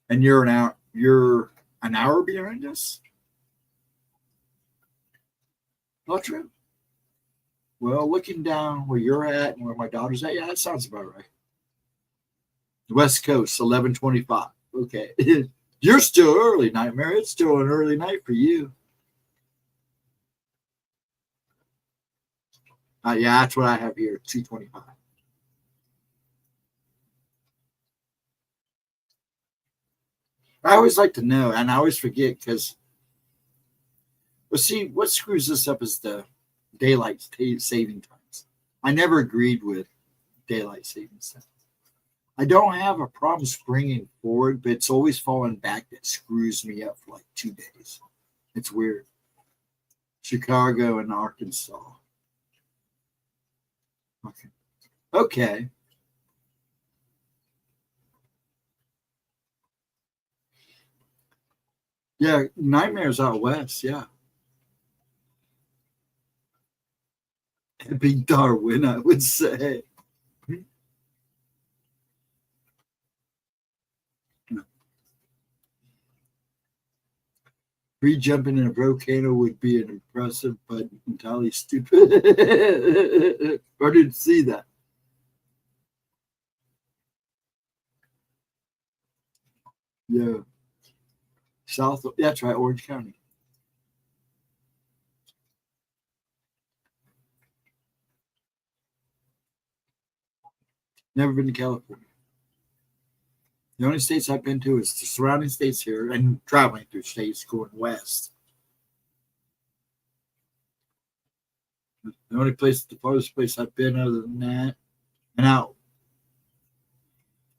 And you're an hour behind us? Not true. Well, looking down where you're at and where my daughter's at, yeah, that sounds about right. West Coast, 11:25. Okay. You're still early, Nightmare. It's still an early night for you. Yeah, that's what I have here, 2:25. I always like to know, and I always forget because, well, see, what screws this up is the daylight saving times. I never agreed with daylight saving time. I don't have a problem springing forward, but it's always falling back that screws me up for like 2 days. It's weird. Chicago and Arkansas. Okay. Okay. Yeah, Nightmare's out west, yeah. Big Darwin, I would say. Free jumping in a volcano would be an impressive but entirely stupid. I didn't see that. Yeah. South, that's right, Orange County. Never been to California. The only states I've been to is the surrounding states here and traveling through states going west. The only place, the farthest place I've been other than that, and out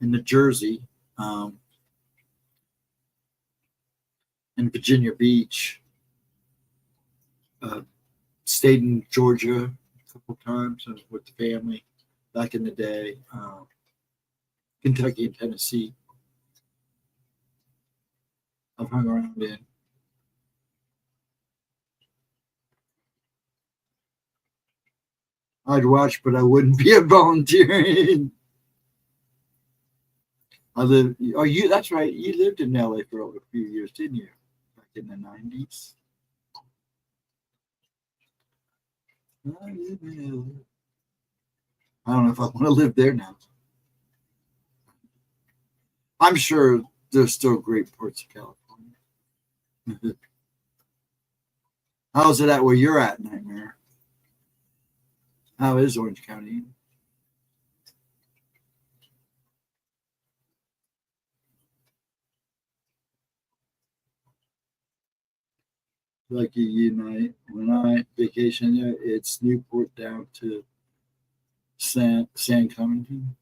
in New Jersey, in Virginia Beach, stayed in Georgia a couple times with the family back in the day, Kentucky and Tennessee. I've hung around in. I'd watch, but I wouldn't be a volunteering. That's right. You lived in LA for a few years, didn't you? Back in the 90s. I don't know if I want to live there now. I'm sure there's still great parts of California. How's it at where you're at, Nightmare? How is Orange County? Lucky you, night. When I vacation there, it's Newport down to San Clementine.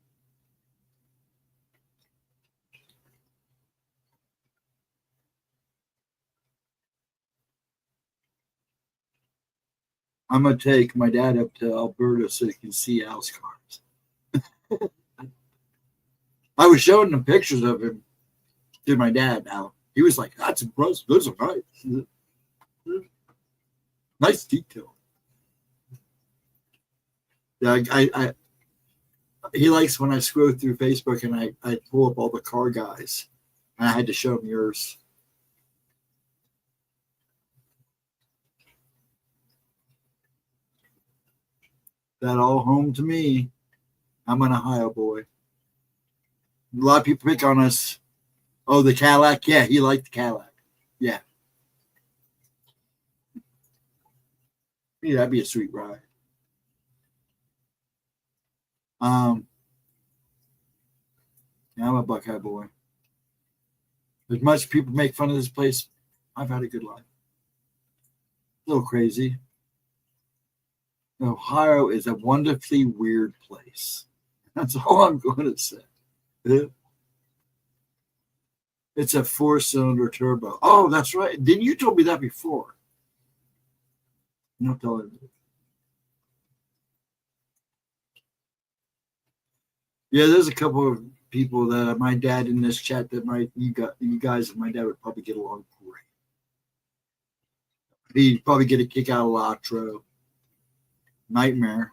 I'm gonna take my dad up to Alberta so he can see Al's cars. I was showing him pictures of him to my dad. Al, he was like, "That's impressive. Those are nice, nice detail." Yeah, he likes when I scroll through Facebook and I pull up all the car guys, and I had to show him yours. That all home to me. I'm an Ohio boy. A lot of people pick on us. Oh, the Cadillac. Yeah, he liked the Cadillac. Yeah. Yeah, that'd be a sweet ride. Yeah, I'm a Buckeye boy. As much as people make fun of this place, I've had a good life. A little crazy. Ohio is a wonderfully weird place. That's all I'm going to say. It's a 4-cylinder turbo. Oh, that's right. Didn't you told me that before? No, tell me. Yeah, there's a couple of people that my dad in this chat that you guys and my dad would probably get along great. He'd probably get a kick out of Latro, Nightmare,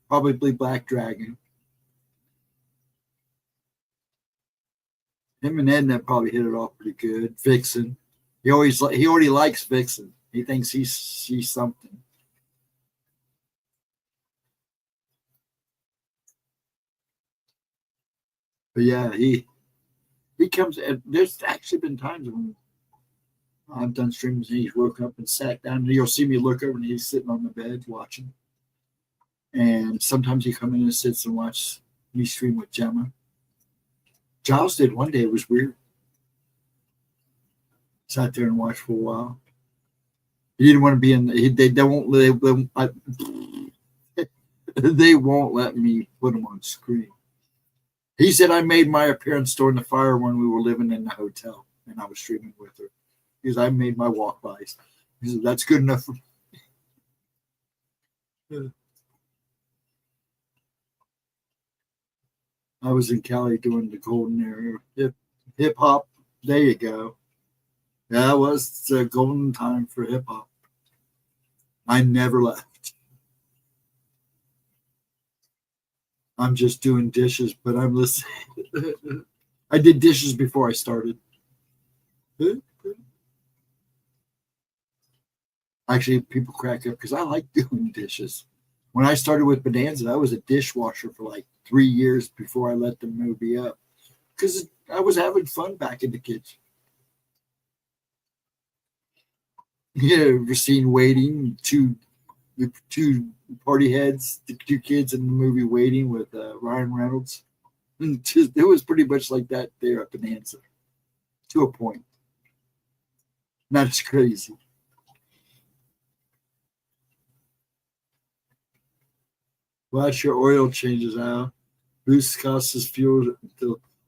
probably Black Dragon. Him and Edna probably hit it off pretty good. Vixen, he already likes Vixen. He thinks she's something. But yeah, he comes. There's actually been times when I've done streams and he's woke up and sat down. And you'll see me look over and he's sitting on the bed watching. And sometimes he come in and sits and watch me stream with Gemma. Giles did one day. It was weird. Sat there and watched for a while. He didn't want to be in. They won't let me put him on screen. He said I made my appearance during the fire when we were living in the hotel and I was streaming with her. Because I made my walk-bys. He said, that's good enough for me. I was in Cali doing the golden era. Hip hop. There you go. Yeah, it was the golden time for hip hop. I never left. I'm just doing dishes, but I'm listening. I did dishes before I started. Actually, people crack up because I like doing dishes. When I started with Bonanza, I was a dishwasher for like 3 years before I let the movie up because I was having fun back in the kitchen. Yeah, Racine Waiting, two party heads, the 2 kids in the movie Waiting with Ryan Reynolds. It was pretty much like that there at Bonanza, to a point. Not as crazy. Watch your oil changes out. Boost costs his fuel.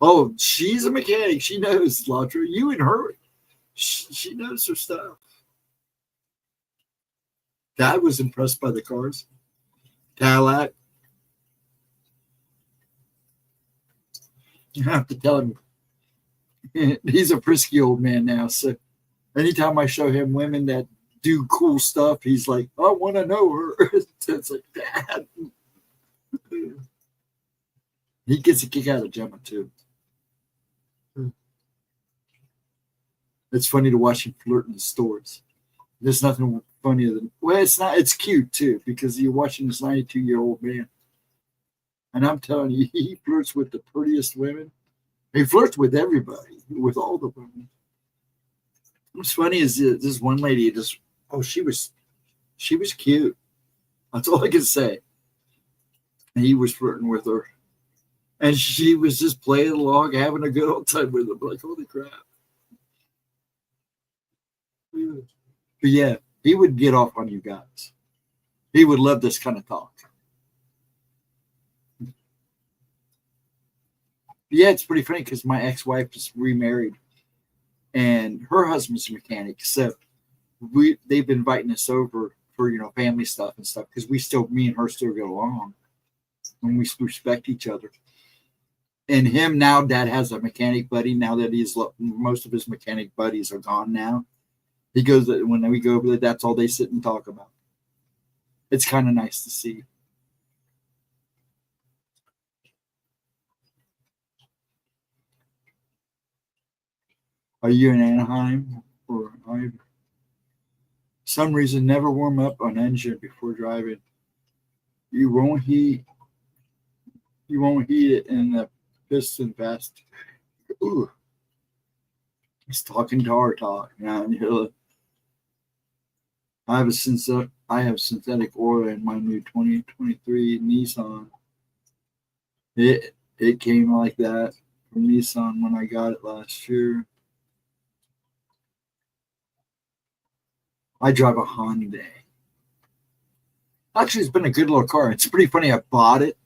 Oh, she's a mechanic. She knows, Latra. You and her. She knows her stuff. Dad was impressed by the cars. Cadillac. You have to tell him. He's a frisky old man now. So anytime I show him women that do cool stuff, he's like, I want to know her. It's like, Dad. He gets a kick out of Gemma, too. It's funny to watch him flirt in the stores. There's nothing funnier than, well, it's not, it's cute, too, because you're watching this 92-year-old man. And I'm telling you, he flirts with the prettiest women. He flirts with everybody, with all the women. What's funny is this one lady just, she was cute. That's all I can say. And he was flirting with her. And she was just playing along, having a good old time with him. Like, holy crap. But yeah, he would get off on you guys. He would love this kind of talk. Yeah, it's pretty funny because my ex-wife just remarried. And her husband's a mechanic. So they've been inviting us over for, family stuff and stuff. Because me and her still get along. And we respect each other. And him now, Dad has a mechanic buddy. Now that most of his mechanic buddies are gone now, he goes when we go over there. That's all they sit and talk about. It's kind of nice to see. Are you in Anaheim or some reason never warm up an engine before driving? You won't heat it in the piston fast. Ooh. He's talking tar talk now. I have synthetic oil in my new 2023 Nissan. It came like that from Nissan when I got it last year. I drive a Hyundai. Actually, it's been a good little car. It's pretty funny. I bought it,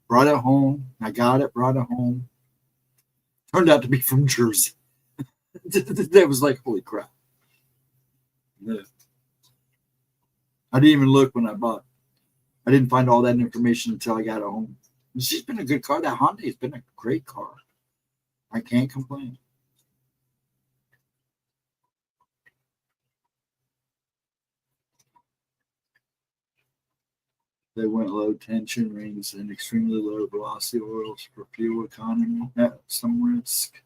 brought it home. I got it, brought it home. Turned out to be from Jersey. That was like, holy crap. Yeah. I didn't even look when I bought it. I didn't find all that information until I got home. She's been a good car. That Hyundai has been a great car. I can't complain. They went low tension rings and extremely low velocity oils for fuel economy at some risk.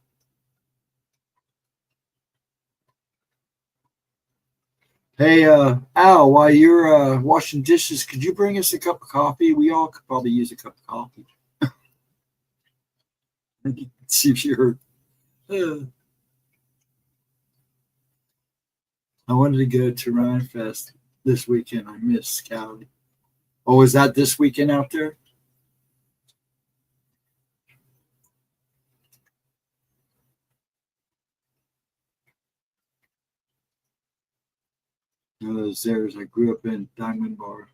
Hey, Al, while you're washing dishes, could you bring us a cup of coffee? We all could probably use a cup of coffee. See if you heard. I wanted to go to Rhine Fest this weekend. I missed Cali. Oh, is that this weekend out there? I grew up in Diamond Bar.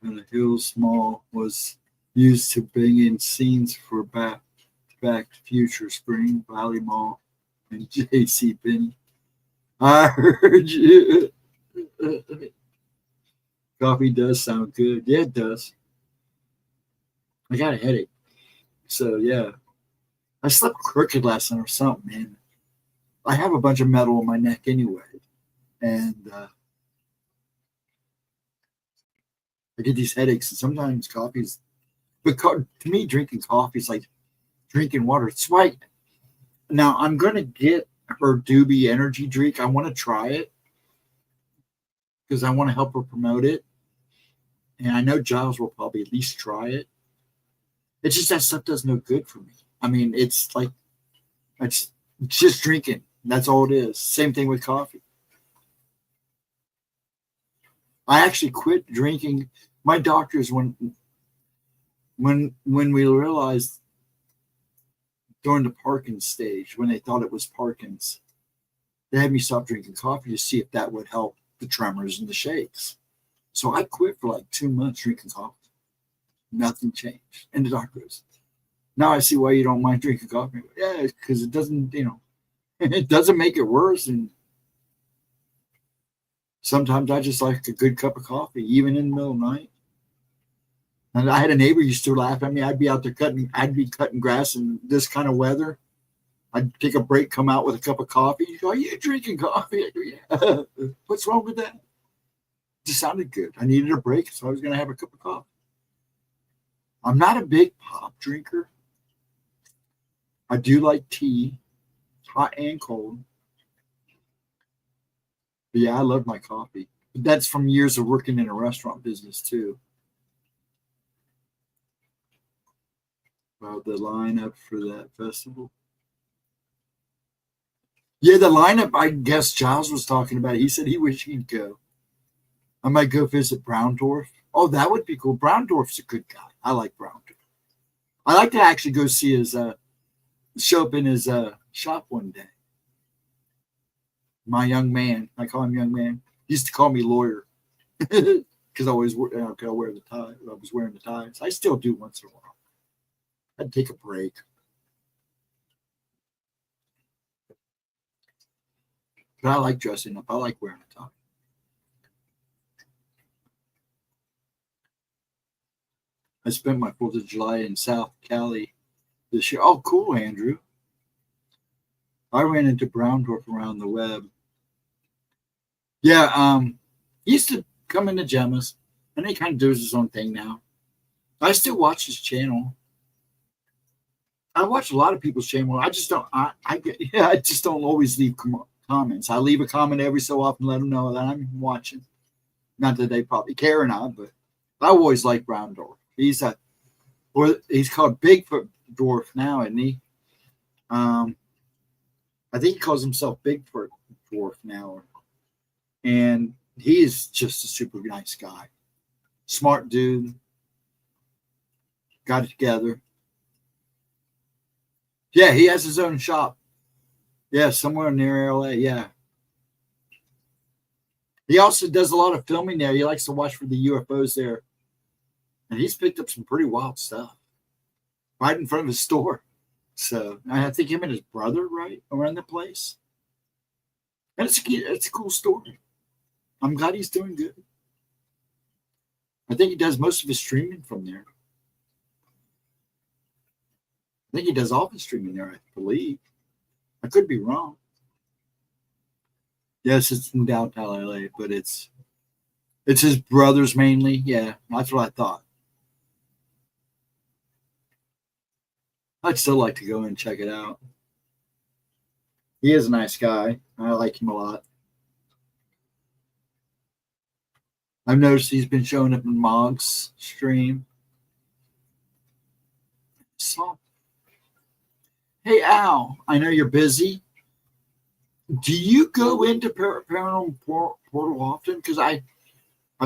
The Hills Mall was used to bring in scenes for Back to Future, Spring Valley Mall, and J.C. Penney. I heard you. Coffee does sound good. Yeah, it does. I got a headache. So, yeah. I slept crooked last night or something, man. I have a bunch of metal in my neck anyway. And I get these headaches. And sometimes coffee's... But to me, drinking coffee is like drinking water. It's right. Now, I'm going to get her DUBBY energy drink. I want to try it because I want to help her promote it. And I know Giles will probably at least try it. It's just that stuff does no good for me. I mean, it's like, it's just drinking. That's all it is. Same thing with coffee. I actually quit drinking. My doctors, when we realized during the Parkinson's stage, when they thought it was Parkinson's, they had me stop drinking coffee to see if that would help the tremors and the shakes. So I quit for like 2 months drinking coffee. Nothing changed. And the doctor goes, now I see why you don't mind drinking coffee. Yeah, because it doesn't, it doesn't make it worse. And sometimes I just like a good cup of coffee, even in the middle of the night. And I had a neighbor who used to laugh at me. I'd be out there I'd be cutting grass in this kind of weather. I'd take a break, come out with a cup of coffee. He'd go, are you drinking coffee? I go, yeah. What's wrong with that? It just sounded good. I needed a break, so I was going to have a cup of coffee. I'm not a big pop drinker. I do like tea, hot and cold. But yeah, I love my coffee. But that's from years of working in a restaurant business too. About the lineup for that festival. Yeah, the lineup, I guess Giles was talking about it. He said he wished he'd go. I might go visit Browndorf. Oh, that would be cool. Browndorf's a good guy. I like Browndorf. I like to actually go see his show up in his shop one day. My young man, I call him young man. He used to call me lawyer because I always wear the tie. I was wearing the ties. I still do once in a while. I'd take a break. But I like dressing up. I like wearing a tie. I spent my 4th of July in South Cali this year. Oh, cool, Andrew. I ran into Browndorf around the web. Yeah, he used to come into Gemma's, and he kind of does his own thing now. I still watch his channel. I watch a lot of people's channel. I just don't. I just don't always leave comments. I leave a comment every so often, let them know that I'm watching. Not that they probably care or not, but I always like Browndorf. He's called Bigfoot Dwarf now, isn't he? I think he calls himself Bigfoot Dwarf now, and he is just a super nice guy, smart dude. Got it together. Yeah, he has his own shop. Yeah, somewhere near LA. Yeah. He also does a lot of filming there. He likes to watch for the UFOs there. And he's picked up some pretty wild stuff right in front of his store. So I think him and his brother, right, around the place. And it's a cool story. I'm glad he's doing good. I think he does most of his streaming from there. I think he does all his streaming there, I believe. I could be wrong. Yes, it's in downtown LA, but it's his brothers mainly. Yeah, that's what I thought. I'd still like to go and check it out. He is a nice guy. I like him a lot. I've noticed he's been showing up in Mog's stream. So, hey, Al, I know you're busy. Do you go into Paranormal Portal often? Because I've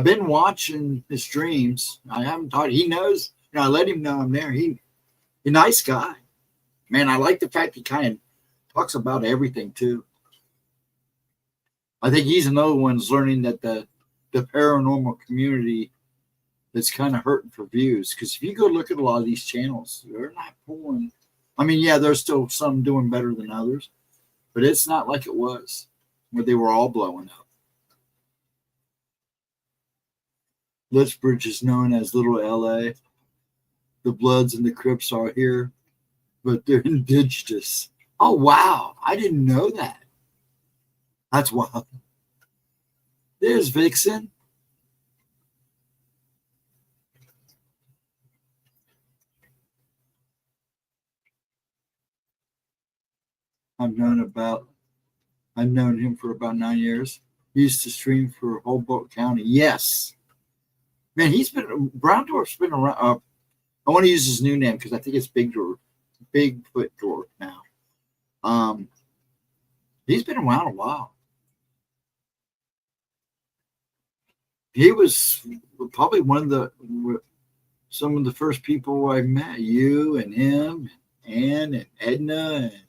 been watching his streams. I haven't taught. He knows. I let him know I'm there. He's a nice guy. Man, I like the fact he kind of talks about everything, too. I think he's another one who's learning that the paranormal community is kind of hurting for views. Because if you go look at a lot of these channels, they're not pulling. I mean, yeah, there's still some doing better than others, but it's not like it was where they were all blowing up. Litsbridge is known as Little LA. The Bloods and the Crips are here, but they're indigenous. Oh, wow. I didn't know that. That's wild. There's Vixen. I've known him for about 9 years. He used to stream for Humboldt County. Yes. Man, Brown Dwarf's been around. I want to use his new name because I think it's Bigfoot Dwarf now. He's been around a while. He was probably some of the first people I met. You and him, and Ann and Edna, and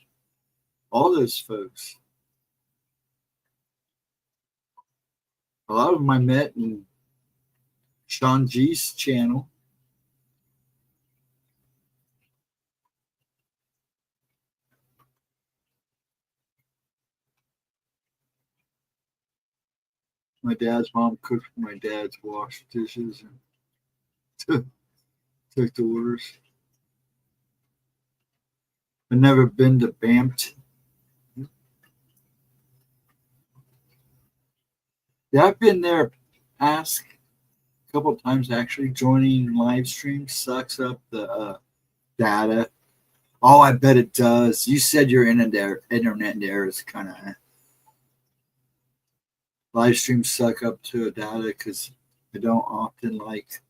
all those folks. A lot of them I met in Sean G's channel. My dad's mom cooked for my dad's washed dishes and took the orders. I've never been to MIDNGHT. Yeah, I've been there past a couple of times actually. Joining live streams sucks up the data. Oh, I bet it does. You said your internet there is kind of live streams suck up to a data because I don't often like.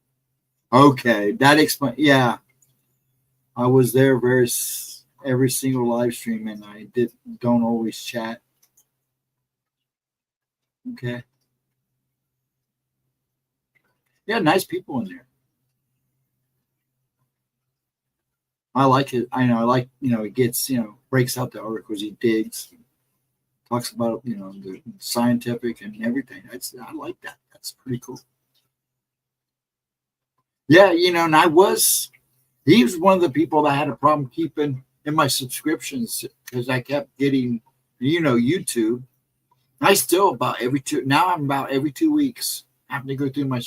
Okay, that explains. Yeah, I was there every single live stream, and I don't always chat. Okay. Yeah, nice people in there. I like it. I like, he gets, breaks out the articles he digs, talks about, the scientific and everything. I like that. That's pretty cool. Yeah, and he was one of the people that had a problem keeping in my subscriptions because I kept getting, YouTube. I'm about every 2 weeks. Having to go through my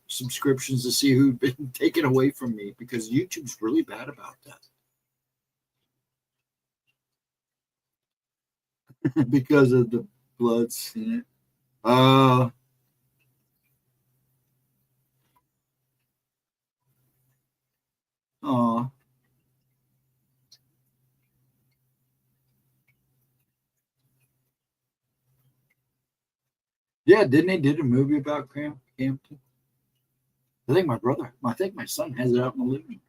subscriptions to see who'd been taken away from me because YouTube's really bad about that. Because of the Bloods in it. Yeah, didn't they did a movie about Campton? I think my son has it out in the living room.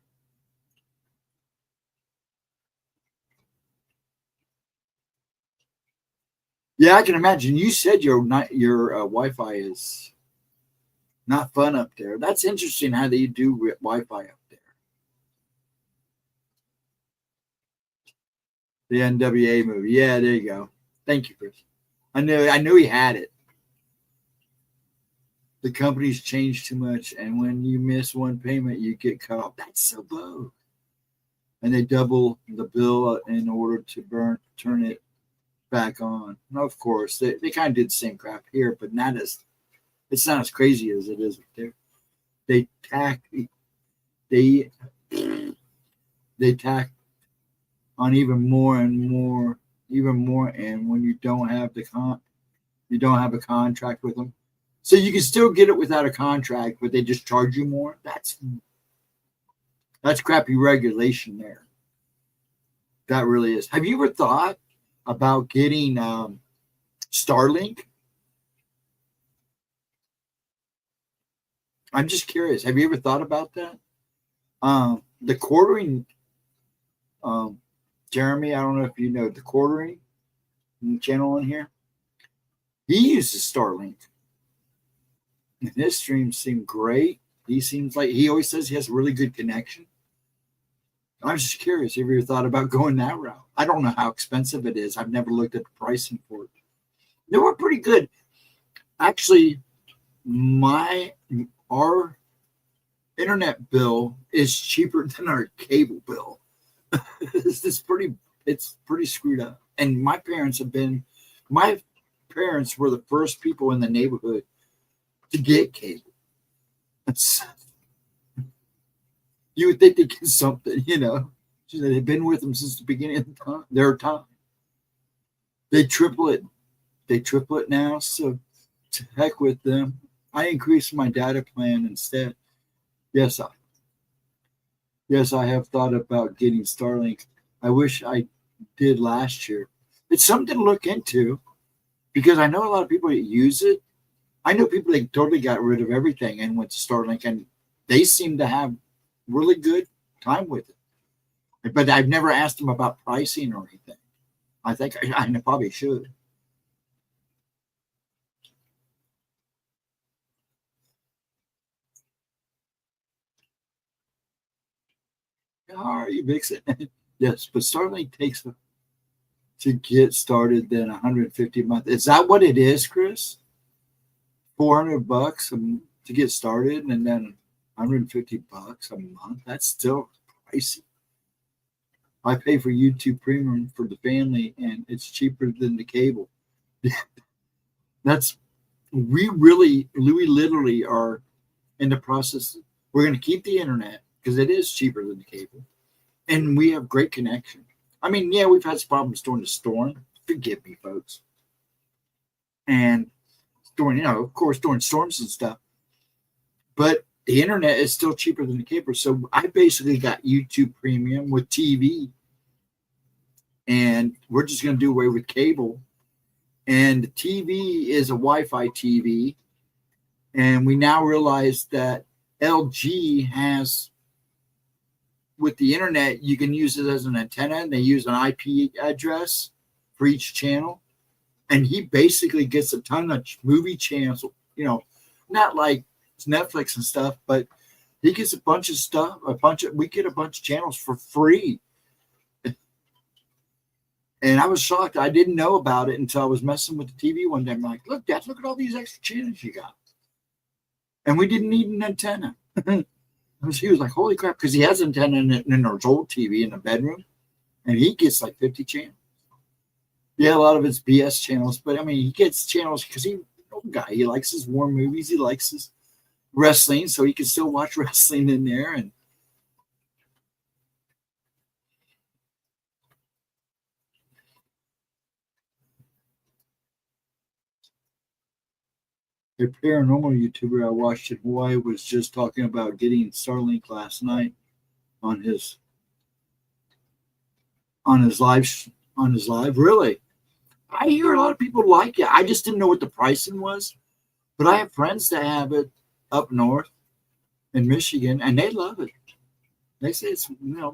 Yeah, I can imagine. You said your Wi-Fi is not fun up there. That's interesting how they do Wi-Fi up there. The NWA movie. Yeah, there you go. Thank you, Chris. I knew he had it. The company's changed too much, and when you miss one payment, you get cut off. That's so bold. And they double the bill in order to turn it back on. And of course, they kind of did the same crap here, but it's not as crazy as it is up there. they tack they tack on even more, and when you don't have a contract with them, so you can still get it without a contract, but they just charge you more. That's crappy regulation there. That really is. Have you ever thought about getting Starlink? I'm just curious. Have you ever thought about that? The quartering, Jeremy, I don't know if you know the quartering channel on here. He uses Starlink. And his streams seem great. He seems like he always says he has a really good connection. I was just curious. Have you ever thought about going that route? I don't know how expensive it is. I've never looked at the pricing for it. They were pretty good. Actually, our internet bill is cheaper than our cable bill. It's pretty screwed up. And my parents were the first people in the neighborhood to get cable. You would think they get something, They've been with them since the beginning of their time. They triple it now, so to heck with them. I increased my data plan instead. Yes, I have thought about getting Starlink. I wish I did last year. It's something to look into because I know a lot of people that use it. I know people that totally got rid of everything and went to Starlink, and they seem to have really good time with it. But I've never asked them about pricing or anything. I think I probably should. How are you, Vixen? Yes, but Starlink takes to get started then $150 a month. Is that what it is, Chris? $400 to get started, and then $150 a month. That's still pricey. I pay for YouTube Premium for the family, and it's cheaper than the cable. We literally are in the process. We're going to keep the internet because it is cheaper than the cable, and we have great connection. I mean, yeah, we've had some problems during the storm. Forgive me, folks. And during, of course, during storms and stuff. But the internet is still cheaper than the cable. So I basically got YouTube Premium with TV. And we're just going to do away with cable. And the TV is a Wi-Fi TV. And we now realize that LG has, with the internet, you can use it as an antenna. And they use an IP address for each channel. And he basically gets a ton of movie channels, not like Netflix and stuff, but he gets a bunch of stuff, we get a bunch of channels for free. And I was shocked. I didn't know about it until I was messing with the TV one day. I'm like, look, Dad, look at all these extra channels you got. And we didn't need an antenna. He was like, holy crap, because he has an antenna in our old TV in the bedroom, and he gets like 50 channels. Yeah, a lot of it's BS channels, but I mean, he gets channels because he's an old guy. He likes his war movies. He likes his wrestling, so he can still watch wrestling in there. And a paranormal YouTuber I watched in Hawaii was just talking about getting Starlink last night on his live. Really, I hear a lot of people like it. I just didn't know what the pricing was, but I have friends that have it up north in Michigan, and they love it. They say it's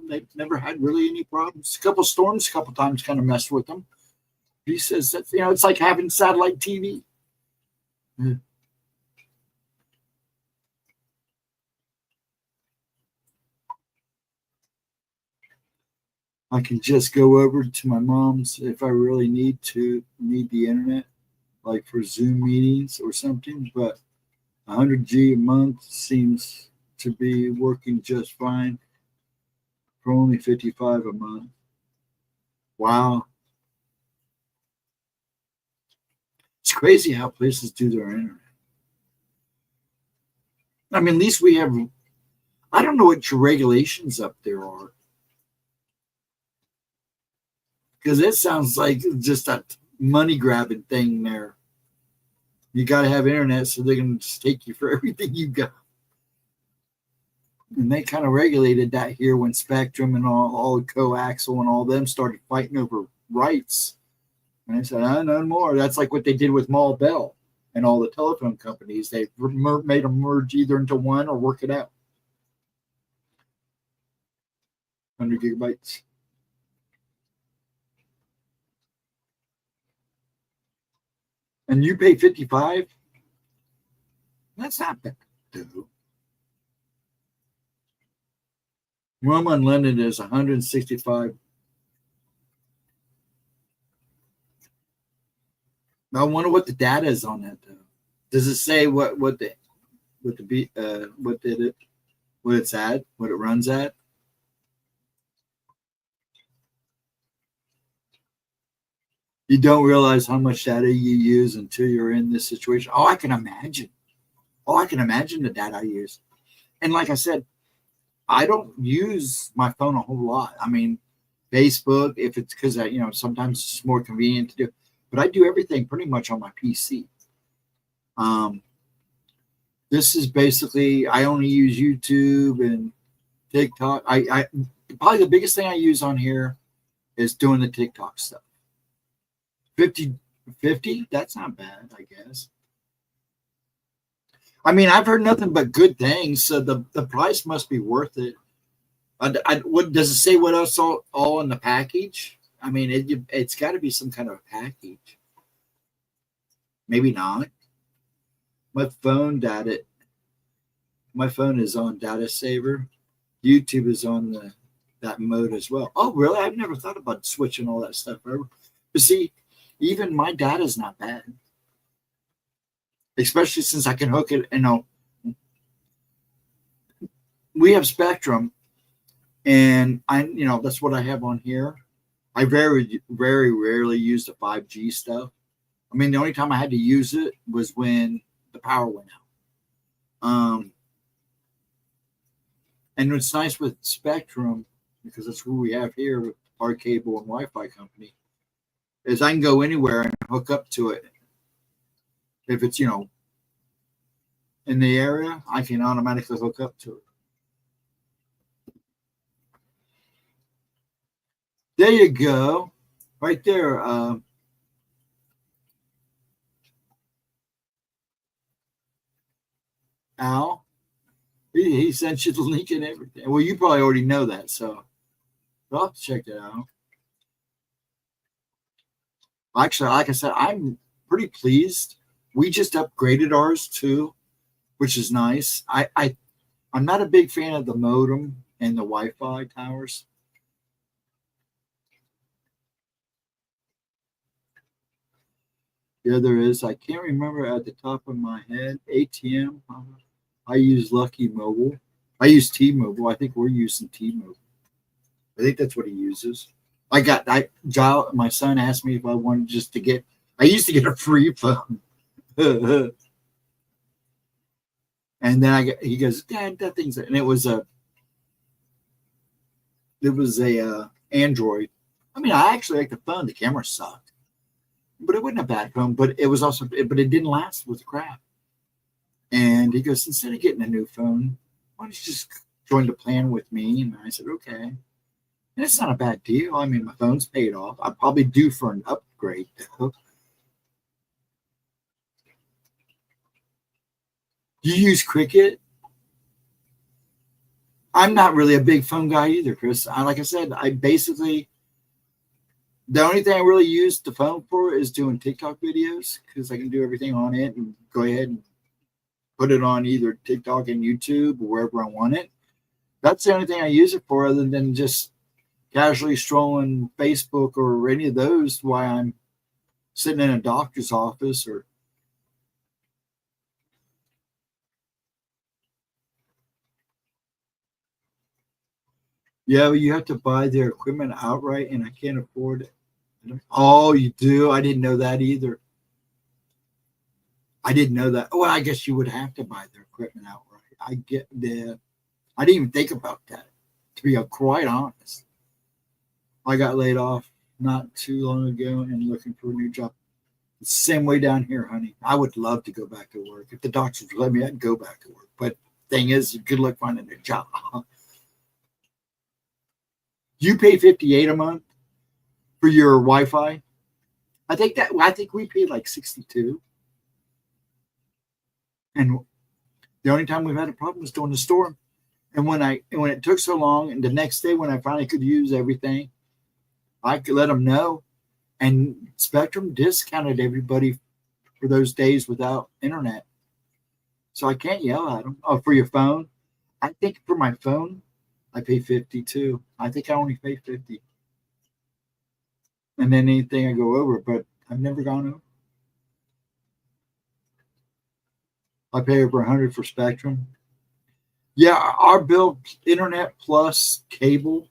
they've never had really any problems. A couple storms, a couple times kind of messed with them. He says that it's like having satellite TV. I can just go over to my mom's if I really need the internet, like for Zoom meetings or something. But 100 G a month seems to be working just fine for only $55 a month. Wow. It's crazy how places do their internet. I mean, at least we have, I don't know what your regulations up there are. Because it sounds like just a money grabbing thing there. You got to have internet so they're going to just take you for everything you got. And they kind of regulated that here when Spectrum and all coaxial and all them started fighting over rights. And I said, no more. That's like what they did with Mall Bell and all the telephone companies. They made them merge either into one or work it out. 100 gigabytes. And you pay 55? That's not bad, dude. Roma in London is 165. I wonder what the data is on that though. Does it say what it's at, what it runs at? You don't realize how much data you use until you're in this situation. Oh, I can imagine. Oh, I can imagine the data I use. And like I said, I don't use my phone a whole lot. I mean, Facebook, if it's because sometimes it's more convenient to do. But I do everything pretty much on my PC. This is basically, I only use YouTube and TikTok. I probably the biggest thing I use on here is doing the TikTok stuff. 50, that's not bad, I guess. I mean, I've heard nothing but good things, so the price must be worth it. What does it say? What else all in the package? I mean, it's got to be some kind of package. Maybe not. My phone is on data saver. YouTube is on that mode as well. Oh, really? I've never thought about switching all that stuff over. But see, even my data is not bad, especially since I can hook it. We have Spectrum, and that's what I have on here. I very, very rarely use the 5G stuff. I mean, the only time I had to use it was when the power went out. And what's nice with Spectrum, because that's who we have here with our cable and Wi-Fi company, is I can go anywhere and hook up to it. If it's, in the area, I can automatically hook up to it. There you go. Right there. Al, he sent you the link and everything. Well, you probably already know that, so I'll have to check that out. Actually, like I said, I'm pretty pleased. We just upgraded ours too, which is nice. I'm not a big fan of the modem and the Wi-Fi towers. Yeah, there is. I can't remember at the top of my head. ATM. I use Lucky Mobile. I use T-Mobile. I think we're using T-Mobile. I think that's what he uses. My son asked me if I wanted just to get. I used to get a free phone, and then he goes, Dad, that thing's, and it was a Android. I mean, I actually like the phone. The camera sucked, but it wasn't a bad phone. But it was also, but it didn't last with crap. And he goes, instead of getting a new phone, why don't you just join the plan with me? And I said, okay. And it's not a bad deal. I mean, my phone's paid off. I'm probably due for an upgrade, though. Do you use Cricket? I'm not really a big phone guy either, Chris. Like I said, the only thing I really use the phone for is doing TikTok videos, because I can do everything on it and go ahead and put it on either TikTok and YouTube or wherever I want it. That's the only thing I use it for, other than just casually strolling Facebook or any of those while I'm sitting in a doctor's office or. Yeah, well, you have to buy their equipment outright, and I can't afford it. Oh, you do? I didn't know that either. I didn't know that. Well, I guess you would have to buy their equipment outright. I get the. I didn't even think about that, to be quite honest. I got laid off not too long ago and looking for a new job. It's the same way down here, honey. I would love to go back to work. If the doctors would let me, I'd go back to work. But thing is, good luck finding a job. You pay $58 a month for your Wi-Fi. I think we paid like $62. And the only time we've had a problem was during the storm. And when it took so long, and the next day when I finally could use everything, I could let them know. And Spectrum discounted everybody for those days without internet. So I can't yell at them. Oh, for your phone? I think for my phone, I pay $52. I think I only pay $50. And then anything I go over, but I've never gone over. I pay over $100 for Spectrum. Yeah, our bill, internet plus cable,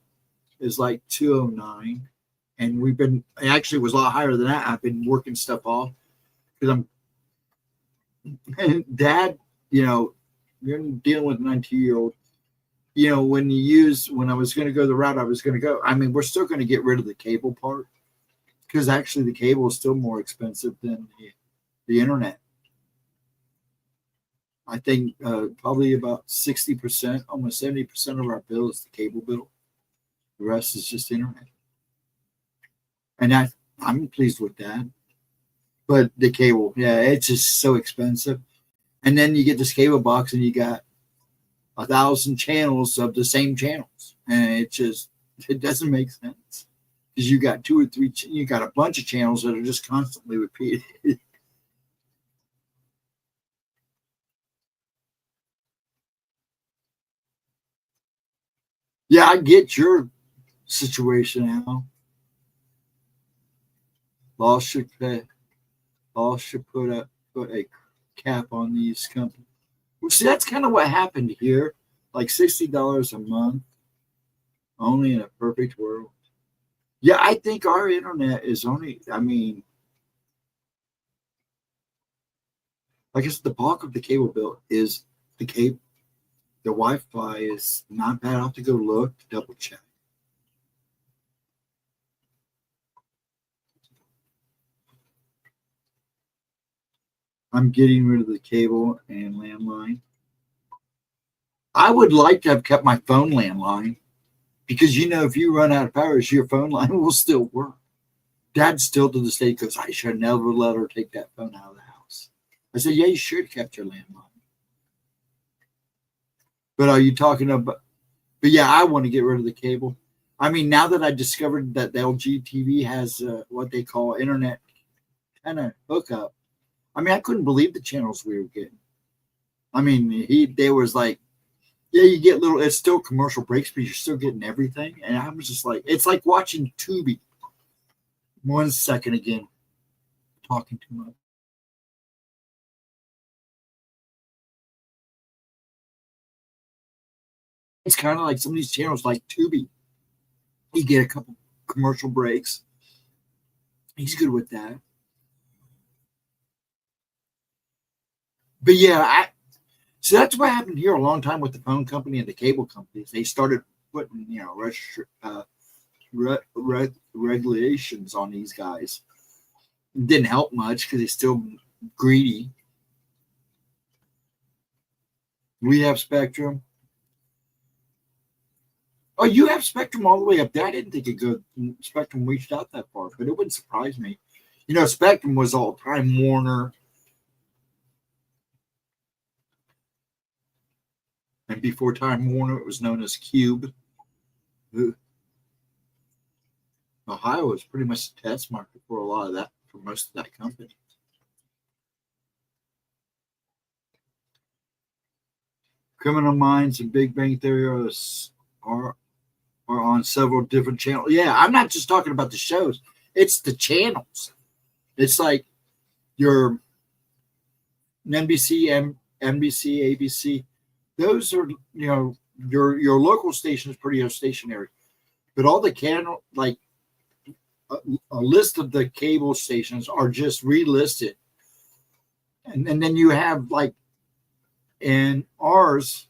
is like $209. And actually was a lot higher than that. I've been working stuff off because Dad, you're dealing with a 19-year-old. When I was going to go the route I was going to go, we're still going to get rid of the cable part because actually the cable is still more expensive than the internet. I think probably about 60%, almost 70% of our bill is the cable bill. The rest is just internet. And I'm pleased with that. But the cable, yeah, it's just so expensive. And then you get this cable box and you got 1,000 channels of the same channels. And it doesn't make sense. Because you got 2 or 3, you got a bunch of channels that are just constantly repeated. Yeah, I get your situation, Al. Law should put a cap on these companies. Well, see, that's kind of what happened here. Like $60 a month, only in a perfect world. Yeah, I think our internet is only. I guess the bulk of the cable bill is the cable. The Wi-Fi is not bad. I'll have to go look to double check. I'm getting rid of the cable and landline. I would like to have kept my phone landline because, if you run out of power, your phone line will still work. Dad still to this day goes, I should never let her take that phone out of the house. I said, yeah, you should have kept your landline. But are you talking about? But yeah, I want to get rid of the cable. Now that I discovered that the LG TV has what they call internet kind of hookup, I couldn't believe the channels we were getting. They was like, yeah, you get little. It's still commercial breaks, but you're still getting everything. And I was just like, it's like watching Tubi. 1 second again, talking too much. It's kind of like some of these channels like Tubi. You get a couple commercial breaks. He's good with that. But yeah, so that's what happened here a long time with the phone company and the cable companies. They started putting, regulations on these guys. It didn't help much because they're still greedy. We have Spectrum. Oh, you have Spectrum all the way up there. I didn't think Spectrum reached out that far, but it wouldn't surprise me. Spectrum was all Time Warner. And before Time Warner, it was known as Cube. Ohio was pretty much a test market for a lot of that, for most of that company. Criminal Minds and Big Bang Theory are on several different channels. Yeah, I'm not just talking about the shows. It's the channels. It's like your NBC, NBC, ABC. Those are, your local station is pretty stationary. But all the channel, like a list of the cable stations are just relisted. And then you have like And ours,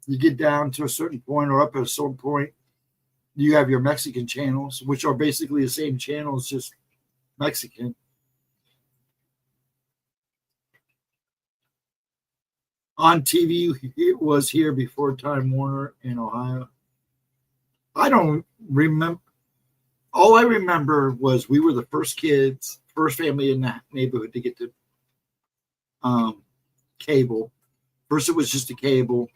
you get down to a certain point or up at a certain point, you have your Mexican channels, which are basically the same channels, just Mexican. On TV, it was here before Time Warner in Ohio. I don't remember. All I remember was we were the first family in that neighborhood to get to cable. First, it was just a cable,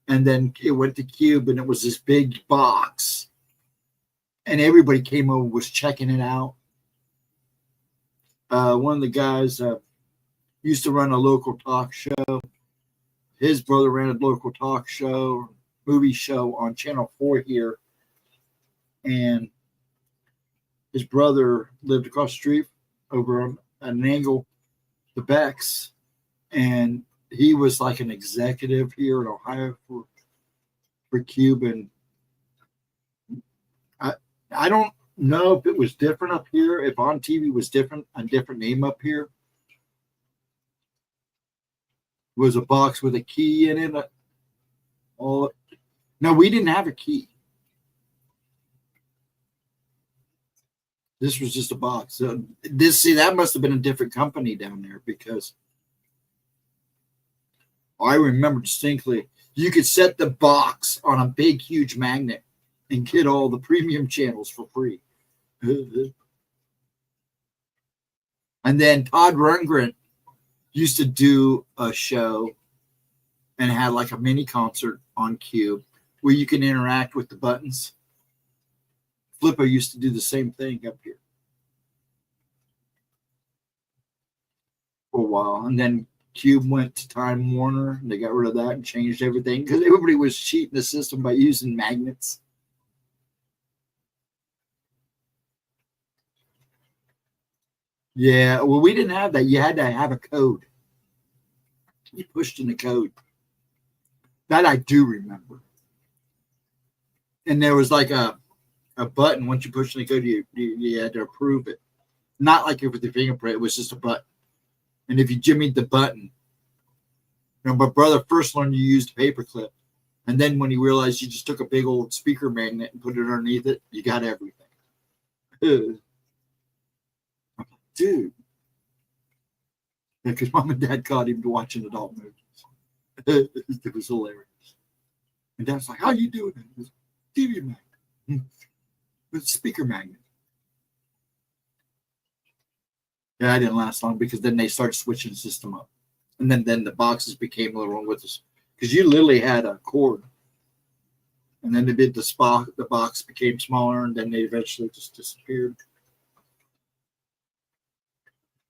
and then it went to Cube, and it was this big box, and everybody came over, was checking it out. One of the guys used to run a local talk show. His brother ran a local talk show, movie show on Channel 4 here, and his brother lived across the street over on an angle, the Becks, and he was like an executive here in Ohio for Cube. And I don't know if it was different up here, if on TV was different, a different name up here. It was a box with a key in it. No, we didn't have a key. This was just a box. That must have been a different company down there, because I remember distinctly you could set the box on a big, huge magnet and get all the premium channels for free. And then Todd Rundgren used to do a show and had like a mini concert on Cube where you can interact with the buttons. Flippo used to do the same thing up here for a while. And then Cube went to Time Warner, and they got rid of that and changed everything because everybody was cheating the system by using magnets. Yeah, well, we didn't have that. You had to have a code. You pushed in the code. That I do remember. And there was like a button. Once you pushed in the code, you had to approve it. Not like with the fingerprint. It was just a button. And if you jimmied the button, my brother first learned you used a paperclip. And then when he realized you just took a big old speaker magnet and put it underneath it, you got everything. Dude. Because Mom and Dad caught him watching adult movies. It was hilarious. And Dad's like, how you doing? It was TV magnet. With speaker magnet. Yeah, I didn't last long because then they started switching the system up. And then the boxes became a little with us. Because you literally had a cord. And then they did the box became smaller, and then they eventually just disappeared.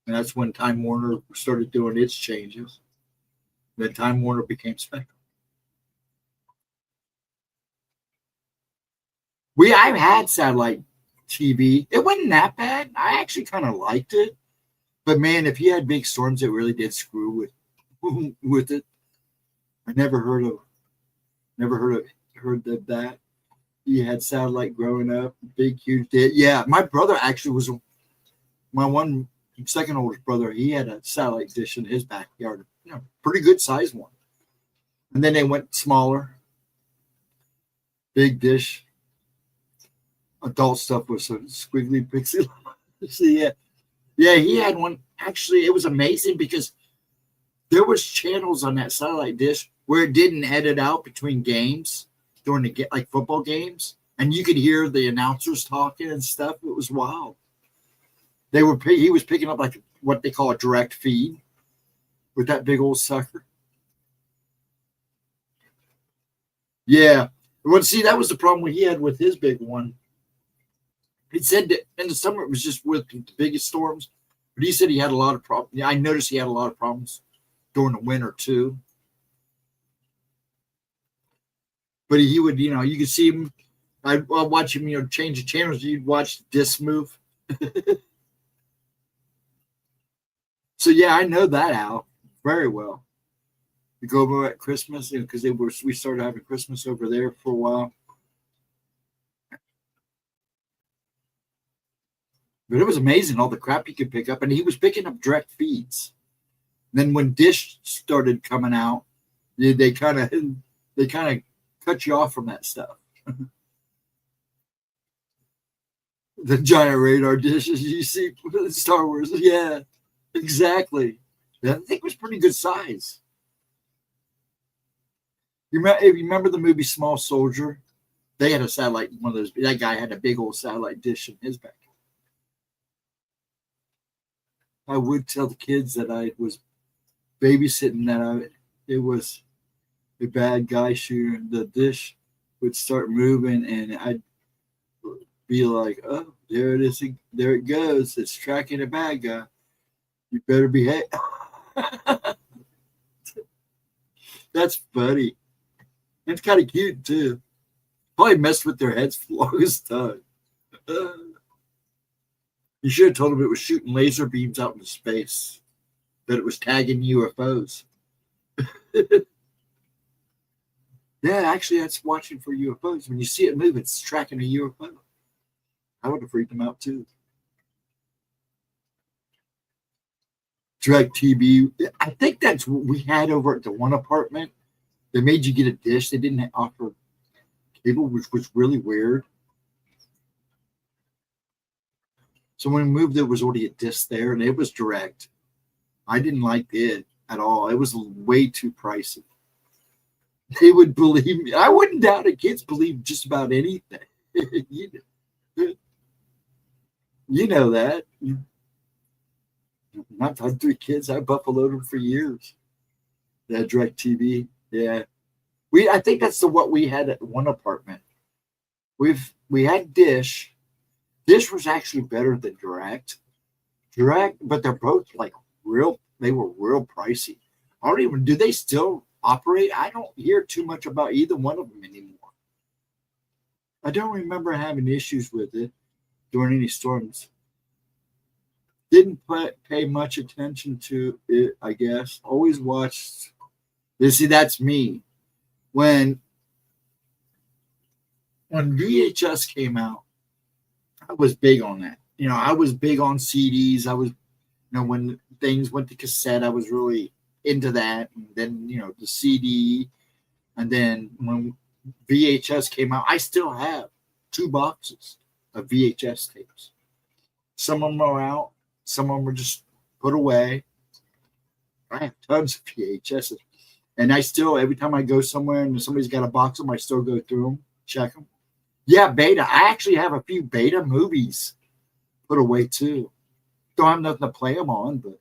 And that's when Time Warner started doing its changes. Then Time Warner became Spectrum. I've had satellite TV. It wasn't that bad. I actually kind of liked it. But man, if you had big storms, it really did screw with it. I never heard of that. You had satellite growing up, big, huge. Yeah, my brother actually was my second oldest brother. He had a satellite dish in his backyard, pretty good sized one. And then they went smaller, big dish. Adult stuff was a squiggly pixie. So yeah, he had one. Actually, it was amazing because there was channels on that satellite dish where it didn't edit out between games during like football games, and you could hear the announcers talking and stuff. It was wild. He was picking up like what they call a direct feed with that big old sucker. Yeah. Well, see, that was the problem he had with his big one. He said that in the summer it was just with the biggest storms, but he said he had a lot of problems. Yeah, I noticed he had a lot of problems during the winter too. But he would, you could see him. I'd watch him, change the channels. You'd watch the disc move. So yeah, I know that out very well. We go over at Christmas because we started having Christmas over there for a while. But it was amazing all the crap he could pick up, and he was picking up direct feeds. Then when Dish started coming out, they kind of cut you off from that stuff. The giant radar dishes you see in Star Wars. Yeah, exactly. I think it was pretty good size. You remember the movie Small Soldier? They had a satellite, one of those. That guy had a big old satellite dish in his back. I would tell the kids that I was babysitting, that it was a bad guy shooting. The dish would start moving, and I'd be like, "Oh, there it is! There it goes! It's tracking a bad guy. You better behave." That's funny. It's kind of cute too. Probably messed with their heads for the longest time. You should have told them it was shooting laser beams out into space, that it was tagging UFOs. Yeah, actually, that's watching for UFOs. When you see it move, it's tracking a UFO. I would have freaked them out too. Direct TV. I think that's what we had over at the one apartment. They made you get a dish. They didn't offer cable, which was really weird. So when we moved, there was already a disc there, and it was direct. I didn't like it at all. It was way too pricey. They would believe me. I wouldn't doubt it. Kids believe just about anything. You know that. I've had 3 kids. I buffaloed them for years. That direct TV. Yeah. I think that's what we had at one apartment. We had Dish. Dish was actually better than Direct, but they're both like they were real pricey. I don't even, do they still operate? I don't hear too much about either one of them anymore. I don't remember having issues with it during any storms. Didn't pay much attention to it, I guess. Always watched. You see, that's me. When VHS came out, I was big on that. I was big on CDs. I was, when things went to cassette, I was really into that. And then, the CD. And then when VHS came out, I still have 2 boxes of VHS tapes. Some of them are out. Some of them are just put away. I have tons of VHSs. And I still, every time I go somewhere and somebody's got a box of them, I still go through them, check them. Yeah, Beta. I actually have a few Beta movies put away too. Don't have nothing to play them on, but.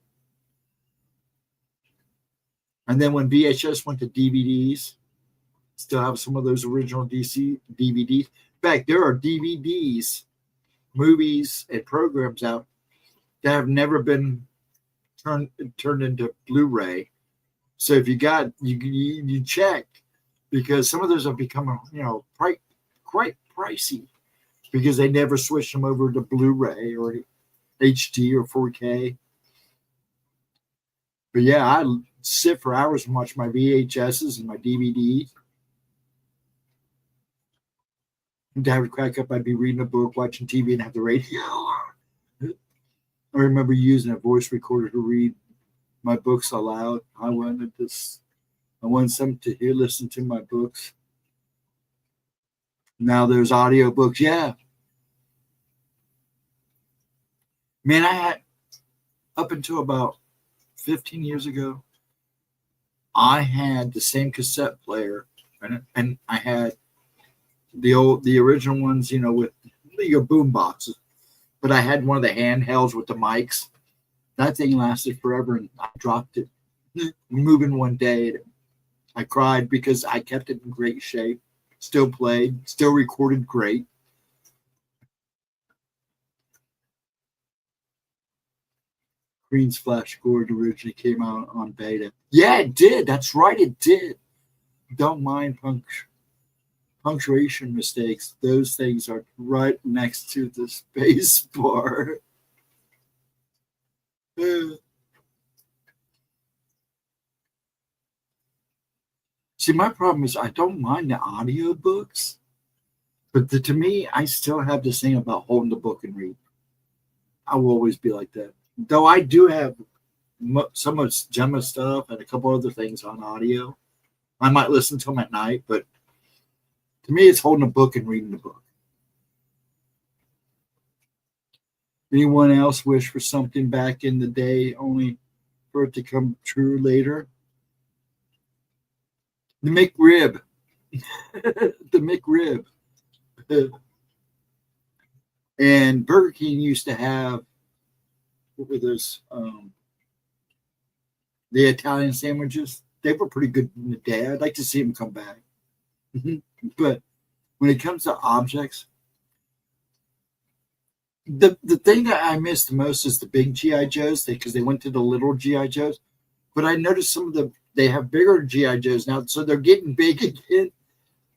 And then when VHS went to DVDs, still have some of those original DVDs. In fact, there are DVDs, movies, and programs out that have never been turned into Blu-ray. So if you got, you check, because some of those have become, quite pricey, because they never switched them over to Blu-ray or HD or 4K. But yeah, I sit for hours and watch my VHSs and my DVDs. And Dad would crack up. I'd be reading a book, watching TV, and have the radio. I remember using a voice recorder to read my books aloud. I wanted some to hear, listen to my books. Now there's audio books. Yeah. Man, I had, up until about 15 years ago, I had the same cassette player, and I had the original ones, with your boom boxes. But I had one of the handhelds with the mics. That thing lasted forever, and I dropped it. Moving one day, I cried because I kept it in great shape. Still played, still recorded great. Green's Flash Gordon originally came out on Beta. Yeah, it did. That's right, it did. Don't mind punctuation mistakes. Those things are right next to the space bar. See, my problem is I don't mind the audiobooks, but to me, I still have this thing about holding the book and read. I will always be like that. Though I do have some of Gemma stuff and a couple other things on audio. I might listen to them at night, but to me, it's holding a book and reading the book. Anyone else wish for something back in the day only for it to come true later? The McRib. The McRib. And Burger King used to have, what were those? The Italian sandwiches. They were pretty good in the day. I'd like to see them come back. But when it comes to objects, the thing that I miss the most is the big G.I. Joes, because they went to the little G.I. Joes. But I noticed some of they have bigger G.I. Joes now, so they're getting big again.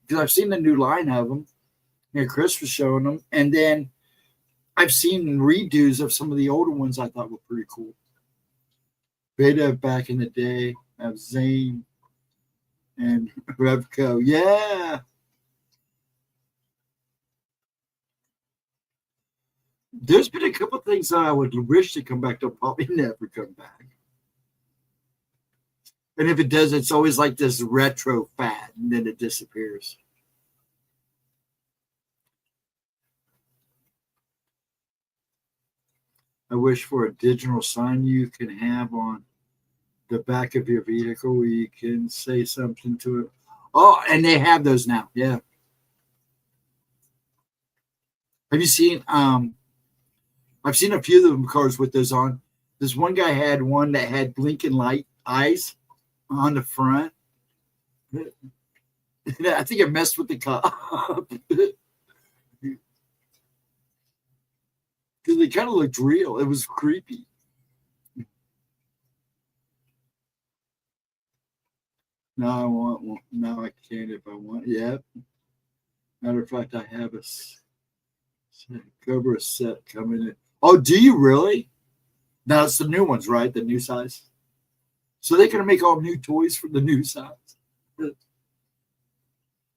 Because I've seen the new line of them. And Chris was showing them. And then I've seen redos of some of the older ones I thought were pretty cool. Beta back in the day of Zane and Revco. Yeah. There's been a couple of things that I would wish to come back. They'll probably never come back. And if it does, it's always like this retro fad, and then it disappears. I wish for a digital sign you can have on the back of your vehicle where you can say something to it. Oh, and they have those now. Yeah. Have you seen? I've seen a few of them cars with those on. This one guy had one that had blinking light eyes on the front. I think it messed with the cop. Because they kind of looked real. It was creepy. Now I want one. Now I can if I want. Yep. Matter of fact, I have a Cobra set coming in. Oh, do you really? Now it's the new ones, right? The new size. So they're gonna make all new toys for the new size.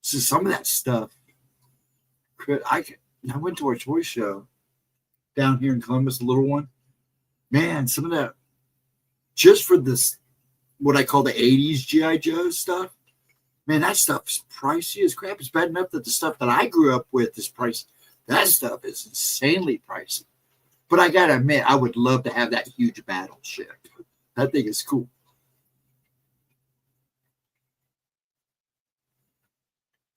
So some of that stuff. I went to a toy show down here in Columbus, a little one. Man, some of that, just for this, what I call the 80s G.I. Joe stuff, man, that stuff's pricey as crap. It's bad enough that the stuff that I grew up with is pricey. That stuff is insanely pricey. But I got to admit, I would love to have that huge battleship. That thing is cool.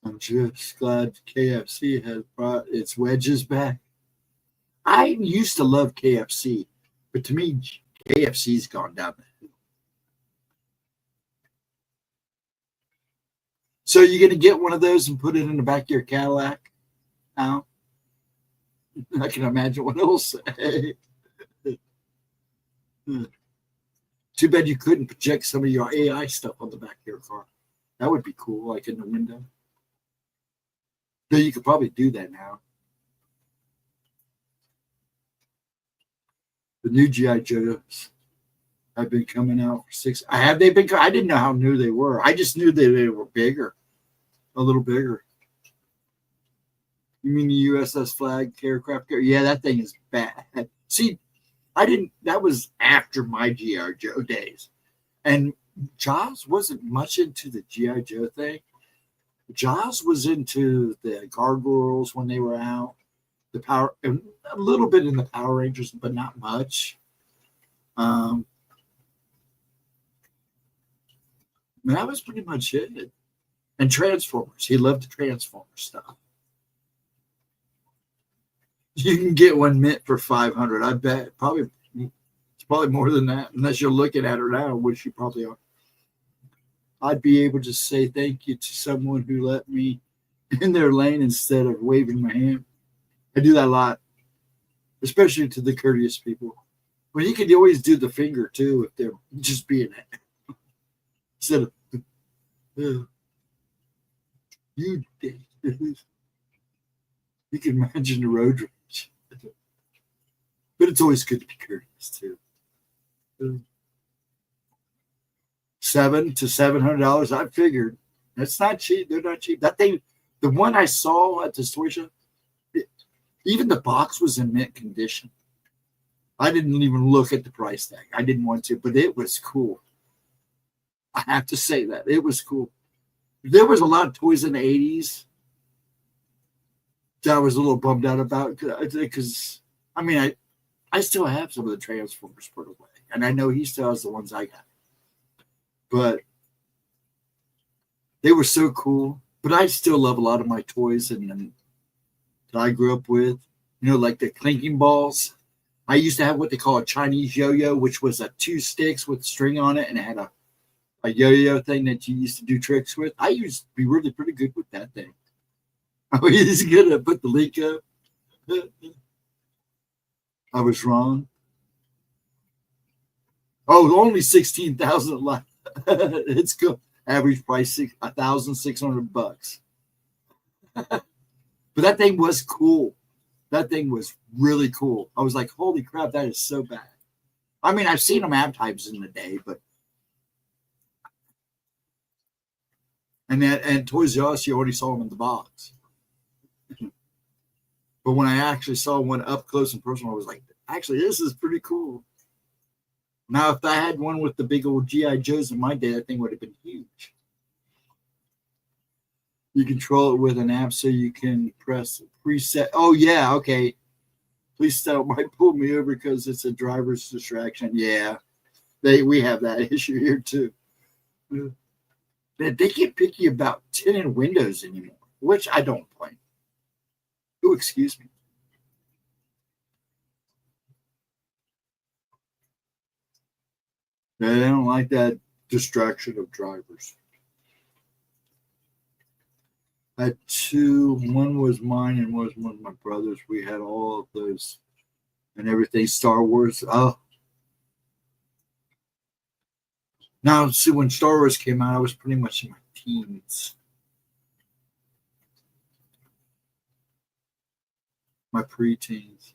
I'm just glad KFC has brought its wedges back. I used to love KFC, but to me, KFC's gone down the hill. So you're going to get one of those and put it in the back of your Cadillac now? I can imagine what it'll say. Too bad you couldn't project some of your AI stuff on the back of your car. That would be cool, like in the window. Though you could probably do that now. The new G.I. Joes have been coming out for 6. I didn't know how new they were. I just knew that they were bigger, a little bigger. You mean the USS Flag aircraft carrier? Yeah, that thing is bad. See, that was after my G.I. Joe days. And Jaws wasn't much into the G.I. Joe thing. Jaws was into the Gargoyles when they were out. The Power, a little bit in the Power Rangers, but not much. That was pretty much it. And Transformers. He loved the Transformers stuff. You can get one mint for $500. I bet it's probably more than that, unless you're looking at her now, which you probably are. I'd be able to say thank you to someone who let me in their lane instead of waving my hand. I do that a lot, especially to the courteous people. Well, you can always do the finger too if they're just being it. Instead of you did. You can imagine the road rage. But it's always good to be courteous too. $700 to $700, I figured. That's not cheap. They're not cheap. That thing, the one I saw at the toy show, even the box was in mint condition. I didn't even look at the price tag. I didn't want to, but it was cool. I have to say that. It was cool. There was a lot of toys in the 80s that I was a little bummed out about because, I mean, I still have some of the Transformers put away. And I know he still has the ones I got. But they were so cool. But I still love a lot of my toys and that I grew up with. You know, like the clinking balls. I used to have what they call a Chinese yo-yo, which was a 2 sticks with string on it, and it had a yo-yo thing that you used to do tricks with. I used to be really pretty good with that thing. I was going to put the link up. I was wrong. Oh, only 16,000 left. It's good. Average price $1,600. But that thing was cool. That thing was really cool. I was like, holy crap, that is so bad. I mean, I've seen them advertised in the day, but and Toys R Us, you already saw them in the box. But when I actually saw one up close and personal, I was like, actually, this is pretty cool. Now, if I had one with the big old G.I. Joes in my day, that thing would have been huge. You control it with an app so you can press preset. Oh, yeah, okay. Please stop. Might pull me over because it's a driver's distraction. Yeah, we have that issue here, too. They get picky about tinted windows anymore, which I don't blame. Oh, excuse me. They don't like that distraction of drivers. I had 2. One was mine and one was my brother's. We had all of those and everything. Star Wars. Oh. Now, see, when Star Wars came out, I was pretty much in my teens. My pre-teens.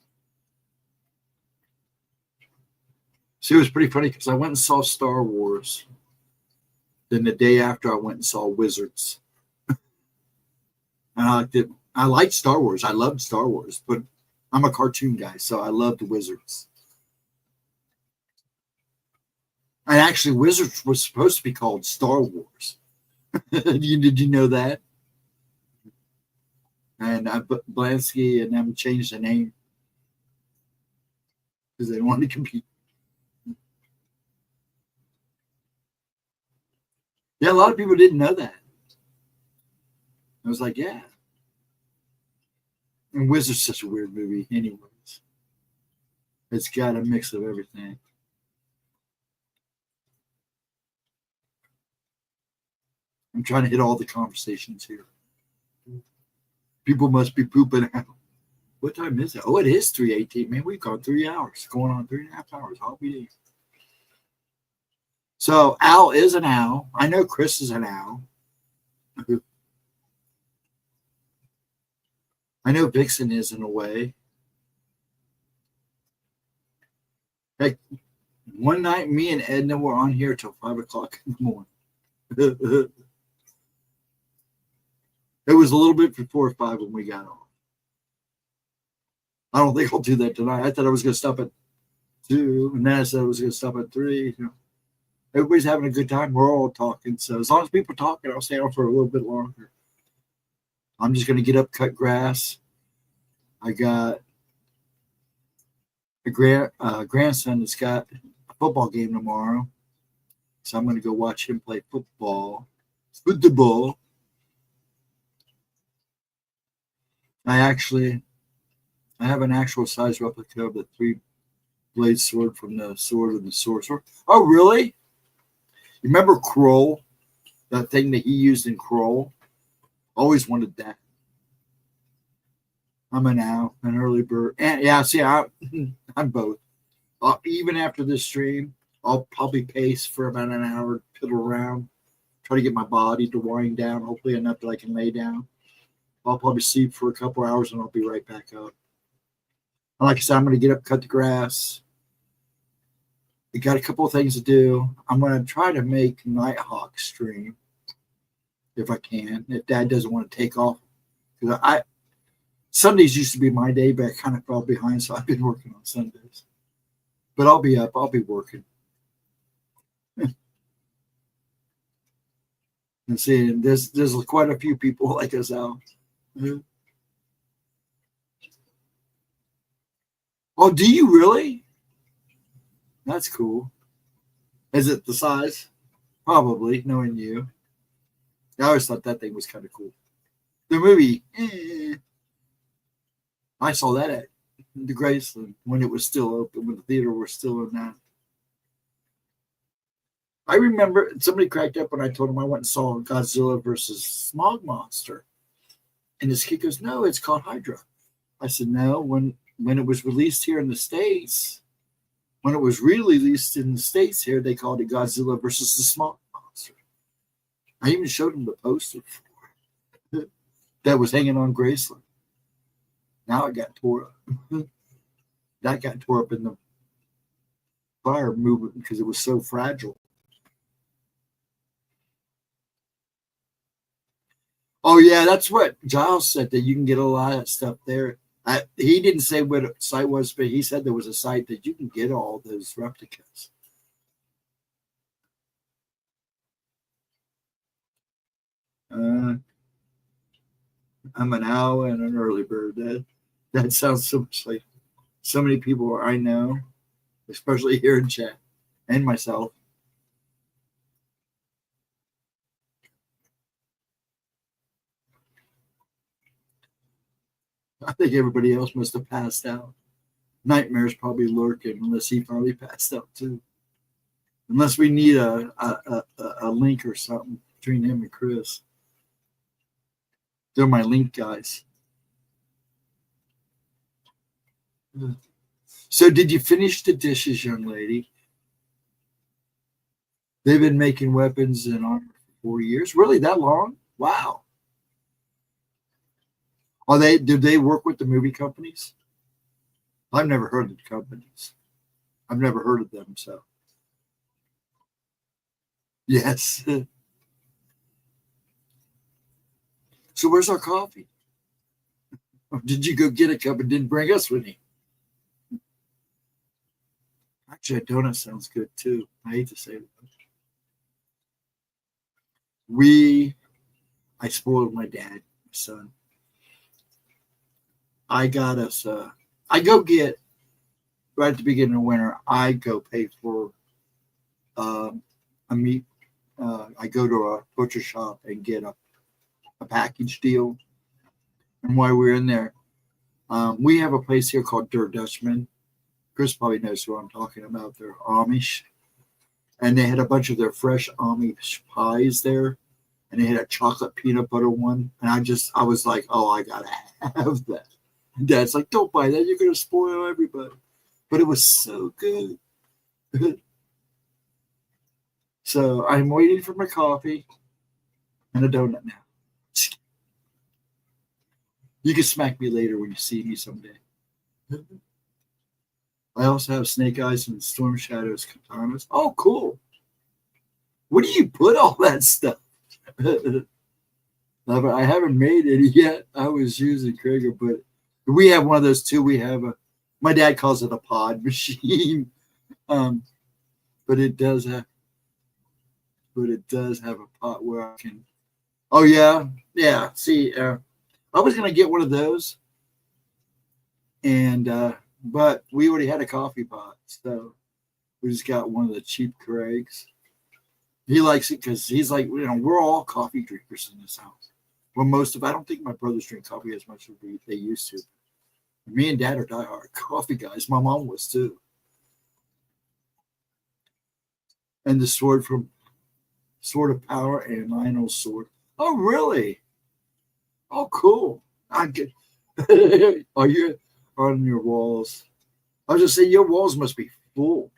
See, it was pretty funny because I went and saw Star Wars. Then the day after, I went and saw Wizards. And I liked it. I liked Star Wars. I loved Star Wars, but I'm a cartoon guy, so I loved Wizards. And actually, Wizards was supposed to be called Star Wars. Did you know that? And Blansky and them changed the name because they wanted to compete. Yeah, a lot of people didn't know that. I was like, yeah. And Wizards is such a weird movie anyways. It's got a mix of everything. I'm trying to hit all the conversations here. People must be pooping out. What time is it? Oh, it is 3:18. Man, we've gone 3 hours. Going on 3.5 hours. All we do. So Al is an owl. I know Chris is an owl. I know Vixen is in a way. Like one night, me and Edna were on here till 5 o'clock in the morning. It was a little bit before 5 when we got on. I don't think I'll do that tonight. I thought I was going to stop at 2, and then I said I was going to stop at 3. You know, everybody's having a good time. We're all talking. So as long as people are talking, I'll stay on for a little bit longer. I'm just going to get up, cut grass. I got a grandson that's got a football game tomorrow. So I'm going to go watch him play football. Football. I have an actual size replica of the 3-blade sword from the Sword of the Sorcerer. Oh, really? You remember Kroll? That thing that he used in Kroll? Always wanted that. I'm an owl, an early bird. And yeah, see, I'm both. Even after this stream, I'll probably pace for about an hour, piddle around, try to get my body to wind down, hopefully enough that I can lay down. I'll probably sleep for a couple hours and I'll be right back up. Like I said, I'm going to get up, cut the grass. We got a couple of things to do. I'm going to try to make Nighthawk stream if I can, if Dad doesn't want to take off. Sundays used to be my day, but I kind of fell behind, so I've been working on Sundays. But I'll be up. I'll be working. And seeing there's quite a few people like us out. Oh, do you really? That's cool. Is it the size? Probably, knowing you. I always thought that thing was kind of cool. The movie, I saw that at the Graceland when it was still open, when the theater was still in that. I remember somebody cracked up when I told him I went and saw Godzilla versus Smog Monster. And this kid goes, no, it's called Hydra. I said, no, when it was released here in the States, when it was re-released in the States here, they called it Godzilla versus the Smog Monster. I even showed him the poster for it that was hanging on Graceland. Now it got tore up. That got tore up in the fire movement because it was so fragile. Oh, yeah, that's what Giles said, that you can get a lot of stuff there. He didn't say what a site was, but he said there was a site that you can get all those replicas. I'm an owl and an early bird. That sounds so much like so many people I know, especially here in chat, and myself. I think everybody else must have passed out. Nightmare's probably lurking, unless he probably passed out too. Unless we need a link or something between him and Chris. They're my link guys. So did you finish the dishes, young lady? They've been making weapons and armor for 4 years. Really, that long? Wow. Did they work with the movie companies? I've never heard of the companies. I've never heard of them, so. Yes. So where's our coffee? Or did you go get a cup and didn't bring us with you? Actually, a donut sounds good too. I hate to say it. I spoiled my dad, my son. I got us, I go get, right at the beginning of winter, I go pay for a meat. I go to a butcher shop and get a package deal. And while we're in there, we have a place here called Der Dutchman. Chris probably knows who I'm talking about. They're Amish. And they had a bunch of their fresh Amish pies there. And they had a chocolate peanut butter one. And I was like, oh, I got to have that. And Dad's like, don't buy that. You're going to spoil everybody. But it was so good. So I'm waiting for my coffee and a donut now. You can smack me later when you see me someday. I also have Snake Eyes and Storm Shadows katanas. Oh, cool. Where do you put all that stuff? I haven't made any yet. I was using Krieger, but we have one of those too. We have my dad calls it a pod machine. But it does have a pot where I can. Oh yeah. Yeah. See, I was going to get one of those. And, but we already had a coffee pot. So we just got one of the cheap Kriegs. He likes it because he's like, we're all coffee drinkers in this house. Well, I don't think my brothers drink coffee as much as they used to. Me and Dad are diehard coffee guys. My mom was too. And the sword from Sword of Power and Lionel's sword. Oh, really? Oh, cool. I get. Are you on your walls? I was just saying, your walls must be full.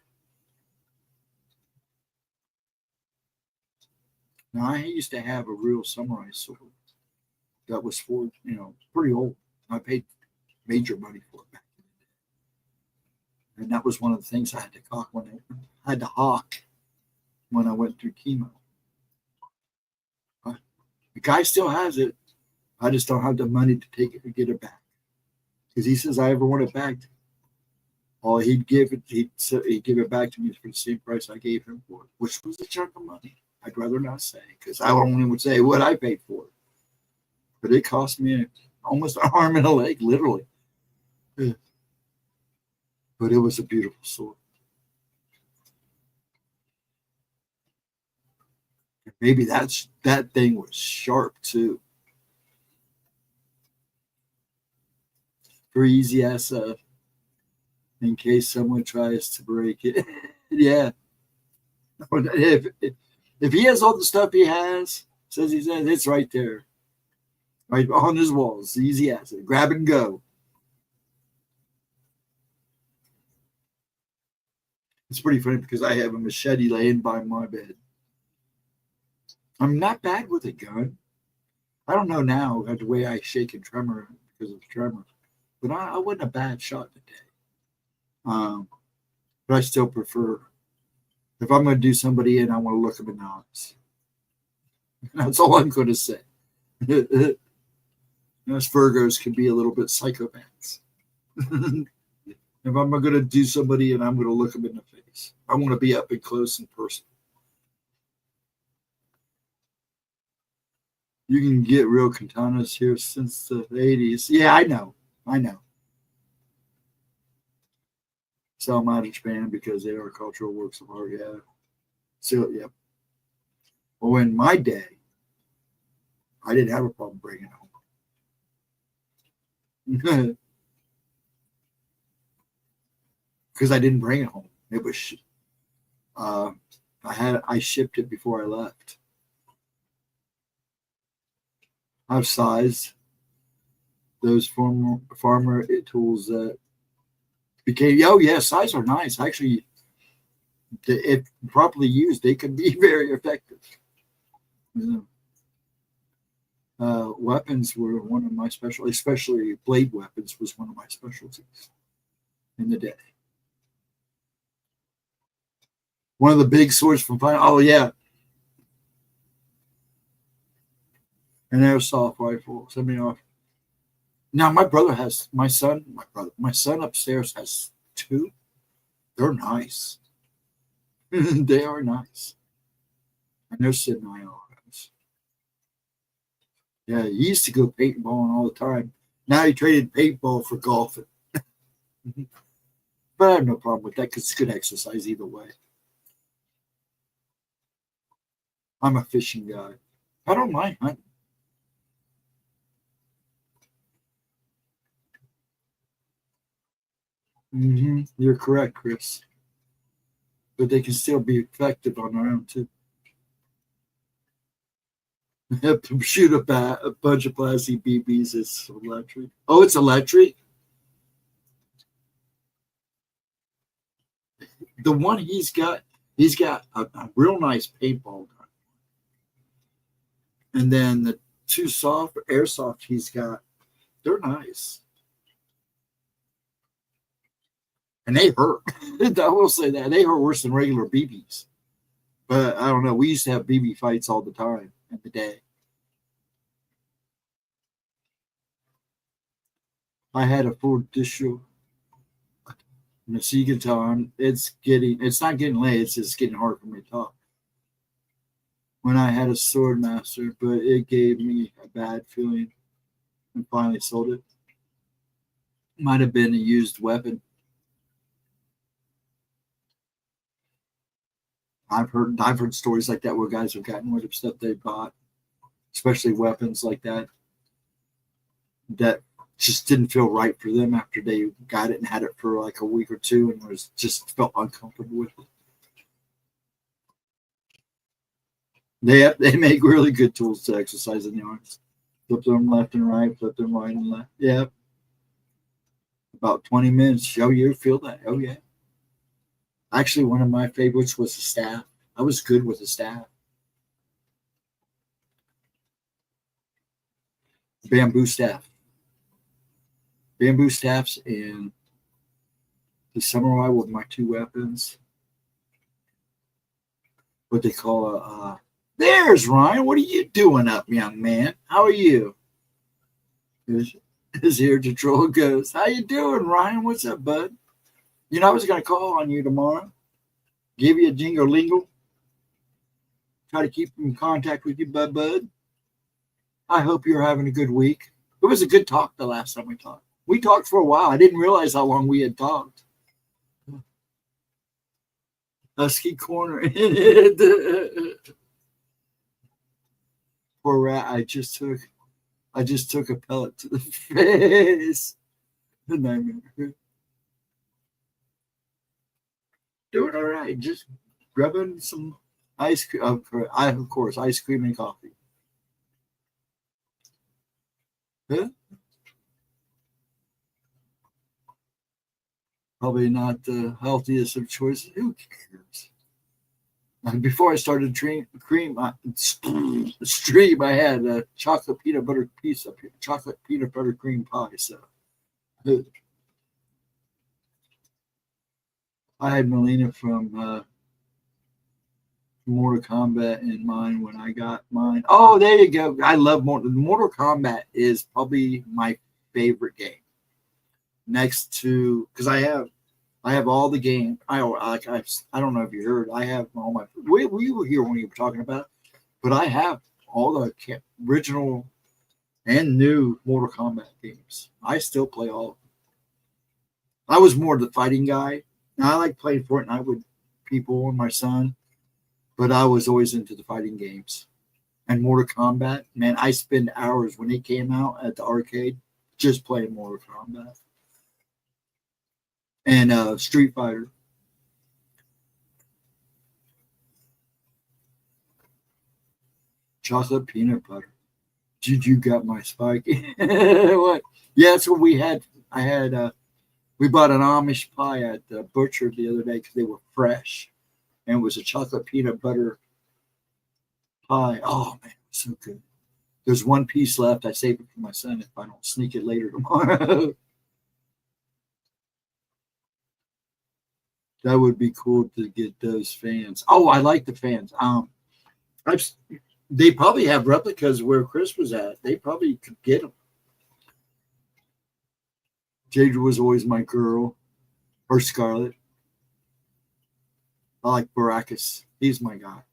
Now, I used to have a real samurai sword that was forged, pretty old. I paid major money for it back in the day. And that was one of the things I had to hawk when I went through chemo. The guy still has it. I just don't have the money to take it to get it back. Because he says I ever want it back. All he'd give it back to me for the same price I gave him for it, which was a chunk of money. I'd rather not say because I only would say what I paid for it. But it cost me almost an arm and a leg, literally. Yeah. But it was a beautiful sword. Maybe that thing was sharp too. For easy as in case someone tries to break it. Yeah. If he has all the stuff he has, says he says, it's right there. Right on his walls. Easy as it. Grab and go. It's pretty funny because I have a machete laying by my bed. I'm not bad with a gun. I don't know now the way I shake and tremor because of the tremor. But I wasn't a bad shot today. But I still prefer, if I'm going to do somebody in, I want to look them in the eyes. That's all I'm going to say. Us Virgos can be a little bit psychopaths. If I'm going to do somebody in, I'm going to look them in the face. I want to be up and close in person. You can get real katanas here since the 80s. Yeah, I know. Sell them out of Japan because they are cultural works of art. Yeah. So, yep. Well, in my day, I didn't have a problem bringing it home. Because I didn't bring it home. It was, I shipped it before I left. I've sized those farmer tools that became, size are nice. Actually, if properly used, they can be very effective. Weapons were one of my especially blade weapons was one of my specialties in the day. One of the big swords from Fine. Oh yeah, an airsoft rifle. Semi-off. Now my son upstairs has two. They're nice. They are nice. And they're S.D.N.Y. Yeah, he used to go paintballing all the time. Now he traded paintball for golfing. But I have no problem with that because it's good exercise either way. I'm a fishing guy. I don't mind hunting. You're correct, Chris. But they can still be effective on their own, too. Shoot a bunch of plastic BBs. It's electric. Oh, it's electric? The one he's got a real nice paintball gun. And then the two airsoft he's got, they're nice. And they hurt. I will say that. They hurt worse than regular BBs. But I don't know. We used to have BB fights all the time in the day. I had a full dishel. So you can tell it's not getting late. It's just getting hard for me to talk. When I had a sword master, but it gave me a bad feeling and finally sold it. Might have been a used weapon. I've heard stories like that where guys have gotten rid of stuff they bought, especially weapons like that just didn't feel right for them after they got it and had it for like a week or two and just felt uncomfortable with it. They make really good tools to exercise in the arms. Flip them left and right, flip them right and left. Yeah. About 20 minutes. Oh, you feel that? Oh, yeah. Actually, one of my favorites was the staff. I was good with the staff. Bamboo staff. Bamboo staffs and the samurai with my two weapons. What they call there's Ryan. What are you doing up, young man? How are you? His ear to troll goes, how you doing, Ryan? What's up, bud? You know, I was going to call on you tomorrow, give you a jingle-lingle, try to keep in contact with you, bud. I hope you're having a good week. It was a good talk the last time we talked. We talked for a while. I didn't realize how long we had talked. Husky corner. Poor rat. I just took a pellet to the face. The nightmare. Doing all right. Just grabbing some ice cream. Of course, ice cream and coffee. Huh? Probably not the healthiest of choices. Who cares? And before I started stream, I had a chocolate peanut butter piece up here, chocolate peanut butter cream pie. So I had Melina from Mortal Kombat in mind when I got mine. Oh, there you go. I love Mortal Kombat is probably my favorite game. Next to, because I have all the game. I don't know if you heard. I have all my. We were here when you were talking about it, but I have all the original and new Mortal Kombat games. I still play all of them. I was more the fighting guy. Now, I like playing Fortnite with people and my son, but I was always into the fighting games. And Mortal Kombat, man, I spend hours when it came out at the arcade just playing Mortal Kombat. And Street Fighter. Chocolate peanut butter. Dude, you got my spike. What? Yeah, that's what we had. We bought an Amish pie at the butcher the other day because they were fresh. And it was a chocolate peanut butter pie. Oh, man, it was so good. There's one piece left. I saved it for my son if I don't sneak it later tomorrow. That would be cool to get those fans. Oh, I like the fans. They probably have replicas where Chris was at. They probably could get them. Jade was always my girl, or Scarlet. I like Baracus. He's my guy.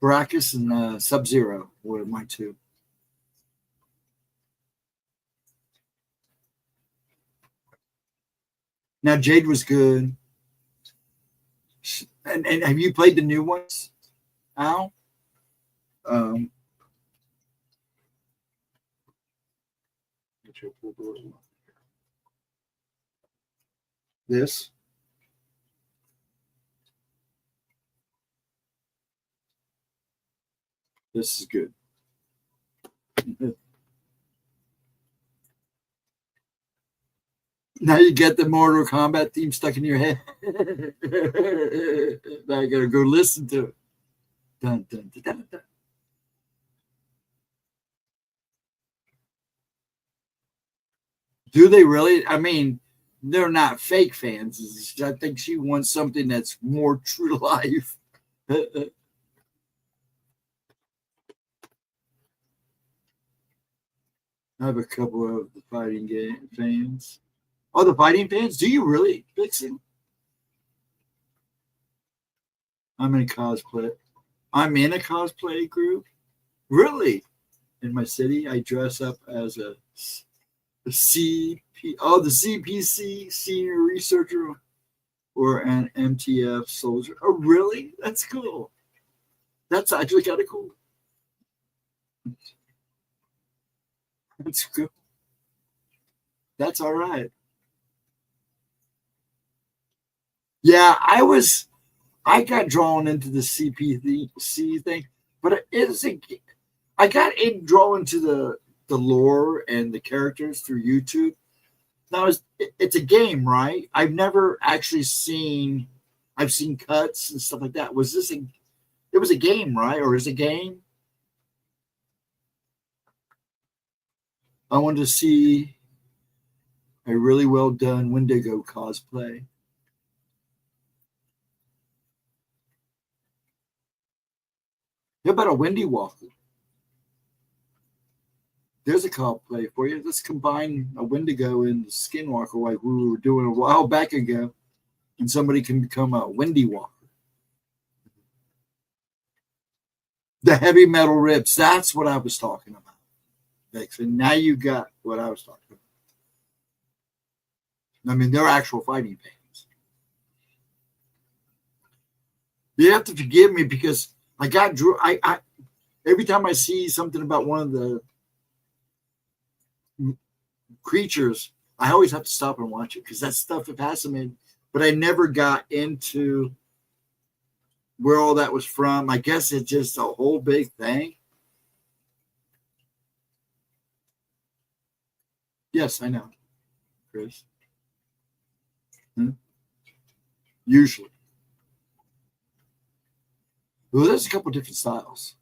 Baracus and Sub-Zero were my two. Now, Jade was good. And have you played the new ones, Al? This. This is good. Now you get the Mortal Kombat theme stuck in your head. Now I gotta go listen to it. Dun, dun, dun, dun, dun. Do they really? I mean, they're not fake fans. I think she wants something that's more true to life. I have a couple of the fighting game fans. Oh, the fighting fans? Do you really, Vixen? I'm in a cosplay group. Really? In my city, I dress up as the CPC senior researcher or an MTF soldier. Oh, really? That's cool. That's actually kind of cool. That's cool. That's all right. Yeah, I got drawn into the CPC thing, but I got drawn into the lore and the characters through YouTube. Now it's a game, right? I've never actually seen. I've seen cuts and stuff like that. It was a game, right? Or is it a game? I wanted to see a really well done Wendigo cosplay. How about a Wendy Walker? There's a cosplay for you. Let's combine a Wendigo and Skinwalker like we were doing a while back ago, and somebody can become a Wendy Walker. The heavy metal rips. That's what I was talking about. And now you got what I was talking about. I mean, they're actual fighting pains. You have to forgive me because I got drew. I every time I see something about one of the creatures, I always have to stop and watch it because that stuff is fascinating. But I never got into where all that was from. I guess it's just a whole big thing. Yes, I know, Chris. Usually. Well, there's a couple different styles.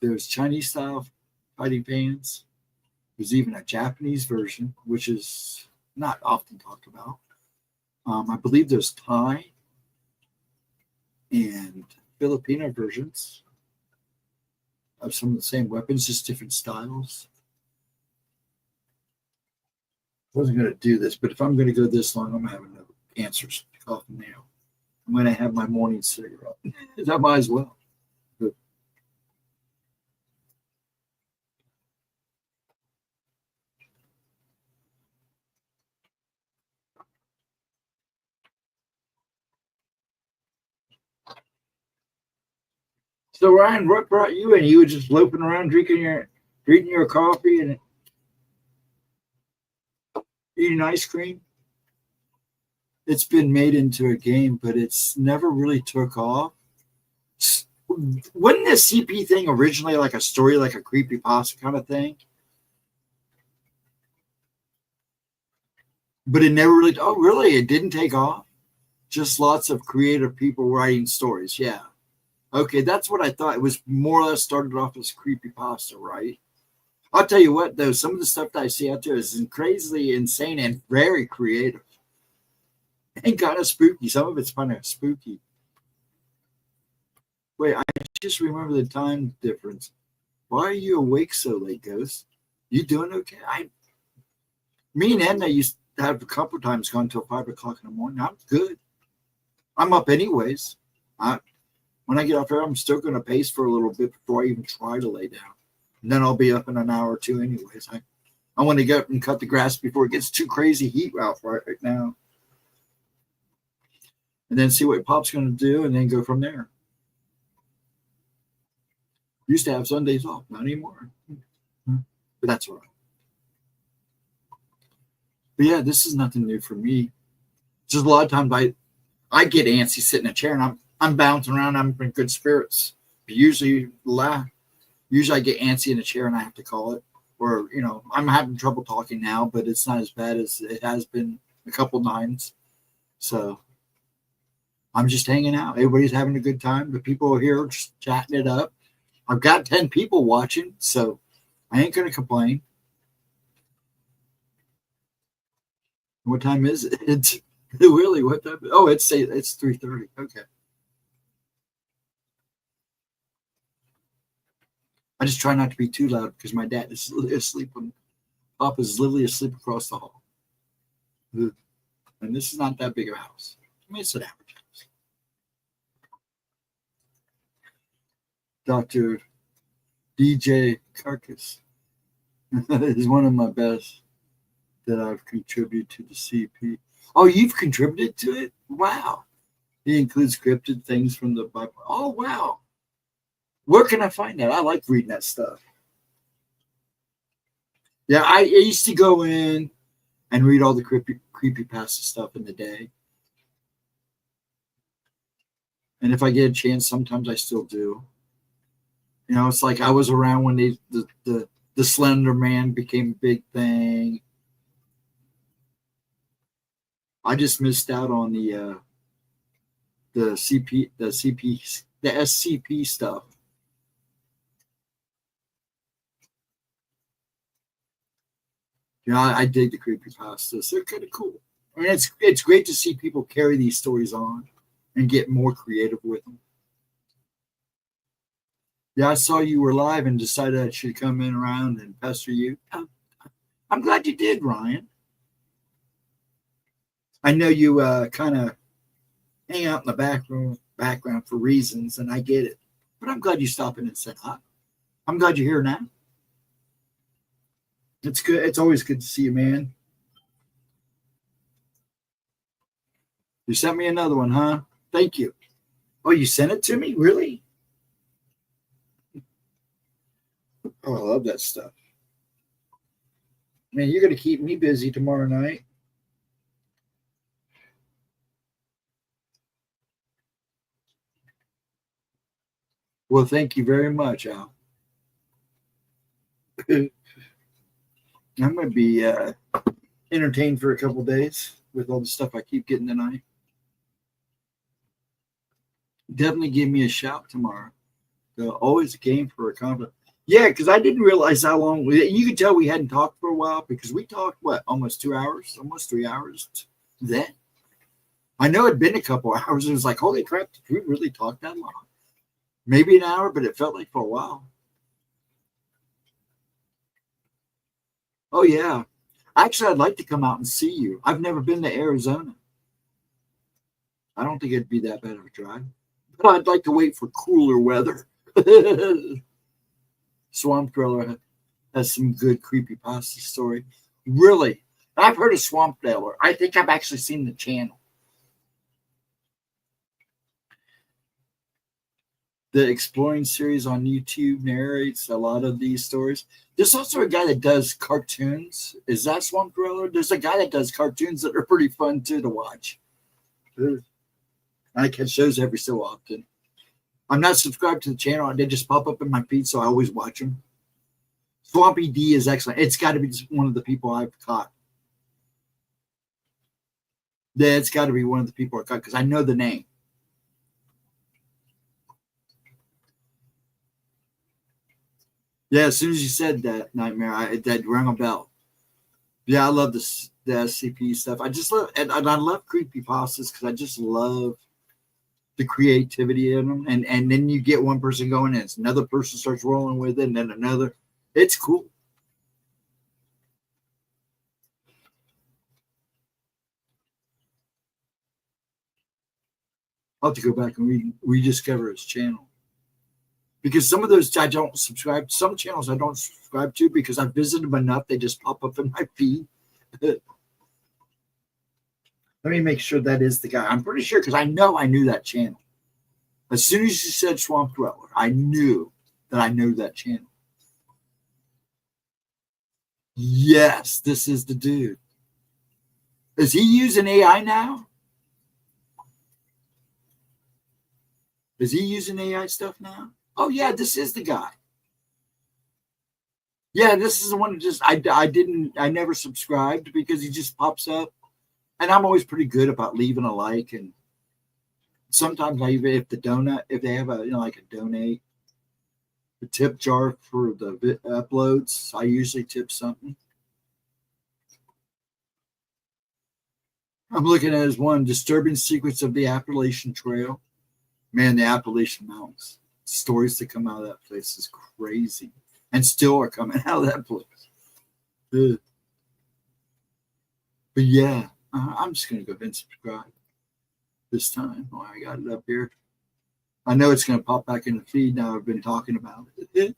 There's Chinese style fighting pans. There's even a Japanese version, which is not often talked about. I believe there's Thai and Filipino versions of some of the same weapons, just different styles. I wasn't going to do this, but if I'm going to go this long, I'm going to have enough answers off now. I'm going to have my morning cigarette. I might as well. But so Ryan, what brought you in? You were just loafing around drinking your coffee and eating ice cream? It's been made into a game, but it's never really took off. Wasn't this CP thing originally like a story, like a creepypasta kind of thing? But it never really, oh, really? It didn't take off? Just lots of creative people writing stories. Yeah. Okay, that's what I thought. It was more or less started off as creepypasta, right? I'll tell you what, though, some of the stuff that I see out there is crazily insane and very creative. And kind of spooky. Some of it's kind of spooky. Wait, I just remember the time difference. Why are you awake so late, Ghost? You doing okay? Me and Edna used to have a couple of times gone till 5 o'clock in the morning. I'm good. I'm up anyways. When I get off here, I'm still going to pace for a little bit before I even try to lay down. And then I'll be up in an hour or two anyways. I want to get up and cut the grass before it gets too crazy heat out right now. And then see what Pop's going to do and then go from there. Used to have Sundays off, not anymore. But that's all right. But yeah, this is nothing new for me. Just a lot of times I get antsy sitting in a chair and I'm bouncing around. I'm in good spirits. But usually I get antsy in a chair and I have to call it. Or, I'm having trouble talking now, but it's not as bad as it has been a couple times. So I'm just hanging out. Everybody's having a good time. The people are here just chatting it up. I've got 10 people watching, so I ain't going to complain. What time is it? It's really what time? Oh, it's 3:30. Okay. I just try not to be too loud because my dad is asleep when Papa's literally asleep across the hall. And this is not that big of a house. I mean, it's an average house. Dr. DJ Carcass is one of my best that I've contributed to the CP. Oh, you've contributed to it? Wow. He includes scripted things from the Bible. Oh, wow. Where can I find that? I like reading that stuff. Yeah, I used to go in and read all the creepypasta stuff in the day. And if I get a chance, sometimes I still do. It's like I was around when the Slender Man became a big thing. I just missed out on the SCP stuff. I dig the creepypastas. They're kind of cool. I mean, it's great to see people carry these stories on and get more creative with them. Yeah, I saw you were live and decided I should come in around and pester you. I'm glad you did, Ryan. I know you kind of hang out in the background for reasons, and I get it. But I'm glad you stopped in and said hi. I'm glad you're here now. It's good. It's always good to see you, man. You sent me another one, huh? Thank you. Oh, you sent it to me? Really? Oh, I love that stuff. Man, you're going to keep me busy tomorrow night. Well, thank you very much, Al. I'm going to be entertained for a couple days with all the stuff I keep getting tonight. Definitely give me a shout tomorrow. Always a game for a compliment. Yeah, because I didn't realize how long. You could tell we hadn't talked for a while because we talked, almost 2 hours, almost 3 hours then. I know it'd been a couple hours. It was like, holy crap, did we really talk that long? Maybe an hour, but it felt like for a while. Oh, yeah. Actually, I'd like to come out and see you. I've never been to Arizona. I don't think it'd be that bad of a drive. But I'd like to wait for cooler weather. Swamp Dweller has some good creepypasta story. Really? I've heard of Swamp Dweller. I think I've actually seen the channel. The Exploring series on YouTube narrates a lot of these stories. There's also a guy that does cartoons. Is that Swamp Dweller? There's a guy that does cartoons that are pretty fun too to watch. I catch shows every so often. I'm not subscribed to the channel. They just pop up in my feed, so I always watch them. Swampy D is excellent. It's got to be one of the people I've caught. Yeah, it's got to be one of the people I caught because I know the name. Yeah, as soon as you said that, Nightmare, that rang a bell. Yeah, I love the SCP stuff. I just love, and I love creepypastas because I just love the creativity in them. And then you get one person going and another person starts rolling with it and then another. It's cool. I'll have to go back and rediscover his channel. Because some of those I don't subscribe. Some channels I don't subscribe to because I visited them enough. They just pop up in my feed. Let me make sure that is the guy. I'm pretty sure because I knew that channel. As soon as you said Swamp Dweller, I knew that I knew that channel. Yes, this is the dude. Is he using AI now? Is he using AI stuff now? Oh, yeah, this is the guy. Yeah, this is the one that just, I never subscribed because he just pops up. And I'm always pretty good about leaving a like. And sometimes if they have like a donate, the tip jar for the uploads, I usually tip something. I'm looking at his one, Disturbing Secrets of the Appalachian Trail. Man, the Appalachian Mountains. Stories that come out of that place is crazy. And still are coming out of that place. Ugh. But yeah, I'm just going to go ahead and subscribe this time. Oh, I got it up here. I know it's going to pop back in the feed now. I've been talking about it.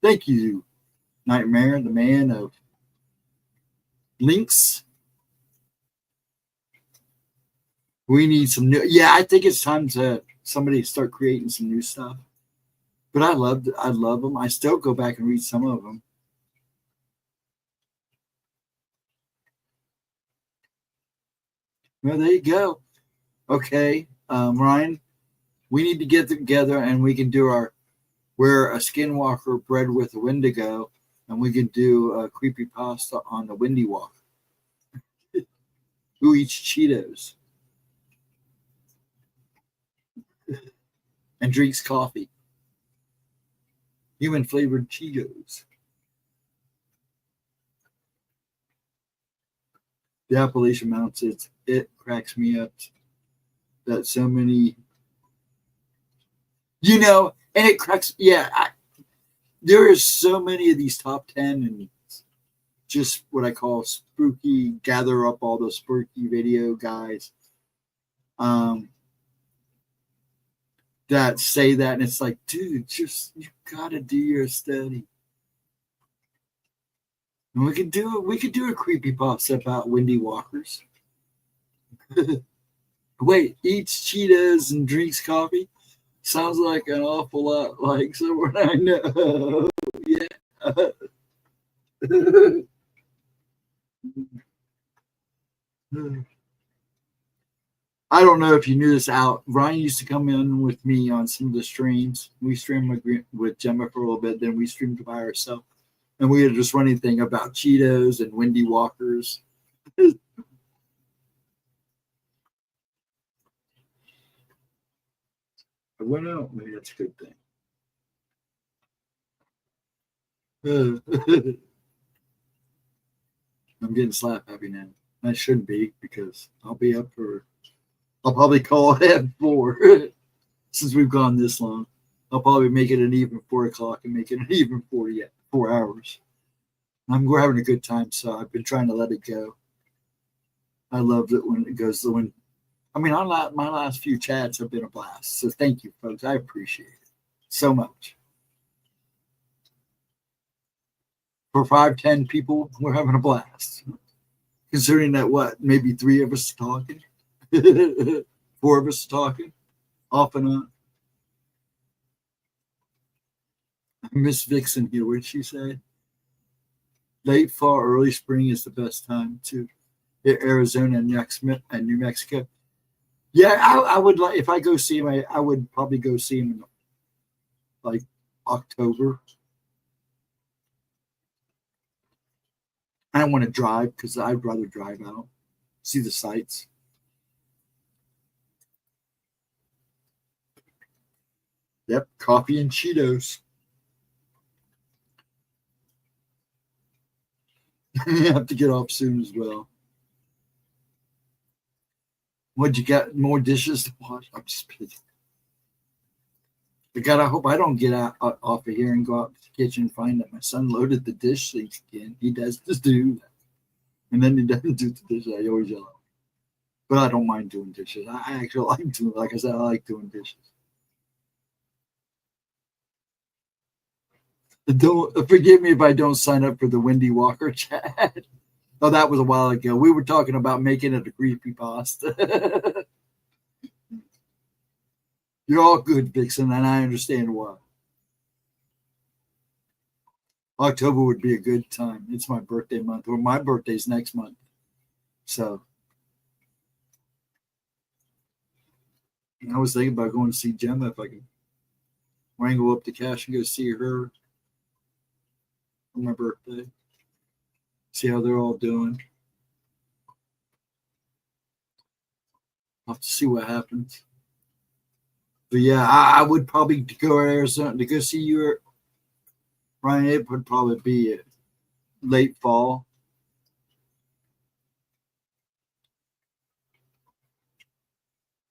Thank you, Nightmare, the man of links. We need some new. Yeah, I think it's time to somebody start creating some new stuff. But I love them. I still go back and read some of them. Well, there you go. Okay, Ryan, we need to get together and we can do wear a skinwalker bred with a Wendigo, and we can do a creepypasta on the Windy Walk. Who eats Cheetos and drinks coffee? Human flavored Cheetos. The Appalachian Mountains, it cracks me up that so many, And it cracks. Yeah, there is so many of these top 10 and just what I call spooky, gather up all the spooky video guys that say that. And it's like, dude, just, you got to do your study. And we could do a creepypasta about Wendy Walkers. Wait, eats Cheetos and drinks coffee? Sounds like an awful lot like someone I know. Yeah. I don't know if you knew this out. Ryan used to come in with me on some of the streams. We streamed with Gemma for a little bit, then we streamed by ourselves. And we would just run anything about Cheetos and Wendy Walkers. I went out. Maybe that's a good thing. I'm getting slap happy now. I shouldn't be because I'll probably call it at 4 since we've gone this long. I'll probably make it an even 4 o'clock and make it an even 4 hours. We're having a good time, so I've been trying to let it go. I love it when it goes my last few chats have been a blast. So thank you, folks. I appreciate it so much. For 5-10 people, we're having a blast. Considering that maybe 3 of us talking, 4 of us talking, off and on. Miss Vixen here, what did she say? Late fall, early spring is the best time to hit Arizona and New Mexico. Yeah, I would like, if I go see him, I would probably go see him in like October. I don't want to drive because I'd rather drive out, see the sights. Yep, coffee and Cheetos. You have to get off soon as well. What'd you got? More dishes to wash? I'm just kidding. But God, I hope I don't get off of here and go out to the kitchen and find that my son loaded the dish sink again. He does just do that. And then he doesn't do the dishes. I always yell at him. But I don't mind doing dishes. I actually like doing, like I said, I like doing dishes. Don't forgive me if I don't sign up for the Wendy Walker chat. Oh, that was a while ago. We were talking about making it a creepypasta. You're all good, Vixen, and I understand why. October would be a good time. It's my birthday month, or my birthday's next month. So I was thinking about going to see Gemma if I can wrangle up the cash and go see her on my birthday. See how they're all doing. I'll have to see what happens. But yeah, I would probably go to Arizona to go see you, Ryan. It would probably be late fall.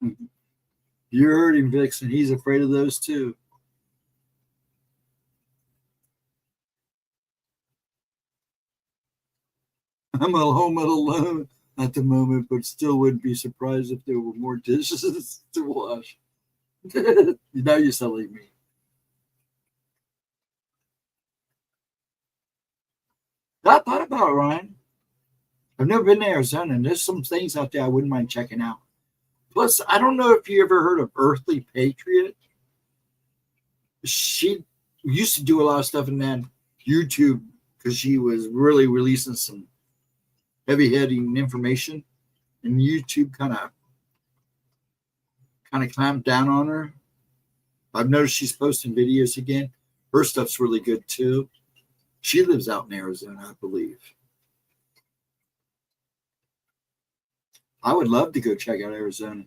You heard him, Vixen. He's afraid of those too. I'm at home alone at the moment, but still wouldn't be surprised if there were more dishes to wash. Now you're selling me. I thought about it, Ryan. I've never been to Arizona, and there's some things out there I wouldn't mind checking out. Plus, I don't know if you ever heard of Earthly Patriot. She used to do a lot of stuff in that YouTube because she was really releasing some heavy-hitting information, and YouTube kind of clamped down on her. I've noticed she's posting videos again. Her stuff's really good too. She lives out in Arizona, I believe. I would love to go check out Arizona.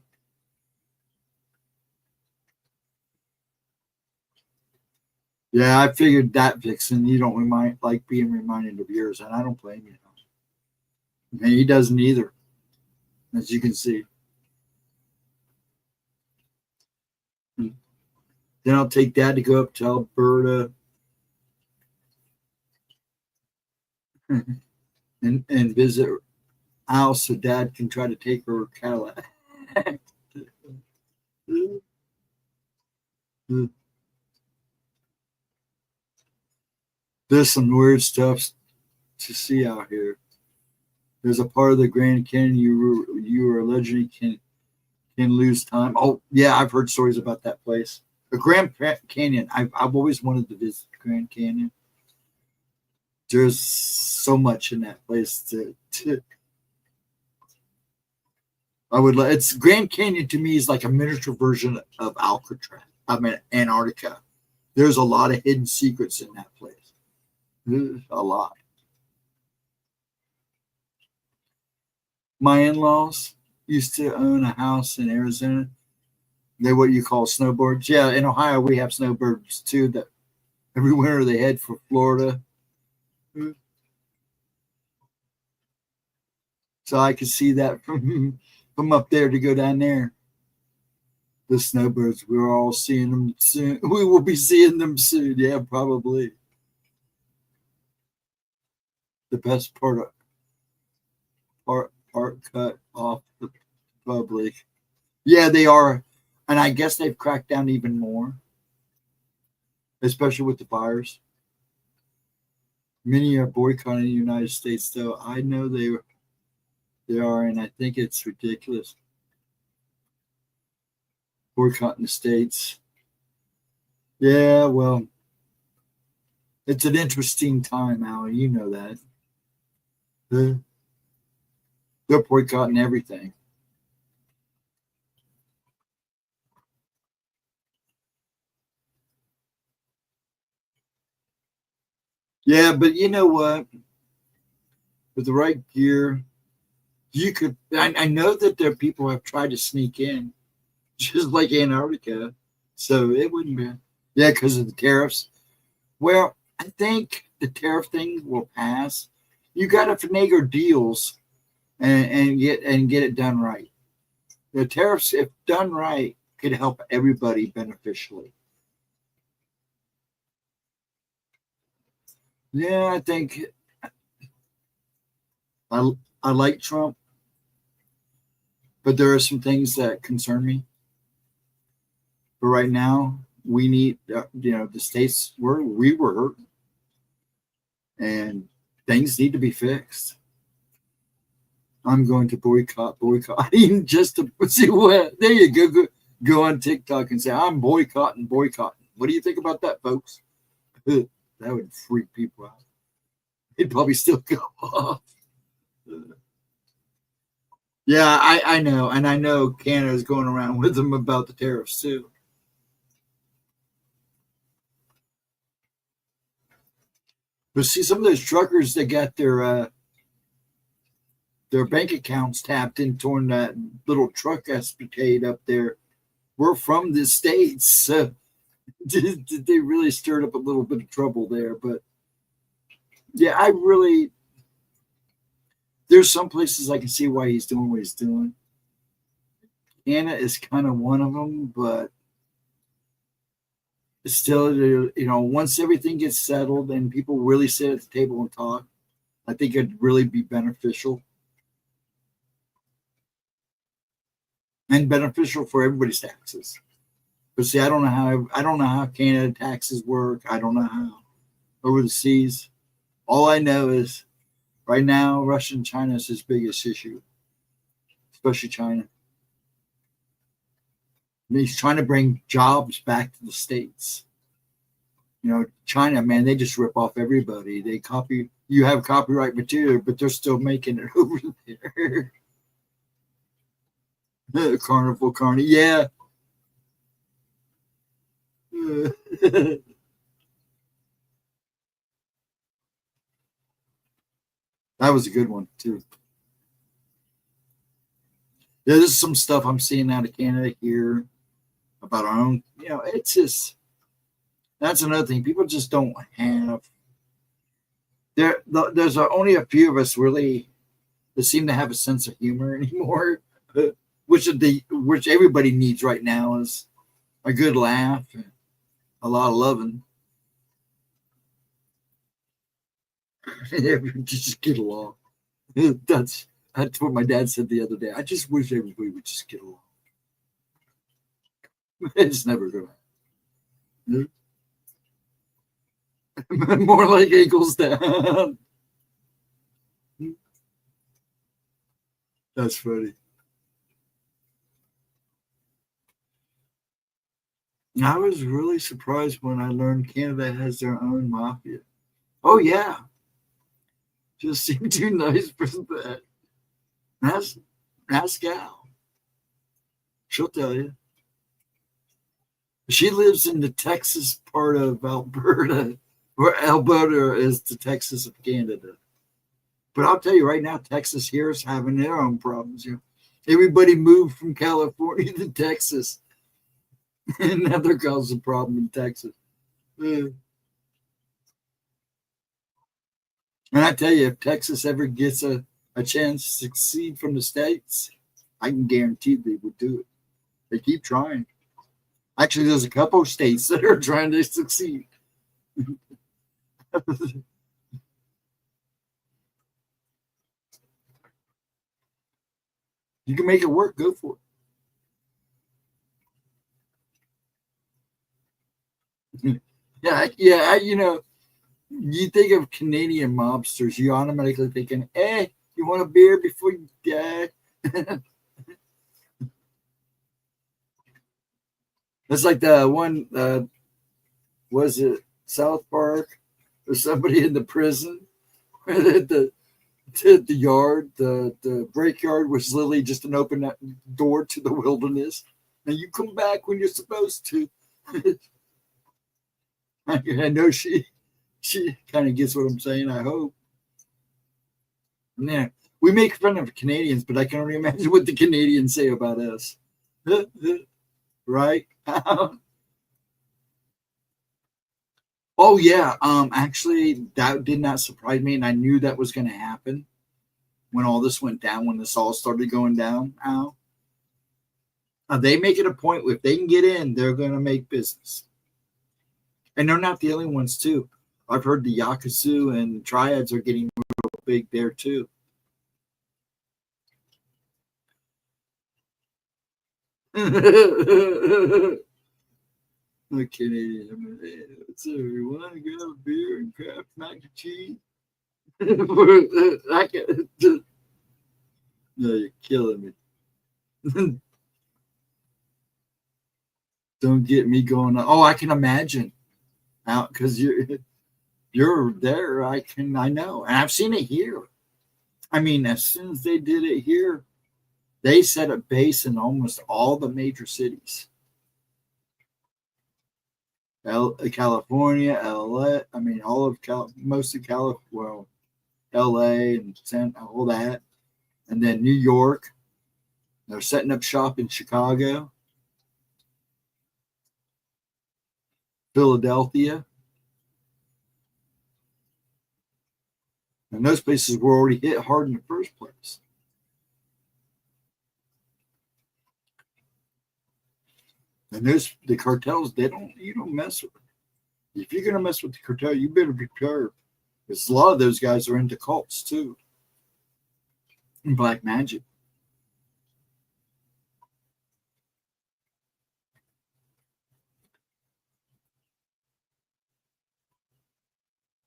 Yeah, I figured that, Vixen. You don't like being reminded of yours, and I don't blame you. And he doesn't either, as you can see. Then I'll take Dad to go up to Alberta and visit Al so Dad can try to take her Cadillac. There's some weird stuff to see out here. There's a part of the Grand Canyon you were allegedly can lose time. Oh yeah, I've heard stories about that place. The Grand Canyon. I've always wanted to visit the Grand Canyon. There's so much in that place to I would like. It's Grand Canyon to me is like a miniature version of Alcatraz. I mean Antarctica. There's a lot of hidden secrets in that place. There's a lot. My in-laws used to own a house in Arizona. They're what you call snowbirds. Yeah, in Ohio we have snowbirds too. That every winter they head for Florida. So I could see that from up there to go down there. The snowbirds, we're all seeing them soon. We will be seeing them soon. Yeah, probably. The best part cut off the public. Yeah, they are. And I guess they've cracked down even more, especially with the fires. Many are boycotting the United States, though. I know they are, and I think it's ridiculous. Boycotting the states. Yeah, well, it's an interesting time, Al. You know that. They're boycotting everything. Yeah, but you know what? With the right gear, you could. I know that there are people who have tried to sneak in, just like Antarctica. So it wouldn't be. Yeah, because of the tariffs. Well, I think the tariff thing will pass. You got to finagle deals and get it done right. The tariffs, if done right, could help everybody beneficially. Yeah, I think I like Trump, but there are some things that concern me. But right now, we need the states we were hurt, and things need to be fixed. I'm going to boycotting just to see what. There you go on TikTok and say I'm boycotting. What do you think about that, folks? That would freak people out. They'd probably still go off. Yeah, I know. And I know Canada's going around with them about the tariffs too. But see, some of those truckers that got their bank accounts tapped into that little truck escapade up there were from the States. So they really stirred up a little bit of trouble there. But yeah, there's some places I can see why he's doing what he's doing. Anna is kind of one of them, but it's still, once everything gets settled and people really sit at the table and talk, I think it'd really be beneficial. And beneficial for everybody's taxes. But see, I don't know how Canada taxes work. I don't know how over the seas. All I know is right now, Russia and China is his biggest issue, especially China. And he's trying to bring jobs back to the States. China, man, they just rip off everybody. They copy. You have copyright material, but they're still making it over there. Carnival, yeah. That was a good one too. Yeah, there's some stuff I'm seeing out of Canada here about our own. It's just that's another thing. People just don't have. There's only a few of us really that seem to have a sense of humor anymore. Which everybody needs right now is a good laugh. a lot of loving. Just get along. That's what my dad said the other day. I just wish everybody would just get along. It's never gonna happen. More like ankles down. That's funny. I was really surprised when I learned Canada has their own mafia. Oh yeah, just seemed too nice for that. Ask Gal. She'll tell you. She lives in the Texas part of Alberta, where Alberta is the Texas of Canada. But I'll tell you right now, Texas here is having their own problems. You know, everybody moved from California to Texas, and now they're causing a problem in Texas. And I tell you, if Texas ever gets a chance to succeed from the states, I can guarantee they would do it. They keep trying. Actually, there's a couple of states that are trying to succeed. You can make it work. Go for it. Yeah. You know, you think of Canadian mobsters, you automatically thinking, "Hey, you want a beer before you die?" It's like the one. Was it South Park or somebody in the prison? the yard, the break yard was literally just an open door to the wilderness, and you come back when you're supposed to. I know she kind of gets what I'm saying. I hope. Yeah, we make fun of Canadians, but I can only imagine what the Canadians say about us. Right? Oh yeah. Actually, that did not surprise me, and I knew that was going to happen when all this went down. When this all started going down, they make it a point. If they can get in, they're going to make business, and they're not the only ones too. I've heard the Yakuza and Triads are getting real big there too. The Canadian, so you want to get a beer and Kraft mac and cheese? I can, no, you're killing me. Don't get me going. Oh, I can imagine out because you're there. I know, and I've seen it here. I mean, as soon as they did it here, they set a base in almost all the major cities. California, LA. I mean, all of most of California. Well, LA and all that, and then New York. They're setting up shop in Chicago, Philadelphia, and those places were already hit hard in the first place. And the cartels, you don't mess with them. If you're gonna mess with the cartel, you better be prepared. Because a lot of those guys are into cults too. And black magic.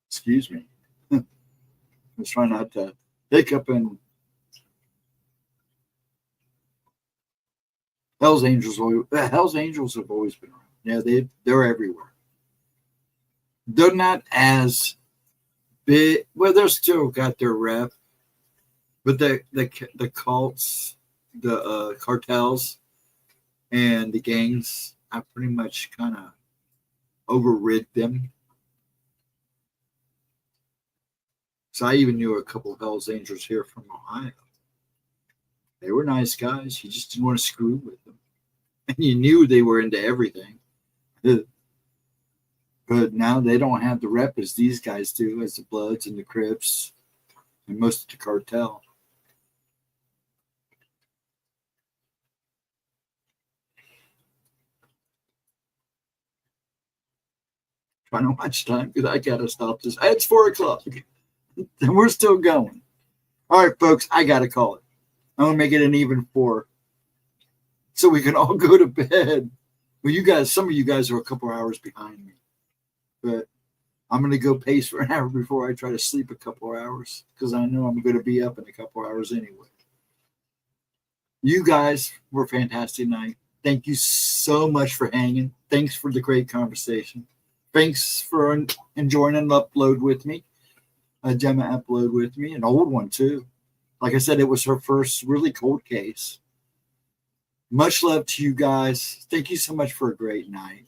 Excuse me. I was trying not to hiccup and Hell's Angels have always been around. Yeah, they're everywhere. They're not as big. Well, they're still got their rep, but the cults, the cartels, and the gangs, I pretty much kind of overrid them. So I even knew a couple of Hell's Angels here from Ohio. They were nice guys. You just didn't want to screw with them. And you knew they were into everything. But now they don't have the rep as these guys do, as the Bloods and the Crips and most of the cartel. I don't watch time because I got to stop this. It's 4 o'clock and we're still going. All right, folks, I got to call it. I'm going to make it an even 4 so we can all go to bed. Well, you guys, some of you guys are a couple hours behind me, but I'm going to go pace for an hour before I try to sleep a couple hours because I know I'm going to be up in a couple hours anyway. You guys were fantastic tonight. Thank you so much for hanging. Thanks for the great conversation. Thanks for enjoying an upload with me, a Gemma upload with me, an old one too. Like I said, it was her first really cold case. Much love to you guys. Thank you so much for a great night.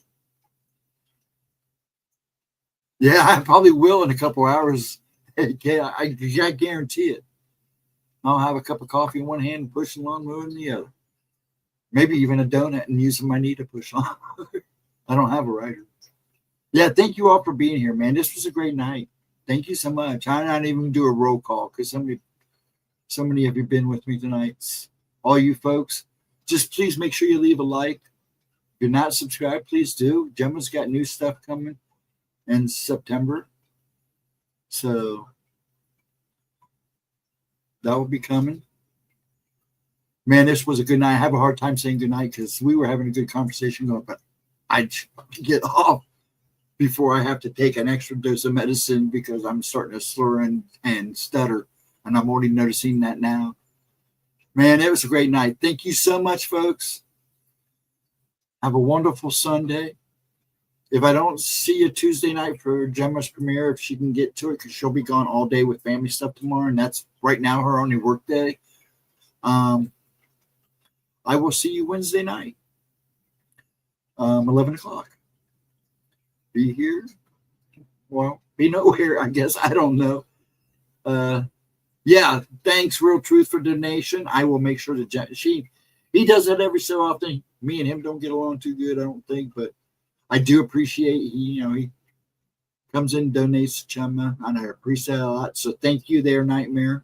Yeah, I probably will in a couple hours. I guarantee it. I'll have a cup of coffee in one hand and push the lawnmower in the other. Maybe even a donut and using my knee to push on. I don't have a rider. Yeah, thank you all for being here, man. This was a great night. Thank you so much. I'm not even going to do a roll call because so many of you been with me tonight. All you folks, just please make sure you leave a like. If you're not subscribed, please do. Gemma's got new stuff coming in September. So that will be coming. Man, this was a good night. I have a hard time saying good night because we were having a good conversation going, but I get off before I have to take an extra dose of medicine because I'm starting to slur and stutter, and I'm already noticing that now. Man, it was a great night. Thank you so much, folks. Have a wonderful Sunday. If I don't see you Tuesday night for Gemma's premiere, if she can get to it, because she'll be gone all day with family stuff tomorrow, and that's right now her only work day. I will see you Wednesday night, 11 o'clock. Be here. Well, be nowhere, I guess. I don't know. Yeah, thanks, Real Truth, for donation. I will make sure that he does that every so often. Me and him don't get along too good, I don't think, but I do appreciate he comes in and donates to Gemma, and I appreciate a lot. So thank you there, Nightmare.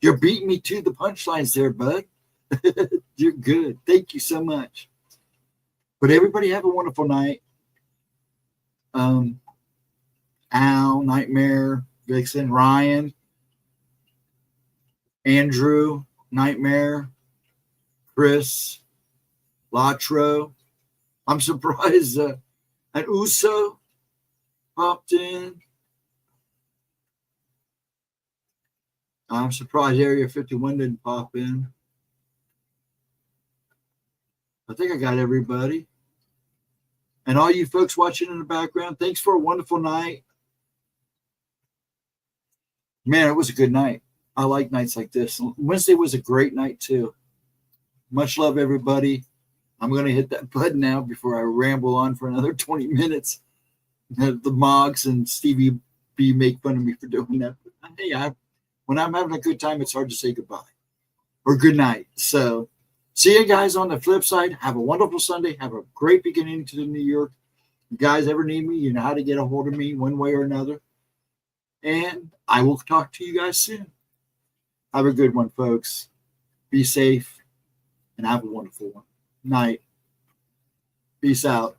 You're beating me to the punchlines there, bud. You're good. Thank you so much. But everybody have a wonderful night. Al, Nightmare, Vixen, Ryan, Andrew, Nightmare, Chris, Latro. I'm surprised and Uso popped in. I'm surprised Area 51 didn't pop in. I think I got everybody. And all you folks watching in the background, thanks for a wonderful night. Man, it was a good night. I like nights like this. Wednesday was a great night too. Much love, everybody. I'm going to hit that button now before I ramble on for another 20 minutes. The Moggs and Stevie B make fun of me for doing that. But hey, when I'm having a good time, it's hard to say goodbye or good night. So see you guys on the flip side. Have a wonderful Sunday. Have a great beginning to the new year. If you guys ever need me, you know how to get a hold of me one way or another. And I will talk to you guys soon. Have a good one, folks. Be safe and have a wonderful one. Night. Peace out.